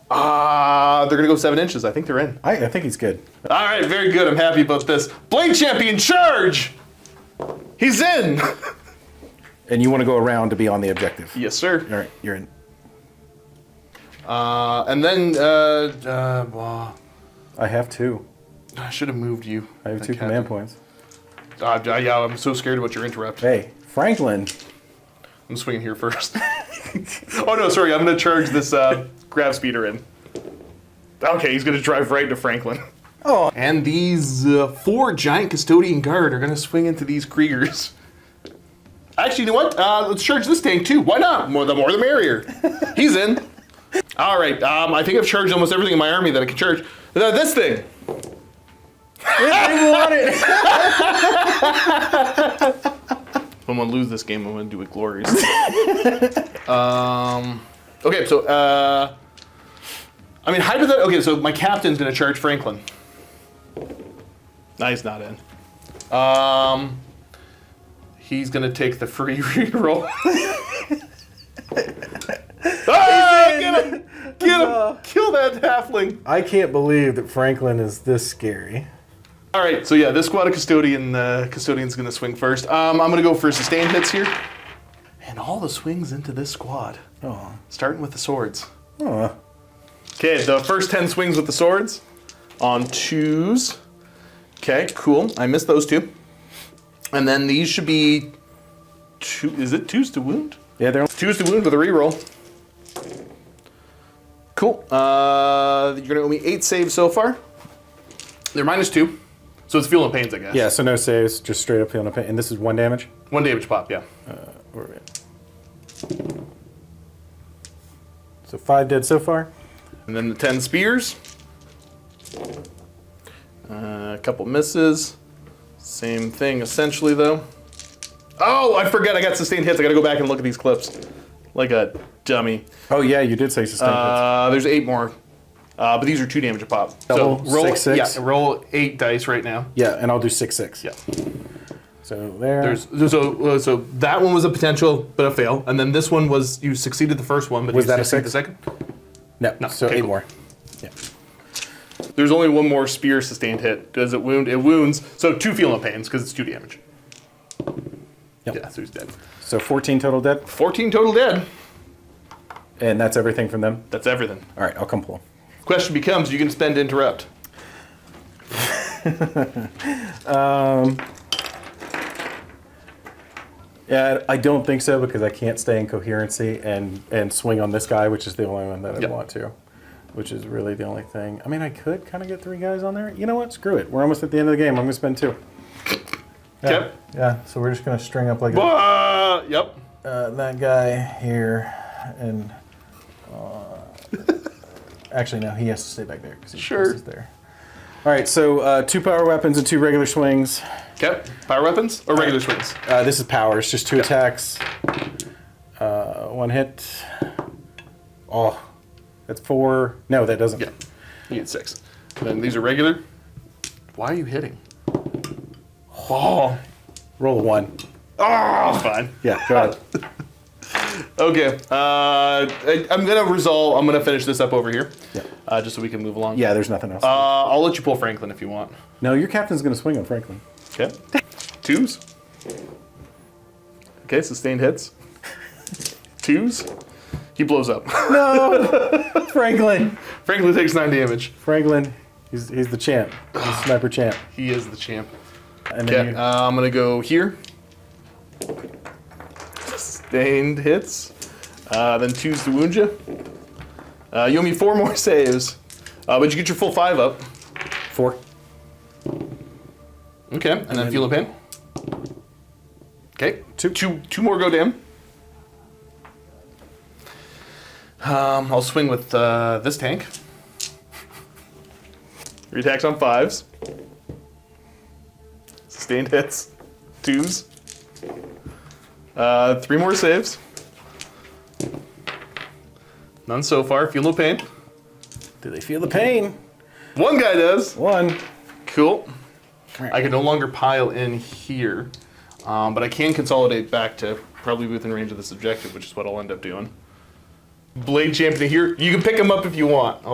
They're gonna go 7 inches. I think they're in. I think he's good. All right, very good. I'm happy about this. Blade Champion, charge! He's in! And you want to go around to be on the objective. Yes, sir. All right, you're in. And then, well, I have 2. I should have moved you. I have 2 command points. Yeah, I'm so scared about your interrupt. Hey, Franklin. I'm swinging here first. Oh no, sorry. I'm gonna charge this grab speeder in. Okay, he's gonna drive right into Franklin. Oh. And these 4 giant custodian guard are gonna swing into these Kriegers. Actually, you know what? Let's charge this tank too. Why not? The more the merrier. He's in. All right. I think I've charged almost everything in my army that I can charge. This thing. I want it. If I'm gonna lose this game, I'm gonna do it glorious. Okay, so I mean, hypothetically. Okay, so my captain's gonna charge Franklin. No, he's not in. He's gonna take the free reroll. Get him! Get him! Kill that halfling! I can't believe that Franklin is this scary. All right, so yeah, this squad of custodian's gonna swing first. I'm gonna go for sustained hits here, and all the swings into this squad. Oh. Starting with the swords. Oh. Okay, the first 10 swings with the swords on 2s. Okay, cool. I missed those 2. And then these should be 2. Is it 2s to wound? Yeah, they're. 2s to wound with a reroll. Cool. You're going to owe me 8 saves so far. They're -2. So it's Feel No Pains, I guess. Yeah, so no saves, just straight up Feel No Pain. And this is 1 damage? 1 damage pop, yeah. Where are we at? So 5 dead so far. And then the 10 spears. A couple misses. Same thing, essentially, though. Oh, I forget I got sustained hits. I got to go back and look at these clips. Like a dummy. Oh, yeah, you did say sustained hits. There's 8 more. But these are 2 damage a pop. Double, so roll 6, 6? Yeah, roll 8 dice right now. Yeah, and I'll do 6, 6. Yeah. So there. So that one was a potential, but a fail. And then this one was, you succeeded the first one, but Was you that a succeeded 6? the second? No, so okay, 8 cool. more. Yeah. There's only 1 more spear sustained hit. Does it wound? It wounds. So 2 Feel No Pains, because it's 2 damage. Yep. Yeah, so he's dead. So 14 total dead. 14 total dead. And that's everything from them? That's everything. All right, I'll come pull. Question becomes, you can spend interrupt. Yeah, I don't think so because I can't stay in coherency and swing on this guy, which is the only one that I Yep. want to, which is really the only thing. I mean, I could kind of get 3 guys on there. You know what? Screw it. We're almost at the end of the game. I'm going to spend 2. Yeah, Okay. yeah, so we're just going to string up like Yep. that guy here and... actually, no, he has to stay back there because Sure. he's there. All right, so 2 power weapons and 2 regular swings. Okay. Power weapons or regular swings? This is power. It's just 2 attacks. 1 hit. Oh, that's 4. No, that doesn't. Yeah. You get 6. Then these are regular. Why are you hitting? Oh. Roll a 1. Oh, fine. Yeah, go ahead. Okay. I'm gonna finish this up over here. Yeah. Just so we can move along. Yeah, there's nothing else. I'll let you pull Franklin if you want. No, your captain's going to swing on Franklin. Okay. 2s. Okay, sustained hits. 2s. He blows up. No! Franklin! Franklin takes 9 damage. Franklin, he's the champ. He's the sniper champ. He is the champ. And then Okay, I'm gonna go here. Sustained hits. Then 2s to wound you. You owe me 4 more saves. But you get your full 5 up. 4. Okay, and then Feel No Pain. Okay, 2 more go down. I'll swing with this tank. 3 attacks on 5s. Sustained hits. 2s. 3 more saves. None so far. Feel No Pain. Do they feel the pain? 1 guy does. 1. Cool. I can no longer pile in here, but I can consolidate back to probably within range of this objective, which is what I'll end up doing. Blade Champion here. You can pick them up if you want.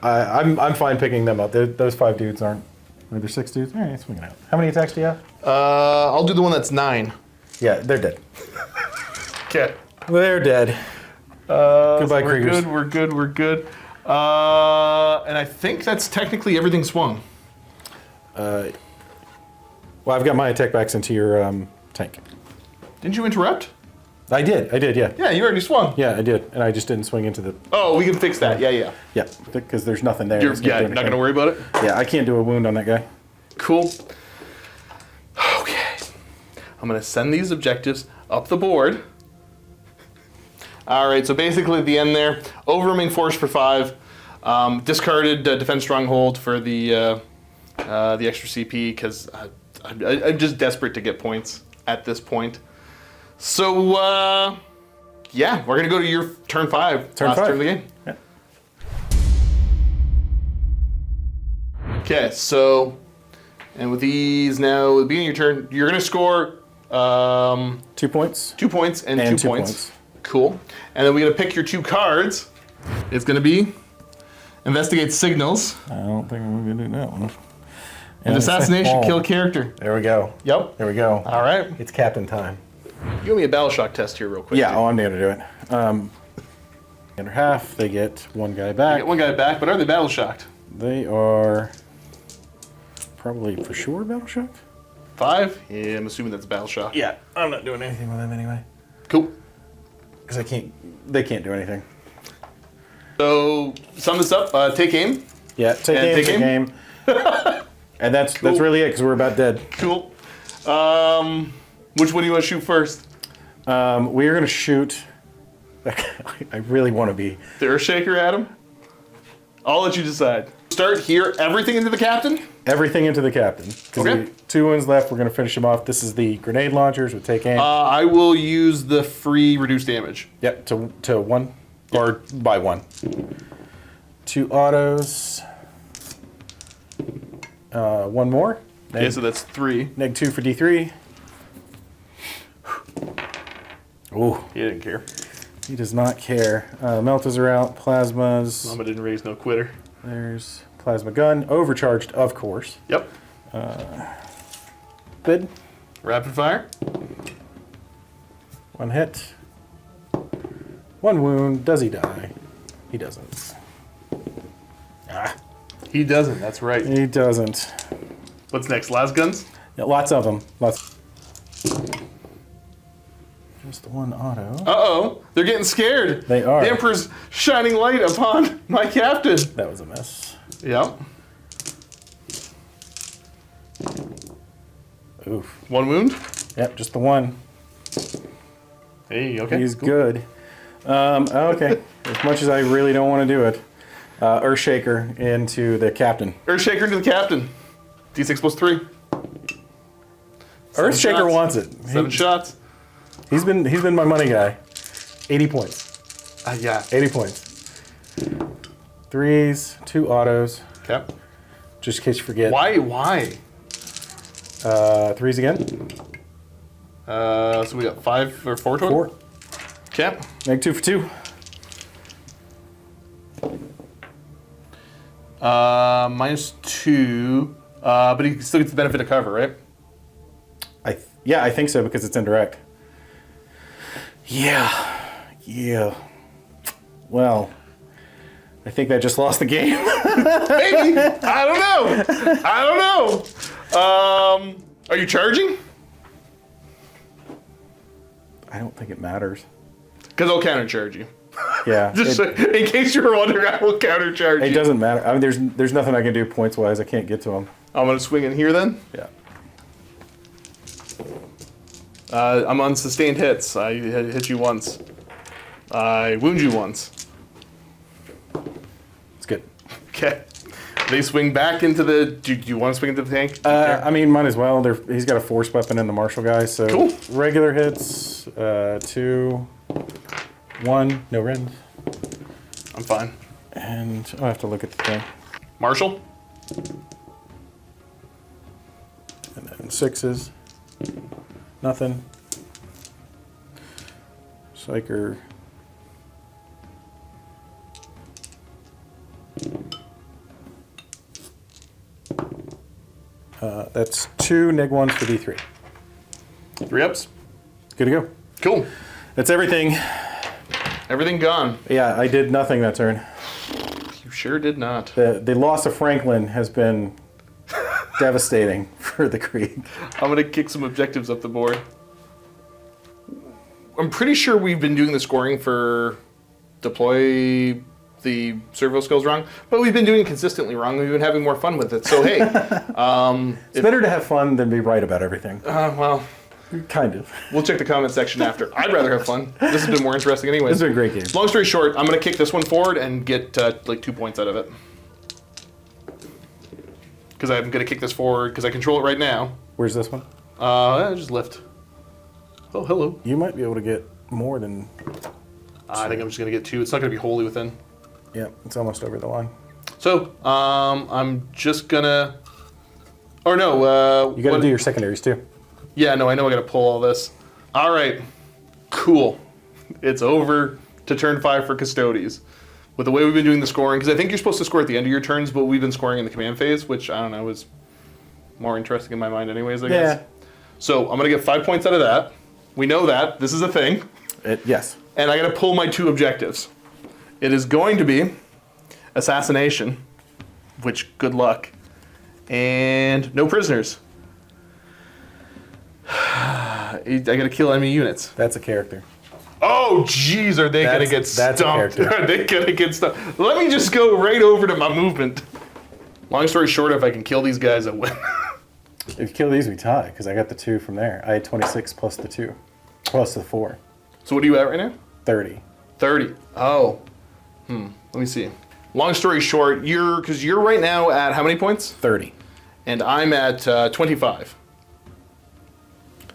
I'm fine picking them up. Those 5 dudes aren't. Are there 6 dudes? All right, swing it out. How many attacks do you have? I'll do the one that's 9. Yeah, they're dead. Okay. They're dead. Goodbye, Kriegers. We're good. And I think that's technically everything swung. Well, I've got my attack backs into your tank. Didn't you interrupt? I did, yeah. Yeah, you already swung. Yeah, I did, and I just didn't swing into the... Oh, we can fix that. Yeah. Yeah, because there's nothing there. You're It's gonna do not going to anything. worry about it? Yeah, I can't do a wound on that guy. Cool. Okay. I'm going to send these objectives up the board. All right, so basically at the end there, overwhelming force for 5, discarded defense stronghold for the extra CP because I'm just desperate to get points at this point. So yeah, we're gonna go to your turn 5. Turn last 5. turn of the game. Yeah. Okay, so and with these now, at the beginning of your turn, you're gonna score 2 points. 2 points and, And 2 2 points. points. Cool. And then we gotta pick your 2 cards. It's gonna be investigate signals I don't think I'm going to do that one. and assassination, Oh. kill character. There we go. Yep. There we go. All right. It's captain time. Give me a battle shock test here, real quick. Yeah, dude. I'm going to do it. Under half, they get 1 guy back. Get 1 guy back, but are they battle shocked? They are probably for sure battle shocked. 5? Yeah, I'm assuming that's battle shock. Yeah, I'm not doing anything with them anyway. Cool. Because they can't do anything. So, sum this up. Take aim. Yeah, take And aim, take take aim. And that's really it, because we're about dead. Cool. Which one do you want to shoot first? We're going to shoot... I really want to be... The Earthshaker, Adam? I'll let you decide. Start here. Everything into the captain? Everything into the captain. Okay. 2 wounds left. We're going to finish him off. This is the grenade launchers with take aim. I will use the free reduced damage. Yep, to 1. Or by 1. 2 autos. 1 more. Okay, so that's 3. Neg 2 for D3. Ooh, He didn't care. he does not care. Meltas are out. Plasmas. Mama didn't raise no quitter. There's plasma gun. Overcharged, of course. Yep. Good. Rapid fire. 1 hit. 1 wound. Does he die? He doesn't. Ah, He doesn't, that's right. he doesn't. What's next? Las guns? Yeah, lots of them. Lots. Just 1 auto. Uh-oh. They're getting scared. They are. The Emperor's shining light upon my captain. That was a miss. Yep. Oof. 1 wound. Yep, just the 1. Hey, okay. He's good. Okay. As much as I really don't want to do it, Earthshaker into the captain. Earthshaker into the captain. D6 plus 3. Earthshaker shots. wants it. 7 shots. He's been my money guy. 80 points. Yeah. 80 points. 3s, 2 autos. Okay. Just in case you forget. Why? 3s again. So we got 5 or 4 total? 4. Okay. Neg 2 for 2. -2. But he still gets the benefit of cover, right? Yeah, I think so because it's indirect. Yeah. Well, I think that just lost the game. Maybe. I don't know. Are you charging? I don't think it matters. Because I'll countercharge you. Yeah. Just in case you were wondering, I will countercharge It you. doesn't matter. I mean, there's nothing I can do points wise. I can't get to him. I'm going to swing in here then. Yeah. I'm on sustained hits. I hit you once. I wound you once. It's good. Okay. They swing back into the... Do you want to swing into the tank? I mean, might as well. He's got a force weapon in the martial guy, so Cool. regular hits. 2, 1, no rend, I'm fine. and I'll have to look at the thing. Marshall? And then 6s, nothing. Psyker. That's 2 neg 1s for D3. 3 ups? Good to go. Cool. That's everything. Everything gone. Yeah, I did nothing that turn. You sure did not. The loss of Franklin has been devastating for the Krieg. I'm going to kick some objectives up the board. I'm pretty sure we've been doing the scoring for deploy the servo skills wrong, but we've been doing it consistently wrong. We've been having more fun with it. So, hey. It's better to have fun than be right about everything. Well, Kind of. we'll check the comment section after. I'd rather have fun. This has been more interesting anyways. This has been a great game. Long story short, I'm going to kick this one forward and get like 2 points out of it. Because I'm going to kick this forward because I control it right now. Where's this one? Just lift. Oh, hello. You might be able to get more than... I think I'm just going to get 2. It's not going to be wholly within. Yeah, it's almost over the line. So, I'm just going to... Or no, You got to do your secondaries too. Yeah, no, I know I got to pull all this. All right. Cool. It's over to turn 5 for Custodes. With the way we've been doing the scoring, because I think you're supposed to score at the end of your turns, but we've been scoring in the command phase, which, I don't know, is more interesting in my mind anyways, I guess. So I'm going to get 5 points out of that. We know that. This is a thing. Yes. And I got to pull my 2 objectives. It is going to be assassination, which, good luck, and no prisoners. I got to kill enemy units. That's a character. Oh, Oh, jeez, are they going to get That's a stumped? character. Are they going to get stumped? Let me just go right over to my movement. Long story short, if I can kill these guys, I win. If you kill these, we tie, because I got the 2 from there. I had 26 plus the 2, plus the 4. So what are you at right now? 30. 30. Oh. Let me see. Long story short, because you're right now at how many points? 30. And I'm at 25.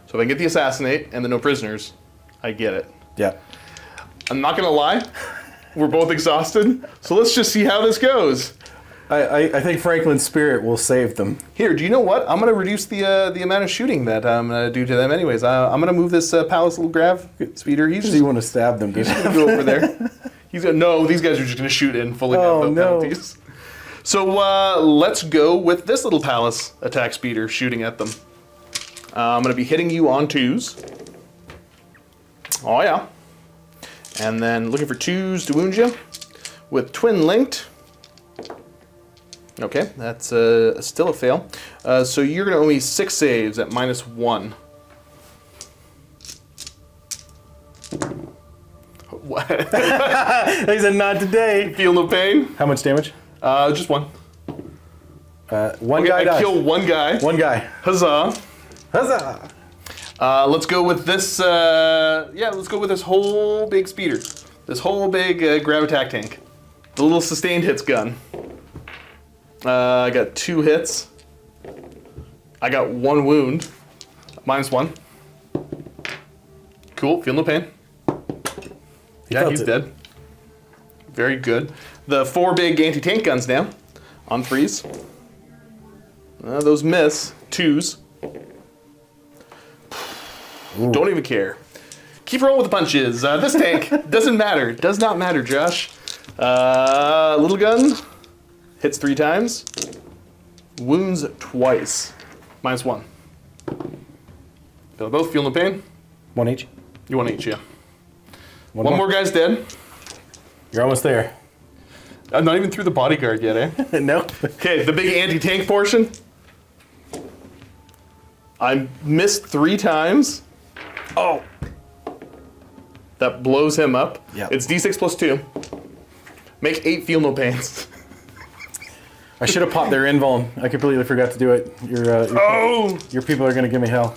So if I can get the assassinate and the no prisoners, I get it. Yeah. I'm not going to lie. We're both exhausted. So let's just see how this goes. I think Franklin's spirit will save them. Here, do you know what? I'm going to reduce the amount of shooting that I'm going to do to them anyways. I'm going to move this palace little grav speeder. He's just You want to stab them, going dude. to go over there. No, these guys are just going to shoot in fully Oh, no. penalties. So let's go with this little palace attack speeder shooting at them. I'm going to be hitting you on 2s. Oh, yeah. And then looking for 2s to wound you with twin linked. Okay, that's still a fail. So you're going to owe me 6 saves at -1. What? He said, not today. Feel no pain? How much damage? Just 1. One Okay, guy I dies. kill 1 guy. One guy. Huzzah. Huzzah! Let's go with this. Let's go with this whole big speeder. This whole big grav attack tank. The little sustained hits gun. I got 2 hits. I got 1 wound. -1. Cool. Feel no pain. Yeah, felt he's it. dead. Very good. The 4 big anti-tank guns now on 3s. Those miss. 2s. Ooh. Don't even care. Keep rolling with the punches. This tank doesn't matter. Does not matter, Josh. Little gun hits 3 times. Wounds twice. -1. They'll both feel no pain. 1 each. You want each, yeah. One more guy's dead. You're almost there. I'm not even through the bodyguard yet, eh? No. Okay, the big anti-tank portion. I missed 3 times. Oh. That blows him up. Yep. It's D6 plus 2. Make 8 feel no pains. I should have popped their invuln. I completely forgot to do it. Your people are going to give me hell.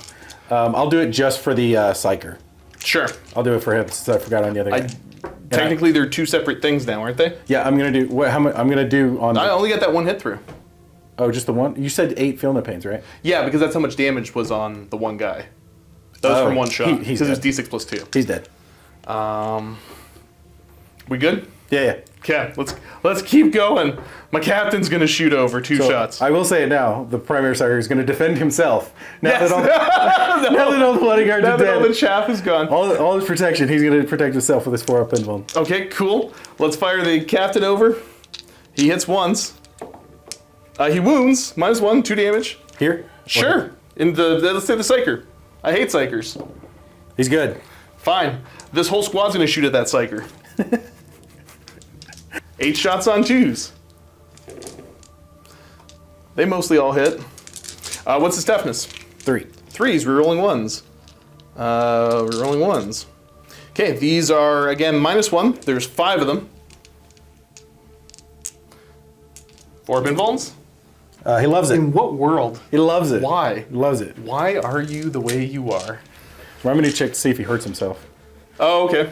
I'll do it just for the psyker. Sure. I'll do it for him since I forgot on the other guy. Technically, they're 2 separate things now, aren't they? Yeah, I'm going to do... I'm going to do on... I only got that 1 hit through. Oh, just the one? You said 8 feel no pains, right? Yeah, because that's how much damage was on the 1 guy. That was from 1 shot. He's Because dead. it's D6 plus 2. He's dead. We good? Yeah. Okay, let's keep going. My captain's gonna shoot over 2 So, shots. I will say it now. The primary psyker is going to defend himself. Now Yes. that all the bodyguards Now are that all the dead. chaff is gone. All his protection, he's going to protect himself with his 4-up invuln. Okay, cool. Let's fire the captain over. He hits once. He wounds. -1, 2 damage. Here? Sure. Let's say the psyker. I hate psykers. He's good. Fine. This whole squad's gonna shoot at that psyker. 8 shots on 2s. They mostly all hit. What's his toughness? 3. 3s, rerolling 1s. Rerolling 1s. Okay, these are, again, -1. There's 5 of them. 4 pinfalls? He loves it. In what world? He loves it. Why? He loves it. Why are you the way you are? So I'm going to check to see if he hurts himself. Oh, okay.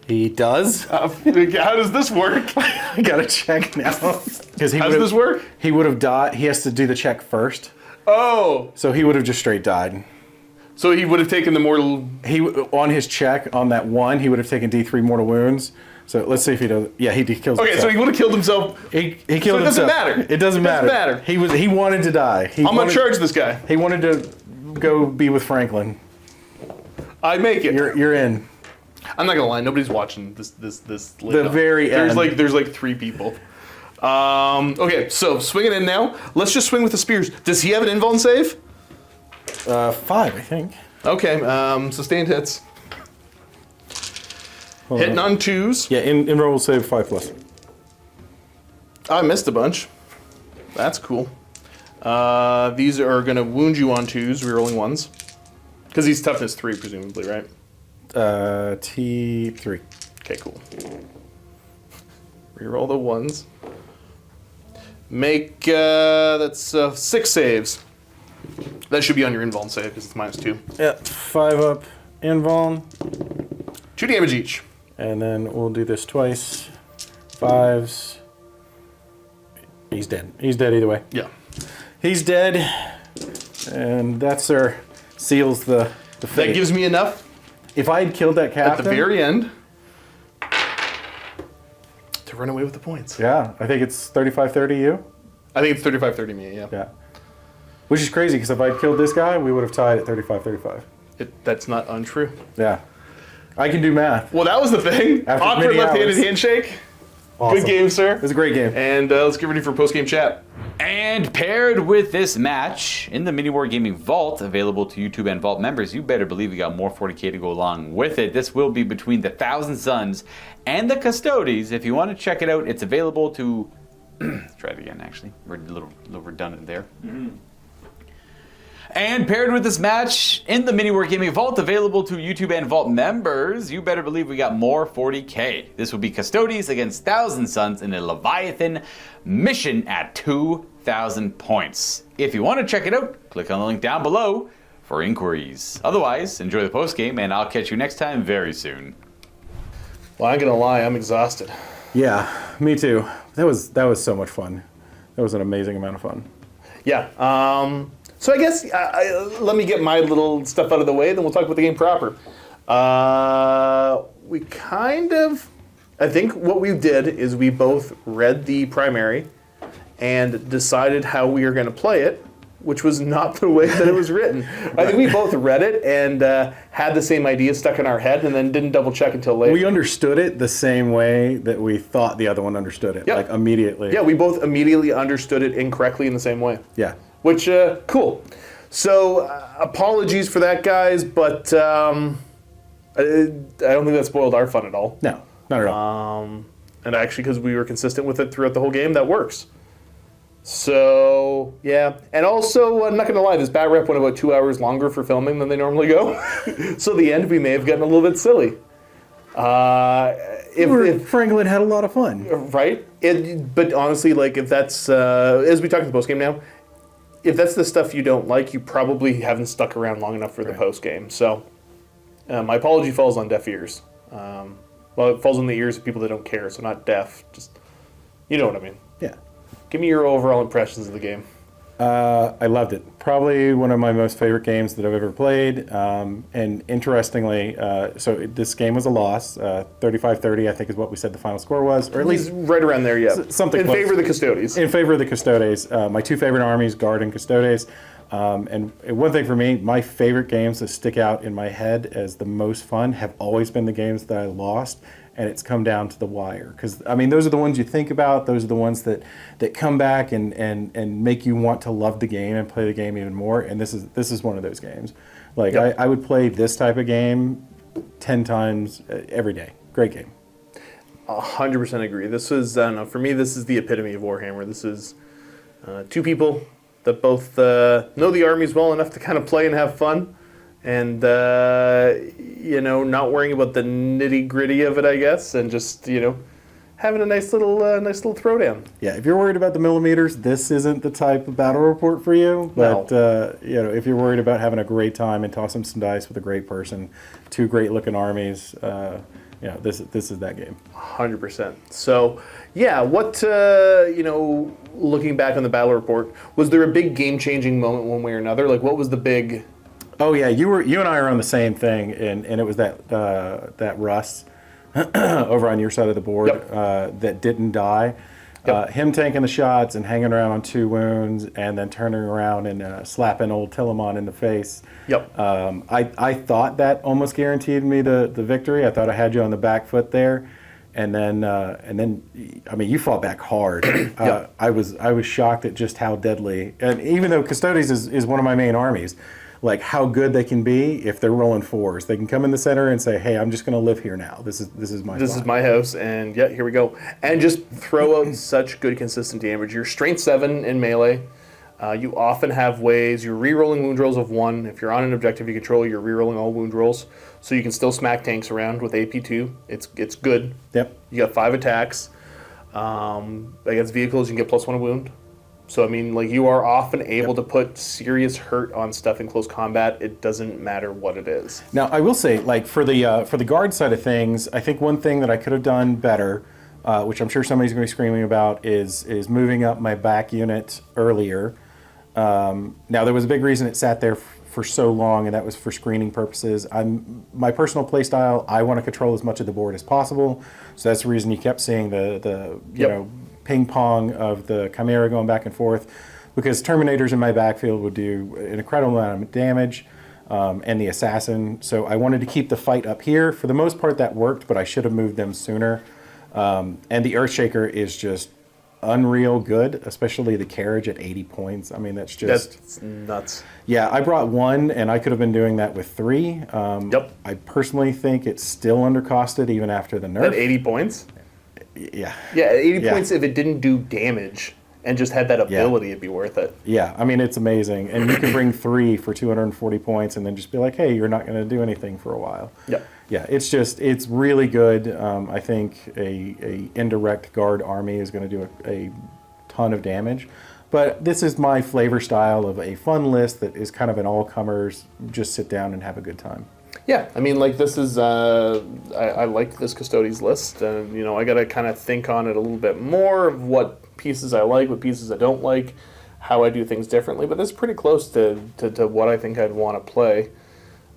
He does? How does this work? I got to check now. Because How does this work? He would have died. He has to do the check first. Oh, So he would have just straight died. so he would have taken the mortal. On his check, on that 1, he would have taken D3 mortal wounds. So let's see if he does. Yeah, he kills Okay, himself. so he would have killed himself. He killed So it doesn't himself. matter. It doesn't matter. matter. He wanted to die. I'm gonna charge this guy. He wanted to go be with Franklin. I make it. You're in. I'm not gonna lie. Nobody's watching this. The very end. There's like 3 people. Okay, so swinging in now. Let's just swing with the spears. Does he have an invuln save? 5, I think. Okay, sustained hits. Hitting on 2s. Yeah, in roll save 5+. I missed a bunch. That's cool. These are gonna wound you on 2s, rerolling 1s. Because he's toughness 3, presumably, right? T3. Okay, cool. Reroll the ones. Make, that's 6 saves. That should be on your invuln save because it's -2. Yeah, 5 up invuln. 2 damage each. And then we'll do this twice. 5s. He's dead. He's dead either way. Yeah. He's dead. And that's our seals the fate. That gives me enough If I had killed that at captain, the very end to run away with the points. yeah, I think it's 35-30 you. I think it's 35-30 me, yeah. Yeah. Which is crazy because if I'd killed this guy, we would have tied at 35-35. That's not untrue. Yeah. I can do math. Well, that was the thing. After Awkward many left-handed hours. handshake. Awesome. Good game, sir. It was a great game. And let's get ready for post-game chat. And paired with this match in the MiniWarGaming Vault, available to YouTube and Vault members, you better believe we got more 40k to go along with it. This will be between the Thousand Sons and the Custodes. If you want to check it out, it's available to... Let's try it again, actually. We're a little redundant there. And paired with this match in the MiniWarGaming Vault, available to YouTube and Vault members, you better believe we got more 40k. This will be Custodes against Thousand Sons in a Leviathan mission at 2,000 points. If you want to check it out, click on the link down below for inquiries. Otherwise, enjoy the postgame, and I'll catch you next time very soon. Well, I'm going to lie. I'm exhausted. Yeah, me too. That was so much fun. That was an amazing amount of fun. Yeah. So I guess let me get my little stuff out of the way, then we'll talk about the game proper. We kind of... I think what we did is we both read the primary and decided how we are going to play it, which was not the way that it was written. I think we both read it and had the same idea stuck in our head and then didn't double check until later. We understood it the same way that we thought the other one understood it, Yep. like immediately. Yeah, we both immediately understood it incorrectly in the same way. Yeah. Which, cool. So, apologies for that, guys, but I don't think that spoiled our fun at all. No, not at all. And actually, because we were consistent with it throughout the whole game, that works. So, yeah. And also, I'm not going to lie, this Batrep went about 2 hours longer for filming than they normally go. So, the end, we may have gotten a little bit silly. If Franklin had a lot of fun. right? But honestly, like, if that's, as we talk in the postgame now, if that's the stuff you don't like, you probably haven't stuck around long enough for the postgame. So, my apology falls on deaf ears. Well, it falls on the ears of people that don't care, so not deaf. Just, you know what I mean. Yeah. Give me your overall impressions of the game. I loved it. Probably one of my most favorite games that I've ever played. And interestingly, so this game was a loss. 35-30, I think, is what we said the final score was, or at least Right around there, yeah. something in close. favor of the Custodes. in favor of the Custodes. My two favorite armies, Guard and Custodes. And one thing for me, my favorite games that stick out in my head as the most fun have always been the games that I lost, and it's come down to the wire. Because, I mean, those are the ones you think about. Those are the ones that come back and make you want to love the game and play the game even more. And this is one of those games. Like, Yep. I would play this type of game 10 times every day. Great game. 100% agree. This is, I don't know, for me, this is the epitome of Warhammer. This is two people that both know the armies well enough to kind of play and have fun. And, you know, not worrying about the nitty-gritty of it, I guess, and just, you know, having a nice little throwdown. Yeah, if you're worried about the millimeters, this isn't the type of battle report for you. But you know, if you're worried about having a great time and tossing some dice with a great person, two great-looking armies, you know, this is that game. 100%. So, yeah, what, you know, looking back on the battle report, was there a big game-changing moment one way or another? Like, what was the big... Oh yeah, you and I are on the same thing, and it was that Russ over on your side of the board Yep. that didn't die. Yep. Him taking the shots and hanging around on 2 wounds, and then turning around and slapping old Telemon in the face. Yep. I thought that almost guaranteed me the victory. I thought I had you on the back foot there, and then I mean, you fought back hard. Yep. I was shocked at just how deadly, and even though Custodes is one of my main armies, like how good they can be if they're rolling 4s. They can come in the center and say, "Hey, I'm just going to live here now. This is my This spot." is my house, and yeah, here we go. And just throw out such good consistent damage. You're strength 7 in melee. You often have ways, you're re-rolling wound rolls of 1. If you're on an objective you control, you're re-rolling all wound rolls. So you can still smack tanks around with AP2. It's good. Yep. You got 5 attacks. Against vehicles, you can get +1 wound. So, I mean, like, you are often able to put serious hurt on stuff in close combat. It doesn't matter what it is. Now, I will say, like, for the guard side of things, I think one thing that I could have done better, which I'm sure somebody's going to be screaming about, is moving up my back unit earlier. Now, there was a big reason it sat there for so long, and that was for screening purposes. My personal play style, I want to control as much of the board as possible, so that's the reason you kept seeing the you know, ping pong of the Chimera going back and forth, because Terminators in my backfield would do an incredible amount of damage, and the Assassin. So I wanted to keep the fight up here. For the most part, that worked, but I should have moved them sooner. And the Earthshaker is just unreal good, especially the carriage at 80 points. I mean, that's nuts. Yeah, I brought 1, and I could have been doing that with 3. I personally think it's still undercosted even after the nerf. At 80 points? Yeah. Yeah, 80 points, if it didn't do damage and just had that ability, it'd be worth it. Yeah, I mean, it's amazing. And you can bring 3 for 240 points and then just be like, hey, you're not going to do anything for a while. Yep. Yeah, it's really good. I think a indirect guard army is going to do a ton of damage. But this is my flavor style of a fun list that is kind of an all-comers, just sit down and have a good time. Yeah, I mean, like, this is, I like this Custodes list, and, you know, I got to kind of think on it a little bit more of what pieces I like, what pieces I don't like, how I do things differently, but this is pretty close to what I think I'd want to play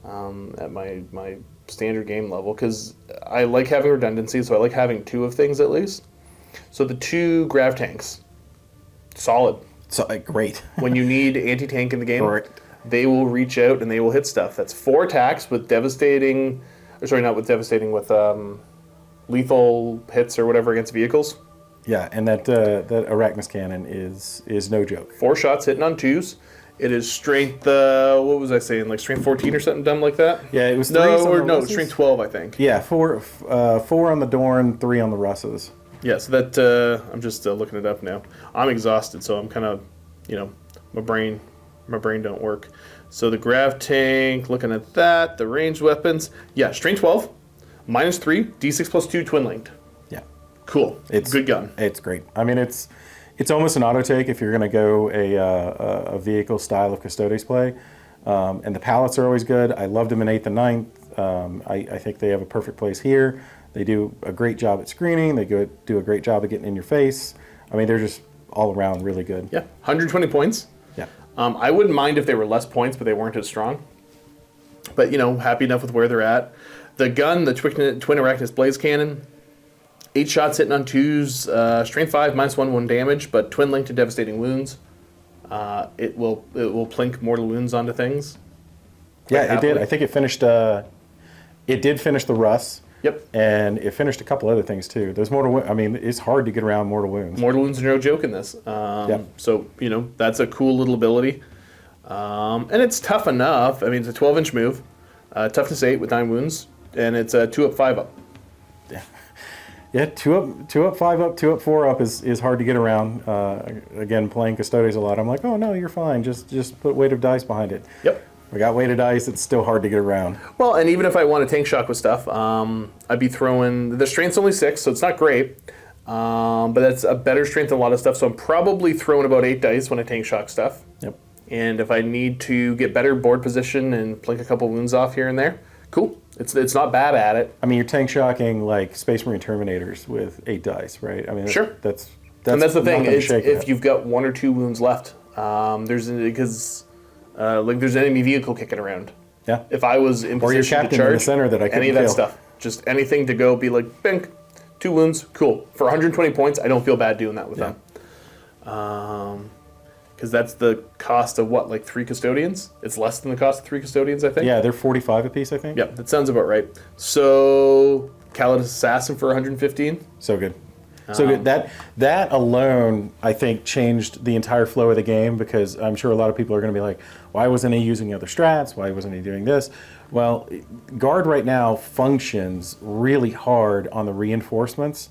at my standard game level, because I like having redundancy, so I like having 2 of things at least. So the 2 grav tanks, solid. So great. When you need anti-tank in the game, Correct. they will reach out and they will hit stuff. That's 4 attacks with devastating, or sorry, not with devastating, with lethal hits or whatever against vehicles. Yeah, and that Arachnus cannon is no joke. 4 shots hitting on 2s. It is strength, what was I saying, like strength 14 or something dumb like that? Yeah, it was 3 No, strength 12, I think. Yeah, 4 on the Dorn, 3 on the Russes. Yeah, so that, I'm just looking it up now. I'm exhausted, so I'm kind of, you know, my brain don't work. So the grav tank, looking at that, the ranged weapons. Yeah, strength 12, -3, D6 plus 2, twin linked. Yeah. Cool. It's good gun. It's great. I mean, it's almost an auto take if you're going to go a vehicle style of Custodes play. And the pallets are always good. I loved them in 8th and 9th. I think they have a perfect place here. They do a great job at screening. They do a great job at getting in your face. I mean, they're just all around really good. Yeah, 120 points. Yeah. I wouldn't mind if they were less points, but they weren't as strong. But, you know, happy enough with where they're at. The gun, the Twin Arachnus Blaze Cannon, 8 shots hitting on 2s, strength 5, -1 damage, but twin linked to devastating wounds. It will plink mortal wounds onto things. Yeah, it did. I think it finished. It did finish the Russ. Yep. And it finished a couple other things too. Those mortal. I mean, it's hard to get around mortal wounds. Mortal wounds are no joke in this. Yep. So, you know, that's a cool little ability. And it's tough enough. I mean, it's a 12-inch move, toughness 8 with 9 wounds, and it's a 2 up, 5 up. Yeah. Yeah, 2 up, 5 up, 2 up, 4 up is hard to get around. Again, playing Custodes a lot, I'm like, oh no, you're fine. Just put weight of dice behind it. Yep. We got weighted dice. It's still hard to get around. Well, and even if I want to tank shock with stuff, I'd be throwing, the strength's only 6, so it's not great, but that's a better strength than a lot of stuff, so I'm probably throwing about 8 dice when I tank shock stuff. Yep. And if I need to get better board position and plink a couple wounds off here and there, cool. It's not bad at it. I mean, you're tank shocking like Space Marine Terminators with 8 dice, right? I mean, sure. That's and that's the thing. nothing to shake If at. you've got 1 or 2 wounds left, there's an enemy vehicle kicking around. Yeah. If I was in or your position to captain charge, in the center that I any of couldn't that kill. stuff, just anything to go be like, bink, 2 wounds, cool. For 120 points, I don't feel bad doing that with them. Because that's the cost of what, like 3 custodians? It's less than the cost of 3 custodians, I think. Yeah, they're 45 apiece, I think. Yeah, that sounds about right. So, Calidus Assassin for 115. So good. So good. That alone, I think, changed the entire flow of the game, because I'm sure a lot of people are going to be like, why wasn't he using other strats? Why wasn't he doing this? Well, Guard right now functions really hard on the reinforcements.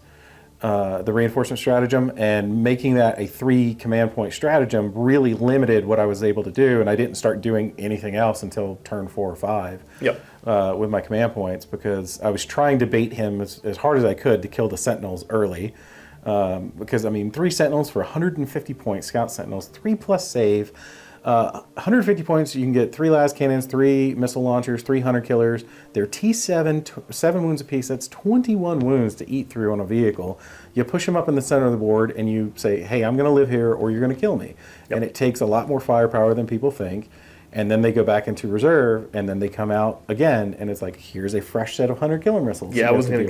the reinforcement stratagem, and making that a 3 command point stratagem really limited what I was able to do, and I didn't start doing anything else until turn 4 or 5 with my command points, because I was trying to bait him as hard as I could to kill the sentinels early. Because, I mean, 3 sentinels for 150 points, scout sentinels, 3+ save. 150 points, you can get 3 las cannons, 3 missile launchers, 3 hunter killers. They're T7, 7 wounds apiece. That's 21 wounds to eat through on a vehicle. You push them up in the center of the board and you say, hey, I'm going to live here or you're going to kill me. And it takes a lot more firepower than people think. And then they go back into reserve, and then they come out again, and it's like, here's a fresh set of hunter killer missiles. Yeah, I wasn't going to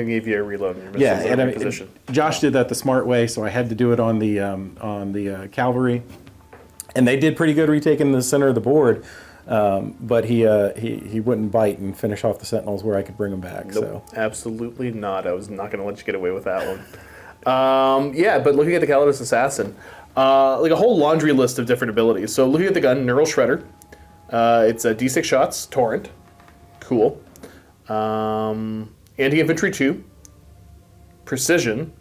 give you a reload in your missiles. Yeah, and I mean, position. Josh did that the smart way, so I had to do it on the cavalry. And they did pretty good retaking the center of the board, but he wouldn't bite and finish off the sentinels where I could bring them back. Nope, So absolutely not. I was not going to let you get away with that one. Yeah, but looking at the Calidus Assassin, like a whole laundry list of different abilities. So looking at the gun, Neural Shredder. It's a D6 shots, Torrent. Cool. Anti-Infantry 2. Precision.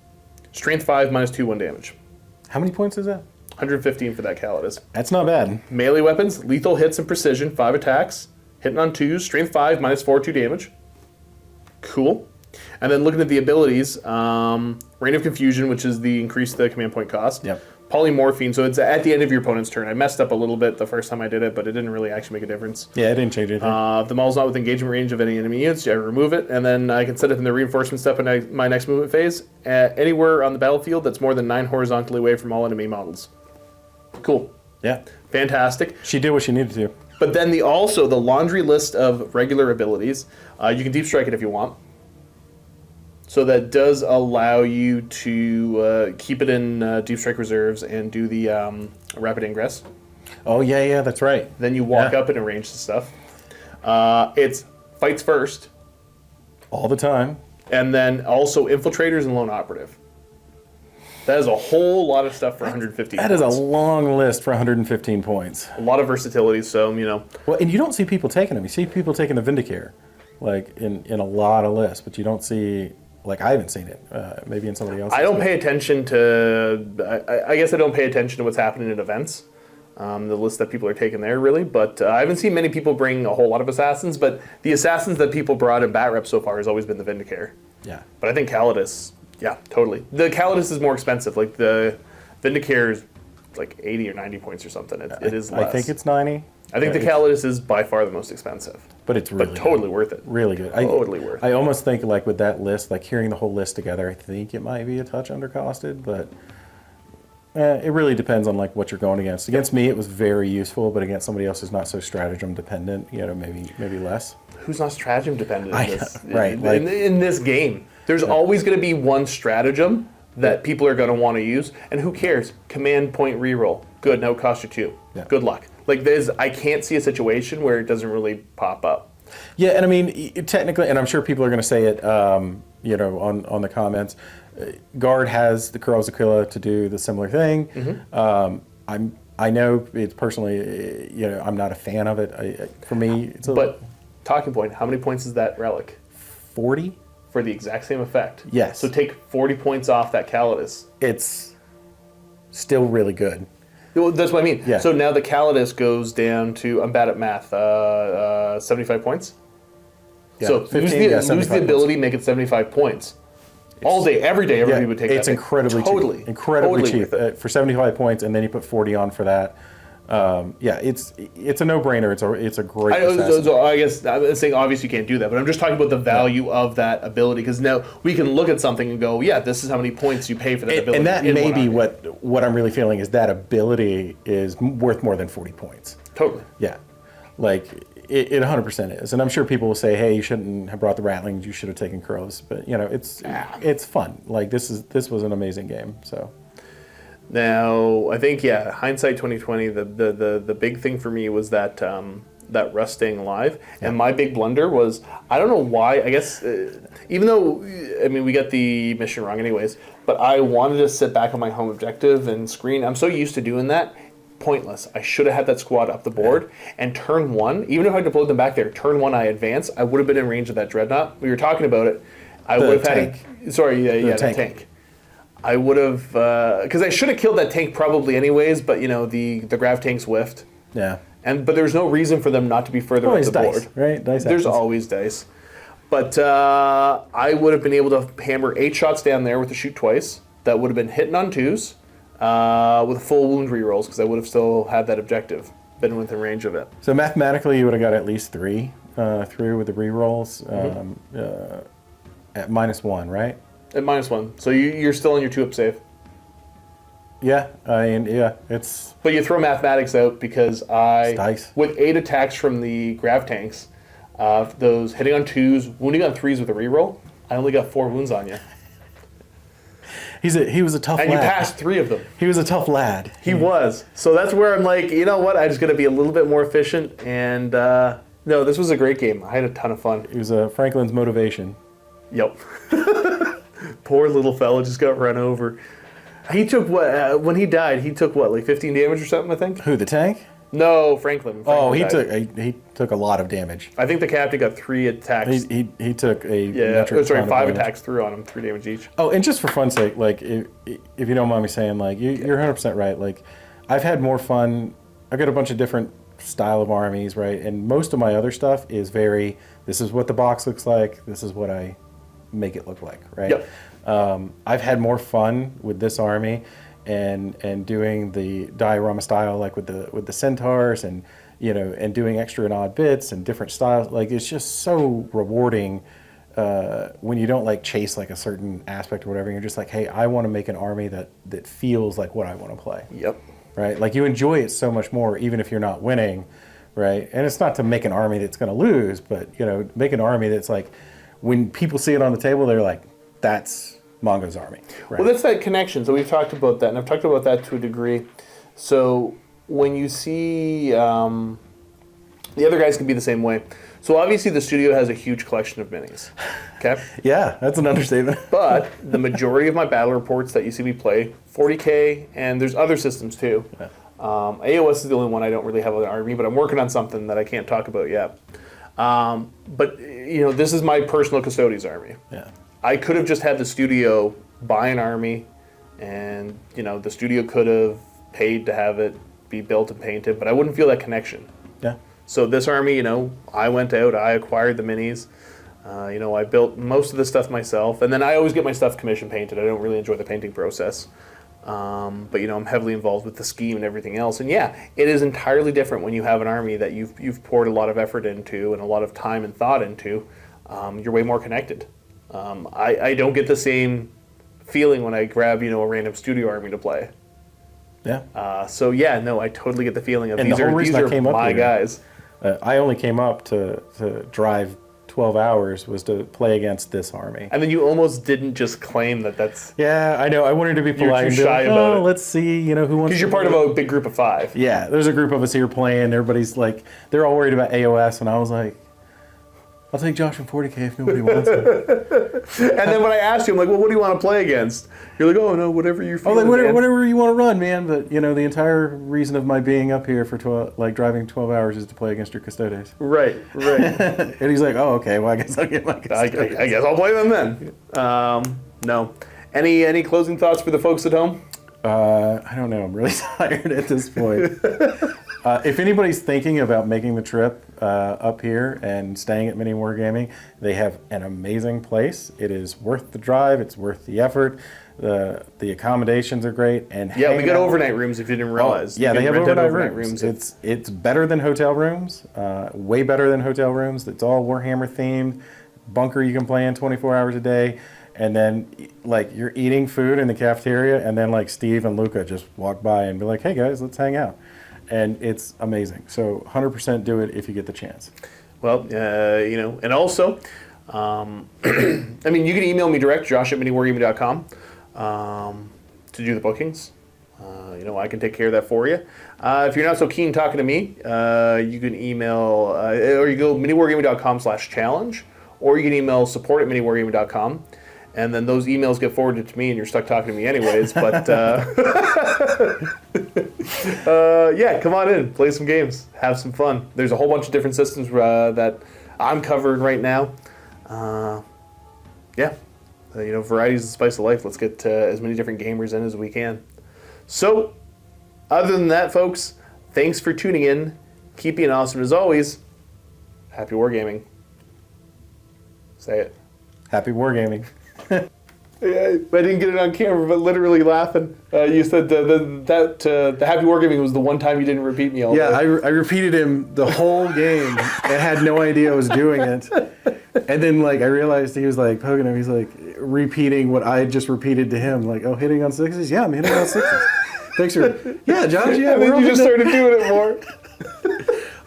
Strength 5, -2, 1 damage. how many points is that? 115 for that Calidus. That's not bad. Melee weapons, lethal hits and precision, 5 attacks. Hitting on 2s, strength 5, -4, 2 damage. Cool. And then looking at the abilities, Reign of Confusion, which is the increase the command point cost. Yep. Polymorphine, so it's at the end of your opponent's turn. I messed up a little bit the first time I did it, but it didn't really actually make a difference. Yeah, it didn't change anything. If the model's not with engagement range of any enemy units, I remove it, and then I can set it in the reinforcement step in my next movement phase anywhere on the battlefield that's more than 9 horizontally away from all enemy models. Cool. Yeah. Fantastic. She did what she needed to. But then the laundry list of regular abilities, you can deep strike it if you want. So that does allow you to keep it in deep strike reserves and do the rapid ingress. Oh, yeah, that's right. Then you walk up and arrange the stuff. It's fights first. All the time. And then also infiltrators and lone operative. That is a whole lot of stuff for 150 That is a long list for 115 points. A lot of versatility, so, you know. Well, and you don't see people taking them. You see people taking the Vindicare, like, in a lot of lists, but you don't see... Like, I haven't seen it. Maybe in somebody else's. I don't pay attention to... I guess I don't pay attention to what's happening at events. The list that people are taking there, really. But I haven't seen many people bring a whole lot of Assassins. But the Assassins that people brought in Batrep so far has always been the Vindicare. Yeah. But I think Calidus... Yeah, totally. The Calidus is more expensive. Like, the Vindicare is like 80 or 90 points or something. It is less. I think it's 90. I think the Calidus is by far the most expensive. But it's really totally good. worth it. Really good. Totally worth it. I almost think, like, with that list, like, hearing the whole list together, I think it might be a touch undercosted, but it really depends on, like, what you're going against. Against me, it was very useful, but against somebody else who's not so stratagem dependent, you know, maybe less. Who's not stratagem dependent in this, right, in this game? There's always going to be one stratagem that people are going to want to use, and who cares? Command point reroll. Good, now it costs you 2. Yeah. Good luck. Like, I can't see a situation where it doesn't really pop up. Yeah, and I mean, technically, and I'm sure people are going to say it, you know, on the comments. Guard has the Corals Aquila to do the similar thing. Mm-hmm. I know it's personally, you know, I'm not a fan of it. For me, it's But talking point, how many points is that relic? 40 for the exact same effect. Yes. So take 40 points off that Calidus. It's still really good. Well, that's what I mean. Yeah. So now the Calidus goes down to, I'm bad at math, 75 points? Yeah, So 15, lose yeah, the 75 ability, make it 75 points. All day, every day, everybody would take that. It's incredibly cheap. Incredibly cheap for 75 points, and then you put 40 on for that. Yeah, it's a no-brainer. It's a great assassin. So I guess I'm saying obviously you can't do that, but I'm just talking about the value of that ability, because now we can look at something and go, yeah, this is how many points you pay for that ability. And that may be what I'm really feeling is that ability is worth more than 40 points. Totally. Yeah, like it 100% is, and I'm sure people will say, hey, you shouldn't have brought the Ratlings, you should have taken Crows, but you know, it's fun. Like this was an amazing game. So. Now, I think, yeah, hindsight 2020, the big thing for me was that that Russ staying alive. And my big blunder was, I don't know why, I guess, even though, I mean, we got the mission wrong anyways, but I wanted to sit back on my home objective and screen. I'm so used to doing that. Pointless. I should have had that squad up the board. And turn 1, even if I deployed them back there, turn 1 I advance, I would have been in range of that Dreadnought. We were talking about it. I The would have tank. had. Sorry, the tank. I would have because I should have killed that tank probably anyways, but the grav tanks whiffed. Yeah. But there's no reason for them not to be further Always up the dice, board. right? Dice There's happens. always dice. But I would have been able to hammer 8 shots down there with a shoot twice. That would have been hitting on 2s with full wound rerolls because I would have still had that objective, been within range of it. So mathematically, you would have got at least 3 through with the rerolls at -1, right? At -1. So you're still on your 2-up save. Yeah, it's But you throw mathematics out because It's dice. with 8 attacks from the grav tanks, those hitting on 2s, wounding on 3s with a reroll, I only got 4 wounds on you. he was a tough And lad. you passed 3 of them. He was a tough lad. He was. So that's where I'm like, you know what? I'm just going to be a little bit more efficient. And no, this was a great game. I had a ton of fun. He was Franklin's motivation. Yep. Poor little fella just got run over. He took what? When he died, he took what, like 15 damage or something, I think? Who, the tank? No, Franklin. Oh, Franklin he died. took a lot of damage. I think the captain got 3 attacks. He took a Yeah, metric sorry, ton of 5 damage. attacks through on him, 3 damage each. Oh, and just for fun's sake, like if you don't mind me saying, like you're 100% right. Like I've had more fun. I've got a bunch of different style of armies, right? And most of my other stuff is very. This is what the box looks like. This is what I make it look like, right? Yep. I've had more fun with this army, and doing the diorama style, like with the centaurs, and and doing extra and odd bits and different styles. Like it's just so rewarding. When you don't like chase like a certain aspect or whatever, you're just like, hey, I want to make an army that feels like what I want to play. Yep. Right? Like you enjoy it so much more, even if you're not winning, right? And it's not to make an army that's going to lose, but make an army that's like, when people see it on the table, they're like, that's Mongo's army. Right? Well, that's that connection. So we've talked about that, and I've talked about that to a degree. So when you see the other guys can be the same way. So obviously the studio has a huge collection of minis. Okay. Yeah, that's an understatement. But the majority of my battle reports that you see me play, 40K, and there's other systems too. Yeah. AOS is the only one I don't really have an army, but I'm working on something that I can't talk about yet. But this is my personal Custodes army. Yeah. I could have just had the studio buy an army, and the studio could have paid to have it be built and painted, but I wouldn't feel that connection. Yeah. So this army, I went out, I acquired the minis. I built most of the stuff myself, and then I always get my stuff commission painted. I don't really enjoy the painting process. But I'm heavily involved with the scheme and everything else. And yeah, it is entirely different when you have an army that you've poured a lot of effort into and a lot of time and thought into. You're way more connected. I don't get the same feeling when I grab a random studio army to play. Yeah. So yeah, no, I totally get the feeling of And the these whole are reason I came up my here- guys. I only came up to drive 12 hours was to play against this army. And then you almost didn't just claim that's Yeah, I know. I wanted to be polite too and be shy like, about it. let's see, who wants because to you're part of a big group of 5. Yeah, there's a group of us here playing. Everybody's like, they're all worried about AOS, and I was like, I'll take Josh from 40K if nobody wants it. And then when I asked you, I'm like, well, what do you want to play against? You're like, oh, no, whatever you're Oh, feeling, like, man. whatever you want to run, man. But, the entire reason of my being up here for driving 12 hours is to play against your Custodes. Right. And he's like, oh, okay, well, I guess I'll get my I Custodes. guess I'll play them then. No. Any closing thoughts for the folks at home? I don't know. I'm really tired at this point. If anybody's thinking about making the trip up here and staying at MiniWarGaming, they have an amazing place. It is worth the drive. It's worth the effort. The accommodations are great. And Yeah, we hanging got out- overnight rooms if you didn't realize. Yeah, You they can have rent out overnight rooms. if- It's better than hotel rooms. Way better than hotel rooms. It's all Warhammer themed. Bunker you can play in 24 hours a day. And then, you're eating food in the cafeteria, and then, Steve and Luca just walk by and be like, hey, guys, let's hang out. And it's amazing. So 100% do it if you get the chance. Well, and also, you can email me direct, josh@miniwargaming.com, to do the bookings. I can take care of that for you. If you're not so keen talking to me, you can email, or you go miniwargaming.com/challenge, or you can email support@miniwargaming.com. And then those emails get forwarded to me, and you're stuck talking to me anyways. But yeah, come on in, play some games, have some fun. There's a whole bunch of different systems that I'm covering right now. yeah, variety's the spice of life. Let's get as many different gamers in as we can. So, other than that, folks, thanks for tuning in. Keep being awesome as always. Happy Wargaming. Say it. Happy Wargaming. Yeah, I didn't get it on camera, but literally laughing. You said the Happy Wargaming was the one time you didn't repeat me all Yeah, day. I repeated him the whole game and had no idea I was doing it. And then I realized he was poking him. He's repeating what I just repeated to him. Hitting on sixes? Yeah, I'm hitting on sixes. Thanks for, yeah, Josh, yeah. And then you just started doing it more.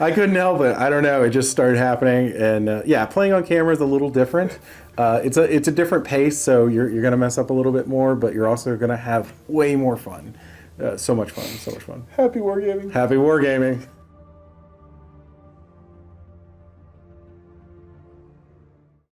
I couldn't help it. I don't know. It just started happening. And yeah, playing on camera is a little different. It's a different pace, so you're going to mess up a little bit more, but you're also going to have way more fun. So much fun. So much fun. Happy Wargaming. Happy Wargaming.